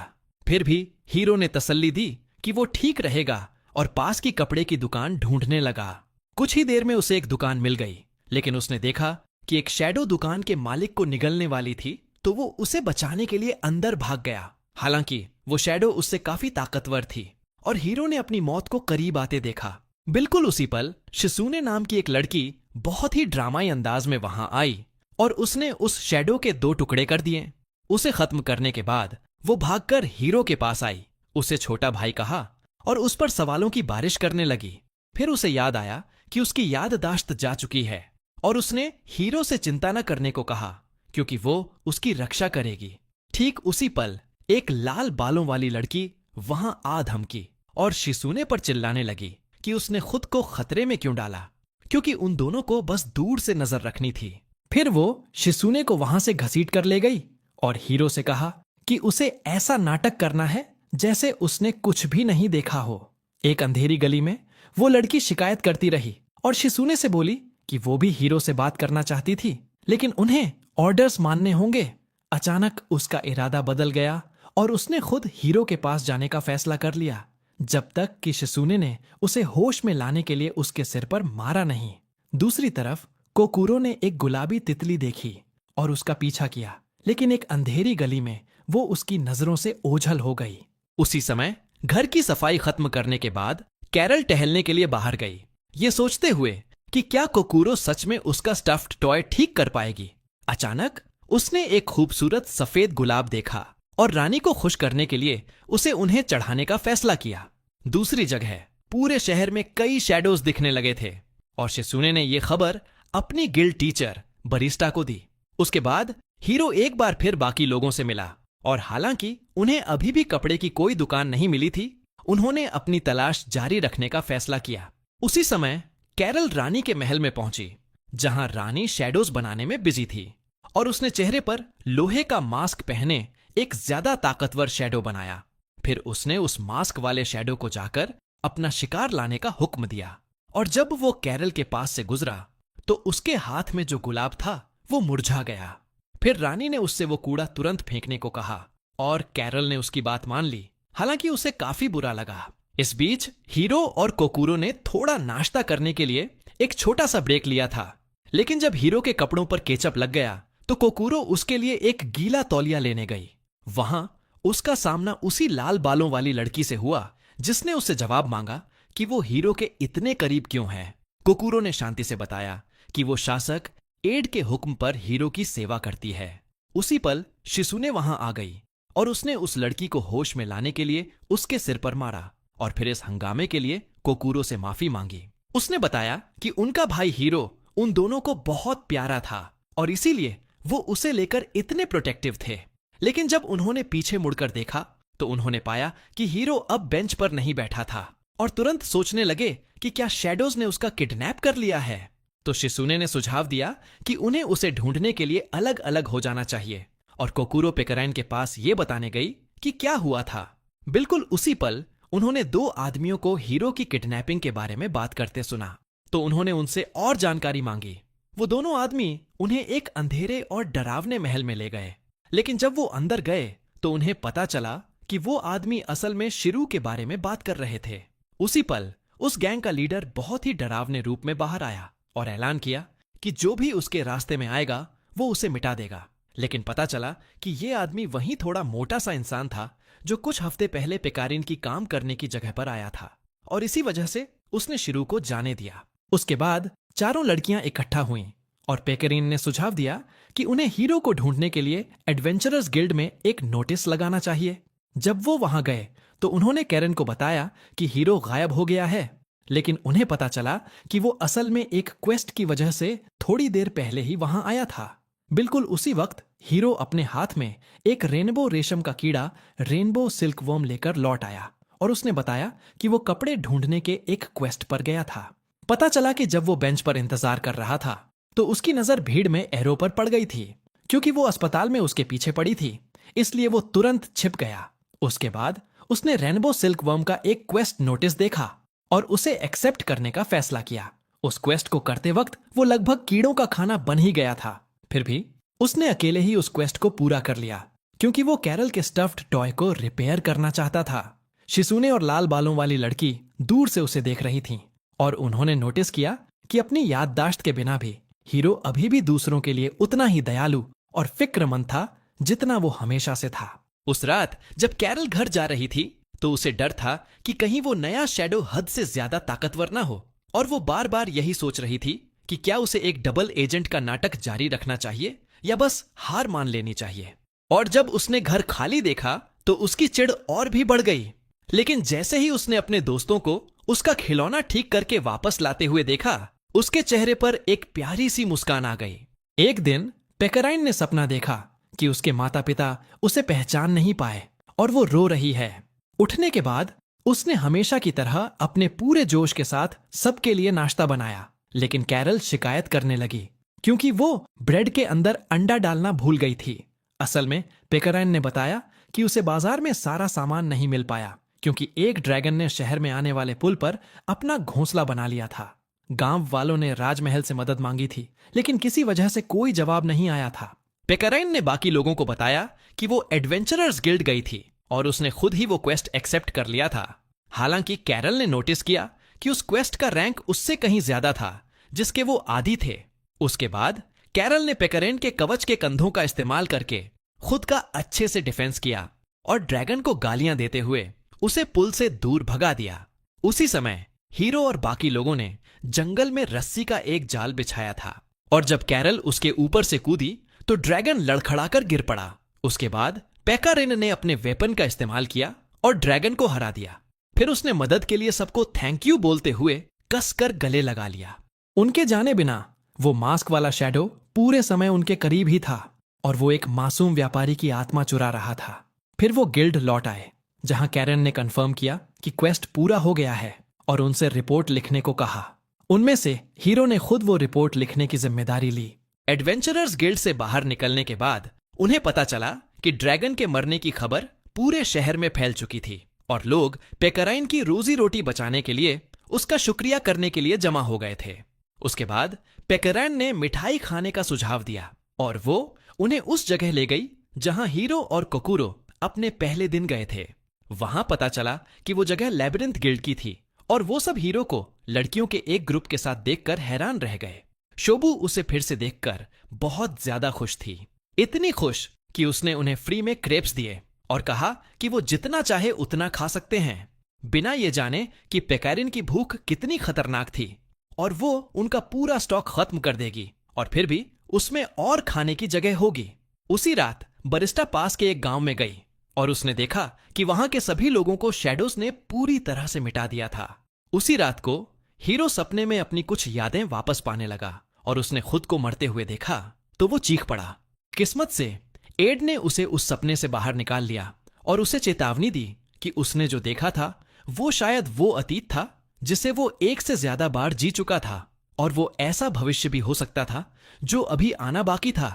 फिर भी हीरो ने तसल्ली दी कि वो ठीक रहेगा और पास की कपड़े की दुकान ढूंढने लगा। कुछ ही देर में उसे एक दुकान मिल गई, लेकिन उसने देखा कि एक शैडो दुकान के मालिक को निगलने वाली थी, तो वो उसे बचाने के लिए अंदर भाग गया। हालांकि वो शैडो उससे काफी ताकतवर थी और हीरो ने अपनी मौत को करीब आते देखा। बिल्कुल उसी पल शिसूने नाम की एक लड़की बहुत ही ड्रामाई अंदाज में वहां आई और उसने उस शैडो के 2 टुकड़े कर दिए। उसे खत्म करने के बाद वो भागकर हीरो के पास आई, उसे छोटा भाई कहा और उस पर सवालों की बारिश करने लगी। फिर उसे याद आया कि उसकी याददाश्त जा चुकी है और उसने हीरो से चिंता न करने को कहा क्योंकि वो उसकी रक्षा करेगी। ठीक उसी पल एक लाल बालों वाली लड़की वहां आ धमकी और शिसूने पर चिल्लाने लगी कि उसने खुद को खतरे में क्यों डाला, क्योंकि उन दोनों को बस दूर से नजर रखनी थी। फिर वो शिसूने को वहां से घसीट कर ले गई और हीरो से कहा कि उसे ऐसा नाटक करना है जैसे उसने कुछ भी नहीं देखा हो। एक अंधेरी गली में वो लड़की शिकायत करती रही और शिसूने से बोली कि वो भी हीरो से बात करना चाहती थी, लेकिन उन्हें ऑर्डर्स मानने होंगे। अचानक उसका इरादा बदल गया और उसने खुद हीरो के पास जाने का फैसला कर लिया, जब तक कि शिसूने ने उसे होश में लाने के लिए उसके सिर पर मारा नहीं। दूसरी तरफ कोकुरो ने एक गुलाबी तितली देखी और उसका पीछा किया, लेकिन एक अंधेरी गली में वो उसकी नजरों से ओझल हो गई। उसी समय घर की सफाई खत्म करने के बाद कैरल टहलने के लिए बाहर गई, ये सोचते हुए कि क्या कोकुरो सच में उसका स्टफ्ड टॉय ठीक कर पाएगी। अचानक उसने एक खूबसूरत सफेद गुलाब देखा और रानी को खुश करने के लिए उसे उन्हें चढ़ाने का फैसला किया। दूसरी जगह पूरे शहर में कई शैडोज दिखने लगे थे और शिसूने ने यह खबर अपनी गिल्ड टीचर बरिस्टा को दी। उसके बाद हीरो एक बार फिर बाकी लोगों से मिला और हालांकि उन्हें अभी भी कपड़े की कोई दुकान नहीं मिली थी, उन्होंने अपनी तलाश जारी रखने का फैसला किया। उसी समय कैरल रानी के महल में पहुंची, जहां रानी शैडोज बनाने में बिजी थी और उसने चेहरे पर लोहे का मास्क पहने एक ज्यादा ताकतवर शैडो बनाया। फिर उसने उस मास्क वाले शैडो को जाकर अपना शिकार लाने का हुक्म दिया और जब वो कैरल के पास से गुजरा तो उसके हाथ में जो गुलाब था वो मुरझा गया। फिर रानी ने उससे वो कूड़ा तुरंत फेंकने को कहा और कैरल ने उसकी बात मान ली, हालांकि उसे काफी बुरा लगा। इस बीच हीरो और कोकुरो ने थोड़ा नाश्ता करने के लिए एक छोटा सा ब्रेक लिया था, लेकिन जब हीरो के कपड़ों पर केचप लग गया तो कोकुरो उसके लिए एक गीला तौलिया लेने गई। वहां उसका सामना उसी लाल बालों वाली लड़की से हुआ जिसने उससे जवाब मांगा कि वो हीरो के इतने करीब क्यों है। कोकुरो ने शांति से बताया कि वो शासक एड के हुक्म पर हीरो की सेवा करती है। उसी पल शिसूने वहां आ गई और उसने उस लड़की को होश में लाने के लिए उसके सिर पर मारा और फिर इस हंगामे के लिए कोकुरो से माफी मांगी। उसने बताया कि उनका भाई हीरो उन दोनों को बहुत प्यारा था और इसीलिए वो उसे लेकर इतने प्रोटेक्टिव थे। लेकिन जब उन्होंने पीछे मुड़कर देखा तो उन्होंने पाया कि हीरो अब बेंच पर नहीं बैठा था और तुरंत सोचने लगे कि क्या शैडोज ने उसका किडनैप कर लिया है। तो शिसूने ने सुझाव दिया कि उन्हें उसे ढूंढने के लिए अलग अलग हो जाना चाहिए और कोकुरो पेकराइन के पास ये बताने गई कि क्या हुआ था। बिल्कुल उसी पल उन्होंने 2 आदमियों को हीरो की किडनैपिंग के बारे में बात करते सुना, तो उन्होंने उनसे और जानकारी मांगी। वो दोनों आदमी उन्हें एक अंधेरे और डरावने महल में ले गए, लेकिन जब वो अंदर गए तो उन्हें पता चला कि वो आदमी असल में शिरू के बारे में बात कर रहे थे। उसी पल उस गैंग का लीडर बहुत ही डरावने रूप में बाहर आया और ऐलान किया कि जो भी उसके रास्ते में आएगा वो उसे मिटा देगा। लेकिन पता चला कि ये आदमी वहीं थोड़ा मोटा सा इंसान था जो कुछ हफ्ते पहले पेकारिन की काम करने की जगह पर आया था और इसी वजह से उसने शिरू को जाने दिया। उसके बाद 4 लड़कियां इकट्ठा हुईं और पेकरिन ने सुझाव दिया कि उन्हें हीरो को ढूंढने के लिए एडवेंचरर्स गिल्ड में एक नोटिस लगाना चाहिए। जब वो वहां गए तो उन्होंने कैरन को बताया कि हीरो गायब हो गया है, लेकिन उन्हें पता चला कि वो असल में एक क्वेस्ट की वजह से थोड़ी देर पहले ही वहां आया था। बिल्कुल उसी वक्त हीरो अपने हाथ में एक रेनबो रेशम का कीड़ा रेनबो सिल्कवर्म लेकर लौट आया और उसने बताया कि वो कपड़े ढूंढने के एक क्वेस्ट पर गया था। पता चला कि जब वो बेंच पर इंतजार कर रहा था तो उसकी नजर भीड़ में एरो पर पड़ गई थी। क्योंकि वो अस्पताल में उसके पीछे पड़ी थी, इसलिए वो तुरंत छिप गया। उसके बाद उसने रेनबो सिल्कवर्म का एक क्वेस्ट नोटिस देखा और उसे एक्सेप्ट करने का फैसला किया। उस क्वेस्ट को करते वक्त वो लगभग कीड़ों का खाना बन ही गया था, फिर भी उसने अकेले ही उस क्वेस्ट को पूरा कर लिया क्योंकि वो कैरल के स्टफ्ड टॉय को रिपेयर करना चाहता था। शिसूने और लाल बालों वाली लड़की दूर से उसे देख रही थीं और उन्होंने नोटिस किया कि अपनी याददाश्त के बिना भी हीरो अभी भी दूसरों के लिए उतना ही दयालु और फिक्रमंद था जितना वो हमेशा से था। उस रात जब कैरल घर जा रही थी तो उसे डर था कि कहीं वो नया शैडो हद से ज्यादा ताकतवर ना हो, और वो बार बार यही सोच रही थी कि क्या उसे एक डबल एजेंट का नाटक जारी रखना चाहिए या बस हार मान लेनी चाहिए। और जब उसने घर खाली देखा तो उसकी चिढ़ और भी बढ़ गई। लेकिन जैसे ही उसने अपने दोस्तों को उसका खिलौना ठीक करके वापस लाते हुए देखा, उसके चेहरे पर एक प्यारी सी मुस्कान आ गई। एक दिन पेकराइन ने सपना देखा कि उसके माता पिता उसे पहचान नहीं पाए और वो रो रही है। उठने के बाद उसने हमेशा की तरह अपने पूरे जोश के साथ सबके लिए नाश्ता बनाया, लेकिन कैरल शिकायत करने लगी क्योंकि वो ब्रेड के अंदर अंडा डालना भूल गई थी। असल में पेकराइन ने बताया कि उसे बाजार में सारा सामान नहीं मिल पाया क्योंकि एक ड्रैगन ने शहर में आने वाले पुल पर अपना घोंसला बना लिया था। गांव वालों ने राजमहल से मदद मांगी थी, लेकिन किसी वजह से कोई जवाब नहीं आया था। पेकराइन ने बाकी लोगों को बताया कि वो एडवेंचरर्स गिल्ड गई थी और उसने खुद ही वो क्वेस्ट एक्सेप्ट कर लिया था। हालांकि कैरल ने नोटिस किया कि उस क्वेस्ट का रैंक उससे कहीं ज्यादा था जिसके वो आदी थे। उसके बाद कैरल ने पेकराइन के कवच के कंधों का इस्तेमाल करके खुद का अच्छे से डिफेंस किया और ड्रैगन को गालियां देते हुए उसे पुल से दूर भगा दिया। उसी समय हीरो और बाकी लोगों ने जंगल में रस्सी का एक जाल बिछाया था और जब कैरल उसके ऊपर से कूदी तो ड्रैगन लड़खड़ाकर गिर पड़ा। उसके बाद पेकराइन ने अपने वेपन का इस्तेमाल किया और ड्रैगन को हरा दिया। फिर उसने मदद के लिए सबको थैंक यू बोलते हुए कसकर गले लगा लिया। उनके जाने बिना वो मास्क वाला शैडो पूरे समय उनके करीब ही था और वो एक मासूम व्यापारी की आत्मा चुरा रहा था। फिर वो गिल्ड लौट आए जहां कैरन ने कंफर्म किया कि क्वेस्ट पूरा हो गया है और उनसे रिपोर्ट लिखने को कहा। उनमें से हीरो ने खुद वो रिपोर्ट लिखने की जिम्मेदारी ली। एडवेंचरर्स गिल्ड से बाहर निकलने के बाद उन्हें पता चला कि ड्रैगन के मरने की खबर पूरे शहर में फैल चुकी थी और लोग पेकराइन की रोजी रोटी बचाने के लिए उसका शुक्रिया करने के लिए जमा हो गए थे। उसके बाद पेकराइन ने मिठाई खाने का सुझाव दिया और वो उन्हें उस जगह ले गई जहां हीरो और कोकुरो अपने पहले दिन गए थे। वहां पता चला कि वो जगह लैबिरिंथ गिल्ड की थी और वो सब हीरो को लड़कियों के एक ग्रुप के साथ देखकर हैरान रह गए। शोबू उसे फिर से देखकर बहुत ज्यादा खुश थी, इतनी खुश कि उसने उन्हें फ्री में क्रेप्स दिए और कहा कि वो जितना चाहे उतना खा सकते हैं, बिना ये जाने कि पेकराइन की भूख कितनी खतरनाक थी और वो उनका पूरा स्टॉक खत्म कर देगी और फिर भी उसमें और खाने की जगह होगी। उसी रात बरिस्टा पास के एक गांव में गई और उसने देखा कि वहां के सभी लोगों को शैडोज ने पूरी तरह से मिटा दिया था। उसी रात को हीरो सपने में अपनी कुछ यादें वापस पाने लगा और उसने खुद को मरते हुए देखा तो वो चीख पड़ा। किस्मत से एड ने उसे उस सपने से बाहर निकाल लिया और उसे चेतावनी दी कि उसने जो देखा था वो शायद वो अतीत था जिसे वो एक से ज्यादा बार जी चुका था और वो ऐसा भविष्य भी हो सकता था जो अभी आना बाकी था।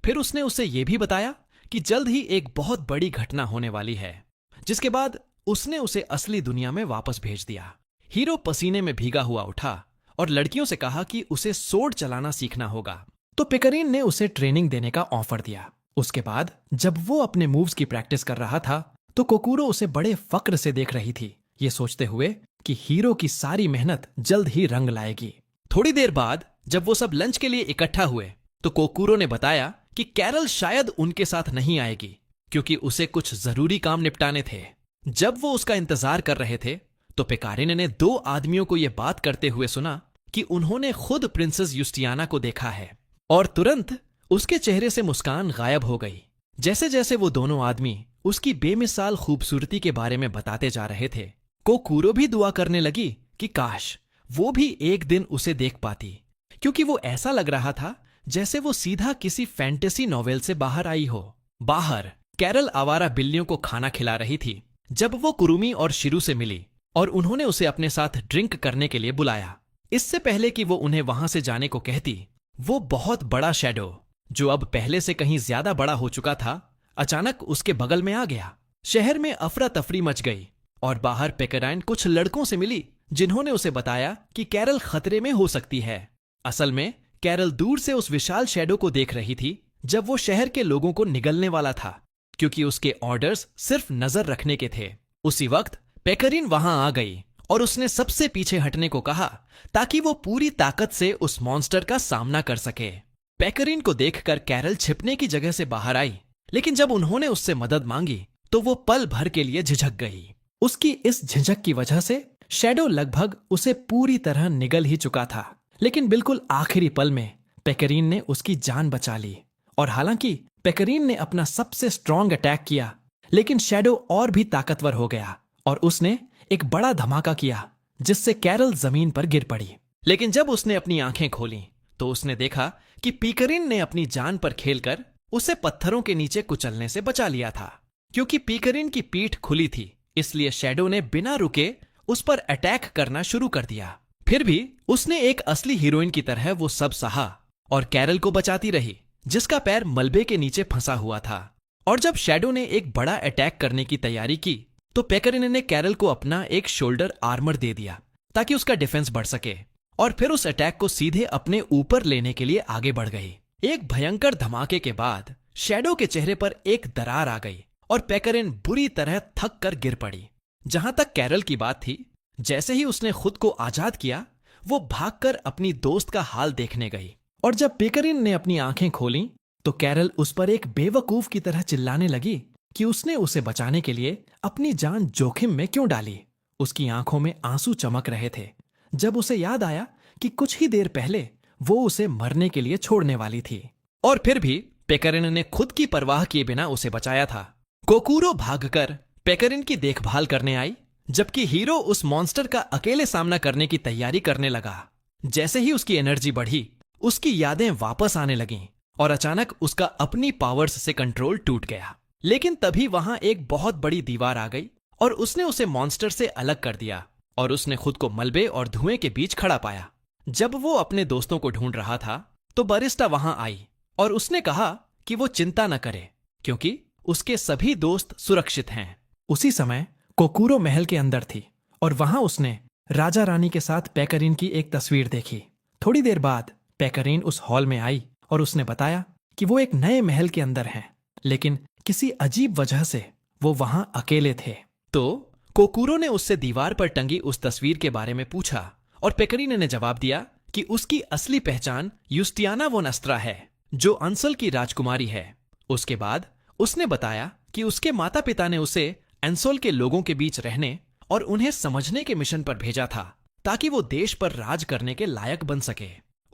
फिर उसने उसे ये भी बताया कि जल्द ही एक बहुत बड़ी घटना होने वाली है, जिसके बाद उसने उसे असली दुनिया में वापस भेज दिया। हीरो पसीने में भीगा हुआ उठा और लड़कियों से कहा कि उसे सोर्ड चलाना सीखना होगा, तो पेकराइन ने उसे ट्रेनिंग देने का ऑफर दिया। उसके बाद जब वो अपने मूव्स की प्रैक्टिस कर रहा था तो कोकुरो उसे बड़े फक्र से देख रही थी, ये सोचते हुए कि हीरो की सारी मेहनत जल्द ही रंग लाएगी। थोड़ी देर बाद जब वो सब लंच के लिए इकट्ठा हुए तो कोकुरो ने बताया कि कैरल शायद उनके साथ नहीं आएगी क्योंकि उसे कुछ जरूरी काम निपटाने थे। जब वो उसका इंतजार कर रहे थे तो पेकराइन ने दो आदमियों को यह बात करते हुए सुना कि उन्होंने खुद प्रिंसेस यूस्टियाना को देखा है और तुरंत उसके चेहरे से मुस्कान गायब हो गई। जैसे जैसे वो दोनों आदमी उसकी बेमिसाल खूबसूरती के बारे में बताते जा रहे थे, कोकुरो भी दुआ करने लगी कि काश वो भी एक दिन उसे देख पाती, क्योंकि वो ऐसा लग रहा था जैसे वो सीधा किसी फैंटेसी नॉवेल से बाहर आई हो। बाहर कैरल आवारा बिल्लियों को खाना खिला रही थी जब वो कुरुमी और शिरू से मिली और उन्होंने उसे अपने साथ ड्रिंक करने के लिए बुलाया। इससे पहले कि वो उन्हें वहां से जाने को कहती, वो बहुत बड़ा शैडो जो अब पहले से कहीं ज्यादा बड़ा हो चुका था, अचानक उसके बगल में आ गया। शहर में अफरा तफरी मच गई और बाहर पेकराइन कुछ लड़कों से मिली जिन्होंने उसे बताया कि कैरल खतरे में हो सकती है। असल में कैरल दूर से उस विशाल शैडो को देख रही थी जब वो शहर के लोगों को निगलने वाला था, क्योंकि उसके ऑर्डर्स सिर्फ नजर रखने के थे। उसी वक्त पेकराइन वहां आ गई और उसने सबसे पीछे हटने को कहा ताकि वो पूरी ताकत से उस मॉन्स्टर का सामना कर सके। पेकराइन को देखकर कैरल छिपने की जगह से बाहर आई, लेकिन जब उन्होंने उससे मदद मांगी तो वो पल भर के लिए झिझक गई। उसकी इस झिझक की वजह से शैडो लगभग उसे पूरी तरह निगल ही चुका था। लेकिन बिल्कुल आखिरी पल में पेकरीन ने उसकी जान बचा ली। और हालांकि पेकरीन ने अपना सबसे स्ट्रॉन्ग अटैक किया, लेकिन शैडो और भी ताकतवर हो गया और उसने एक बड़ा धमाका किया जिससे कैरल जमीन पर गिर पड़ी। लेकिन जब उसने अपनी आंखें खोली तो उसने देखा कि पीकरिन ने अपनी जान पर खेलकर उसे पत्थरों के नीचे कुचलने से बचा लिया था। क्योंकि पीकरिन की पीठ खुली थी, इसलिए शैडो ने बिना रुके उस पर अटैक करना शुरू कर दिया। फिर भी उसने एक असली हीरोइन की तरह वो सब सहा और कैरल को बचाती रही, जिसका पैर मलबे के नीचे फंसा हुआ था। और जब शैडो ने एक बड़ा अटैक करने की तैयारी की तो पेकरिन ने कैरल को अपना एक शोल्डर आर्मर दे दिया ताकि उसका डिफेंस बढ़ सके, और फिर उस अटैक को सीधे अपने ऊपर लेने के लिए आगे बढ़ गई। एक भयंकर धमाके के बाद शैडो के चेहरे पर एक दरार आ गई और पेकरिन बुरी तरह थक कर गिर पड़ी। जहां तक कैरल की बात थी, जैसे ही उसने खुद को आजाद किया वो भागकर अपनी दोस्त का हाल देखने गई। और जब पेकरिन ने अपनी आंखें खोलीं तो कैरल उस पर एक बेवकूफ की तरह चिल्लाने लगी कि उसने उसे बचाने के लिए अपनी जान जोखिम में क्यों डाली। उसकी आंखों में आंसू चमक रहे थे जब उसे याद आया कि कुछ ही देर पहले वो उसे मरने के लिए छोड़ने वाली थी। और फिर भी पेकरिन ने खुद की परवाह किए बिना उसे बचाया था। कोकूरो भागकर पेकरिन की देखभाल करने आई, जबकि हीरो उस मॉन्स्टर का अकेले सामना करने की तैयारी करने लगा। जैसे ही उसकी एनर्जी बढ़ी, उसकी यादें वापस आने लगीं और अचानक उसका अपनी पावर्स से कंट्रोल टूट गया। लेकिन तभी वहां एक बहुत बड़ी दीवार आ गई और उसने उसे मॉन्स्टर से अलग कर दिया और उसने खुद को मलबे और धुएं के बीच खड़ा पाया। जब वो अपने दोस्तों को ढूंढ रहा था तो बरिस्टा वहां आई और उसने कहा कि वो चिंता न करे क्योंकि उसके सभी दोस्त सुरक्षित हैं। उसी समय कोकूरो महल के अंदर थी और वहां उसने राजा रानी के साथ पेकरिन की एक तस्वीर देखी। थोड़ी देर बाद पेकरिन उस हॉल में आई और उसने बताया कि वो एक नए महल के अंदर हैं, लेकिन किसी अजीब वजह से वो वहां अकेले थे। तो कोकूरो ने उससे दीवार पर टंगी उस तस्वीर के बारे में पूछा और पेकरिन ने जवाब दिया कि उसकी असली पहचान युस्टियाना वोन अस्त्रा है, जो अंसल की राजकुमारी है। उसके बाद उसने बताया कि उसके माता पिता ने उसे एंसोल के लोगों के बीच रहने और उन्हें समझने के मिशन पर भेजा था ताकि वो देश पर राज करने के लायक बन सके।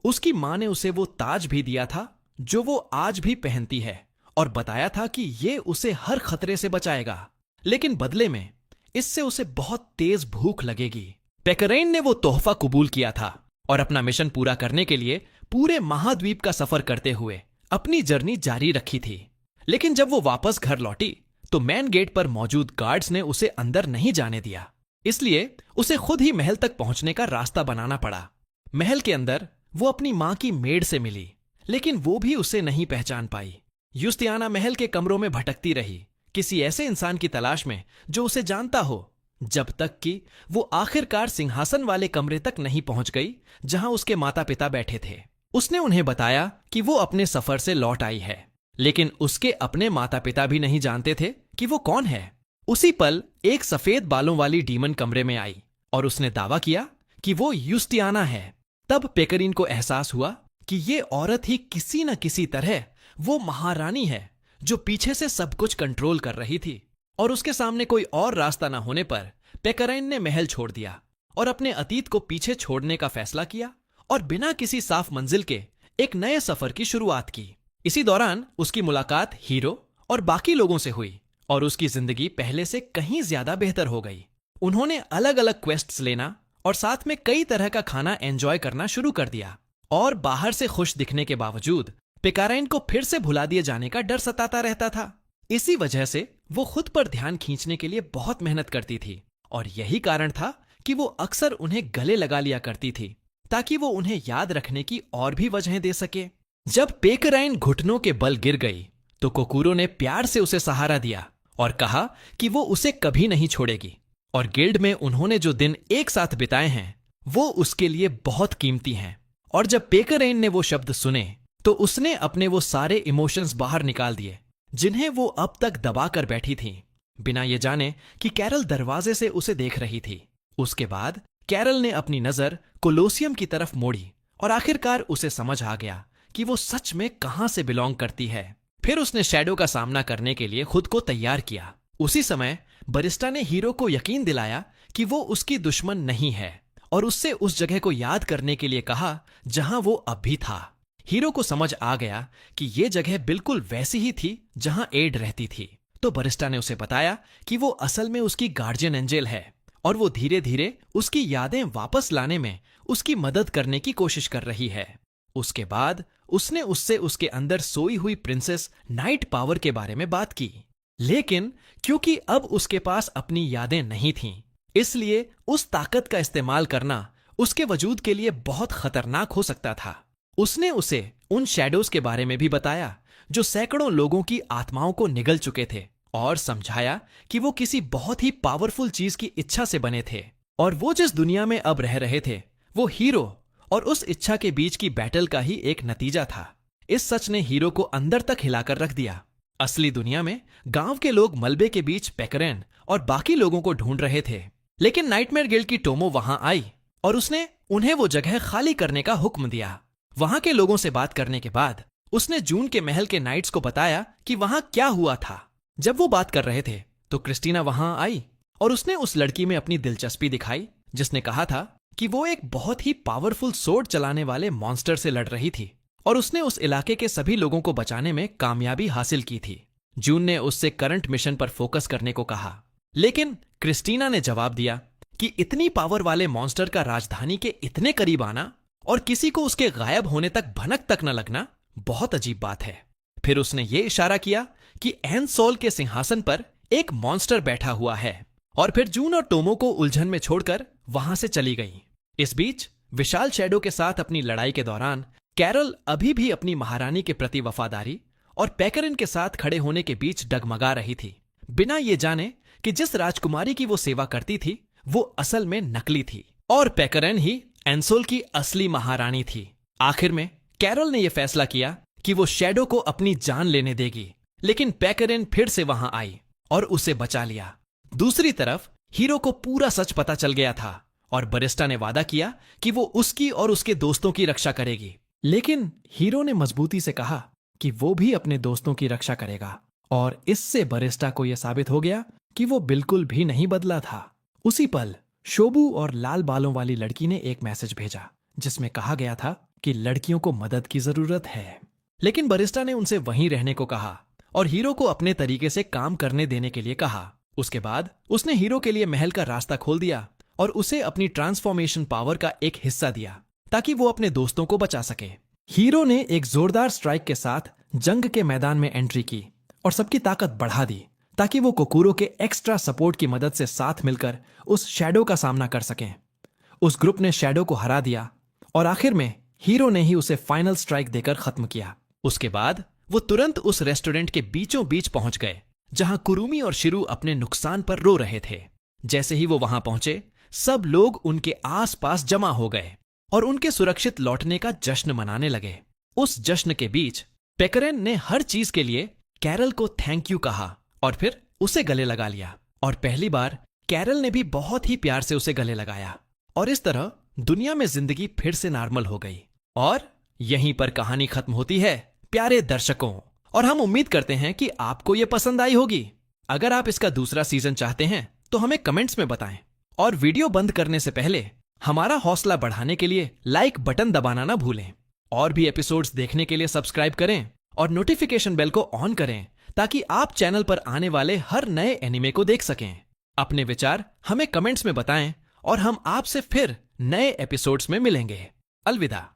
उसकी मां ने उसे वो ताज भी दिया था जो वो आज भी पहनती है और बताया था कि ये उसे हर खतरे से बचाएगा, लेकिन बदले में इससे उसे बहुत तेज भूख लगेगी। पेकरिन ने वो तोहफा कबूल किया था और अपना मिशन पूरा करने के लिए पूरे महाद्वीप का सफर करते हुए अपनी जर्नी जारी रखी थी। लेकिन जब वो वापस घर लौटी तो मेन गेट पर मौजूद गार्ड्स ने उसे अंदर नहीं जाने दिया, इसलिए उसे खुद ही महल तक पहुंचने का रास्ता बनाना पड़ा। महल के अंदर वो अपनी मां की मेड से मिली, लेकिन वो भी उसे नहीं पहचान पाई। युस्टियाना महल के कमरों में भटकती रही, किसी ऐसे इंसान की तलाश में जो उसे जानता हो, जब तक कि वो आखिरकार सिंहासन वाले कमरे तक नहीं पहुंच गई जहां उसके माता पिता बैठे थे। उसने उन्हें बताया कि वो अपने सफर से लौट आई है, लेकिन उसके अपने माता पिता भी नहीं जानते थे कि वो कौन है। उसी पल एक सफेद बालों वाली डीमन कमरे में आई और उसने दावा किया कि वो युस्टियाना है। तब पेकरिन को एहसास हुआ कि ये औरत ही किसी न किसी तरह वो महारानी है जो पीछे से सब कुछ कंट्रोल कर रही थी। और उसके सामने कोई और रास्ता न होने पर पेकरिन ने महल छोड़ दिया और अपने अतीत को पीछे छोड़ने का फैसला किया और बिना किसी साफ मंजिल के एक नए सफर की शुरुआत की। इसी दौरान उसकी मुलाकात हीरो और बाकी लोगों से हुई और उसकी जिंदगी पहले से कहीं ज्यादा बेहतर हो गई। उन्होंने अलग अलग क्वेस्ट्स लेना और साथ में कई तरह का खाना एंजॉय करना शुरू कर दिया। और बाहर से खुश दिखने के बावजूद पेकरिन को फिर से भुला दिए जाने का डर सताता रहता था। इसी वजह से वो खुद पर ध्यान खींचने के लिए बहुत मेहनत करती थी और यही कारण था कि वो अक्सर उन्हें गले लगा लिया करती थी ताकि वो उन्हें याद रखने की और भी वजहें दे सके। जब पेकरिन घुटनों के बल गिर गई तो कोकूरो ने प्यार से उसे सहारा दिया और कहा कि वो उसे कभी नहीं छोड़ेगी और गिल्ड में उन्होंने जो दिन एक साथ बिताए हैं वो उसके लिए बहुत कीमती हैं। और जब पेकरिन ने वो शब्द सुने तो उसने अपने वो सारे इमोशंस बाहर निकाल दिए जिन्हें वो अब तक दबा कर बैठी थी, बिना ये जाने कि कैरल दरवाजे से उसे देख रही थी। उसके बाद कैरल ने अपनी नजर कोलोसियम की तरफ मोड़ी और आखिरकार उसे समझ आ गया कि वो सच में कहां से बिलोंग करती है। फिर उसने शैडो का सामना करने के लिए खुद को तैयार किया। उसी समय बरिस्टा ने हीरो को यकीन दिलाया कि वो उसकी दुश्मन नहीं है और उससे उस जगह को याद करने के लिए कहा जहां वो अब भी था। हीरो को समझ आ गया कि ये जगह बिल्कुल वैसी ही थी जहां एड रहती थी। तो बरिस्टा ने उसे बताया कि वो असल में उसकी गार्जियन एंजल है और वो धीरे धीरे उसकी यादें वापस लाने में उसकी मदद करने की कोशिश कर रही है। उसके बाद उसने उससे उसके अंदर सोई हुई प्रिंसेस नाइट पावर के बारे में बात की, लेकिन क्योंकि अब उसके पास अपनी यादें नहीं थीं, इसलिए उस ताकत का इस्तेमाल करना उसके वजूद के लिए बहुत खतरनाक हो सकता था। उसने उसे उन शैडोज के बारे में भी बताया जो सैकड़ों लोगों की आत्माओं को निगल चुके थे और समझाया कि वो किसी बहुत ही पावरफुल चीज की इच्छा से बने थे और वो जिस दुनिया में अब रह रहे थे वो हीरो और उस इच्छा के बीच की बैटल का ही एक नतीजा था। इस सच ने हीरो को अंदर तक हिलाकर रख दिया। असली दुनिया में गांव के लोग मलबे के बीच पेकरेन और बाकी लोगों को ढूंढ रहे थे, लेकिन नाइटमेयर गिल्ड की टोमो वहां आई और उसने उन्हें वो जगह खाली करने का हुक्म दिया। वहां के लोगों से बात करने के बाद उसने जून के महल के नाइट्स को बताया कि वहां क्या हुआ था। जब वो बात कर रहे थे तो क्रिस्टीना वहां आई और उसने उस लड़की में अपनी दिलचस्पी दिखाई जिसने कहा था कि वो एक बहुत ही पावरफुल सोर्ड चलाने वाले मॉन्स्टर से लड़ रही थी और उसने उस इलाके के सभी लोगों को बचाने में कामयाबी हासिल की थी। जून ने उससे करंट मिशन पर फोकस करने को कहा, लेकिन क्रिस्टीना ने जवाब दिया कि इतनी पावर वाले मॉन्स्टर का राजधानी के इतने करीब आना और किसी को उसके गायब होने तक भनक तक न लगना बहुत अजीब बात है। फिर उसने ये इशारा किया कि एनसोल के सिंहासन पर एक मॉन्स्टर बैठा हुआ है और फिर जून और टोमो को उलझन में छोड़कर वहां से चली गई। इस बीच विशाल शैडो के साथ अपनी लड़ाई के दौरान कैरल अभी भी अपनी महारानी के प्रति वफादारी और पैकरिन के साथ खड़े होने के बीच डगमगा रही थी, बिना ये जाने कि जिस राजकुमारी की वो सेवा करती थी वो असल में नकली थी और पैकरिन ही एनसोल की असली महारानी थी। आखिर में कैरल ने यह फैसला किया कि वो शैडो को अपनी जान लेने देगी, लेकिन पैकरिन फिर से वहां आई और उसे बचा लिया। दूसरी तरफ हीरो को पूरा सच पता चल गया था और बरिस्टा ने वादा किया कि वो उसकी और उसके दोस्तों की रक्षा करेगी, लेकिन हीरो ने मजबूती से कहा कि वो भी अपने दोस्तों की रक्षा करेगा और इससे बरिस्टा को यह साबित हो गया कि वो बिल्कुल भी नहीं बदला था। उसी पल शोबू और लाल बालों वाली लड़की ने एक मैसेज भेजा जिसमें कहा गया था कि लड़कियों को मदद की जरूरत है, लेकिन बरिस्टा ने उनसे वहीं रहने को कहा और हीरो को अपने तरीके से काम करने देने के लिए कहा। उसके बाद उसने हीरो के लिए महल का रास्ता खोल दिया और उसे अपनी ट्रांसफॉर्मेशन पावर का एक हिस्सा दिया ताकि वो अपने दोस्तों को बचा सके। हीरो ने एक जोरदार स्ट्राइक के साथ जंग के मैदान में एंट्री की और सबकी ताकत बढ़ा दी ताकि वो कोकुरो के एक्स्ट्रा सपोर्ट की मदद से साथ मिलकर उस शैडो का सामना कर सकें। उस ग्रुप ने शैडो को हरा दिया और आखिर में हीरो ने ही उसे फाइनल स्ट्राइक देकर खत्म किया। उसके बाद वो तुरंत उस रेस्टोरेंट के बीचों बीच पहुंच गए जहां कुरुमी और शिरू अपने नुकसान पर रो रहे थे। जैसे ही वो वहां पहुंचे सब लोग उनके आसपास जमा हो गए और उनके सुरक्षित लौटने का जश्न मनाने लगे। उस जश्न के बीच पैकरेन ने हर चीज के लिए कैरल को थैंक यू कहा और फिर उसे गले लगा लिया और पहली बार कैरल ने भी बहुत ही प्यार से उसे गले लगाया और इस तरह दुनिया में जिंदगी फिर से नॉर्मल हो गई। और यहीं पर कहानी खत्म होती है प्यारे दर्शकों, और हम उम्मीद करते हैं कि आपको यह पसंद आई होगी। अगर आप इसका दूसरा सीजन चाहते हैं तो हमें कमेंट्स में बताएं और वीडियो बंद करने से पहले हमारा हौसला बढ़ाने के लिए लाइक बटन दबाना ना भूलें। और भी एपिसोड्स देखने के लिए सब्सक्राइब करें और नोटिफिकेशन बेल को ऑन करें ताकि आप चैनल पर आने वाले हर नए एनिमे को देख सकें। अपने विचार हमें कमेंट्स में बताएं और हम आपसे फिर नए एपिसोड्स में मिलेंगे। अलविदा।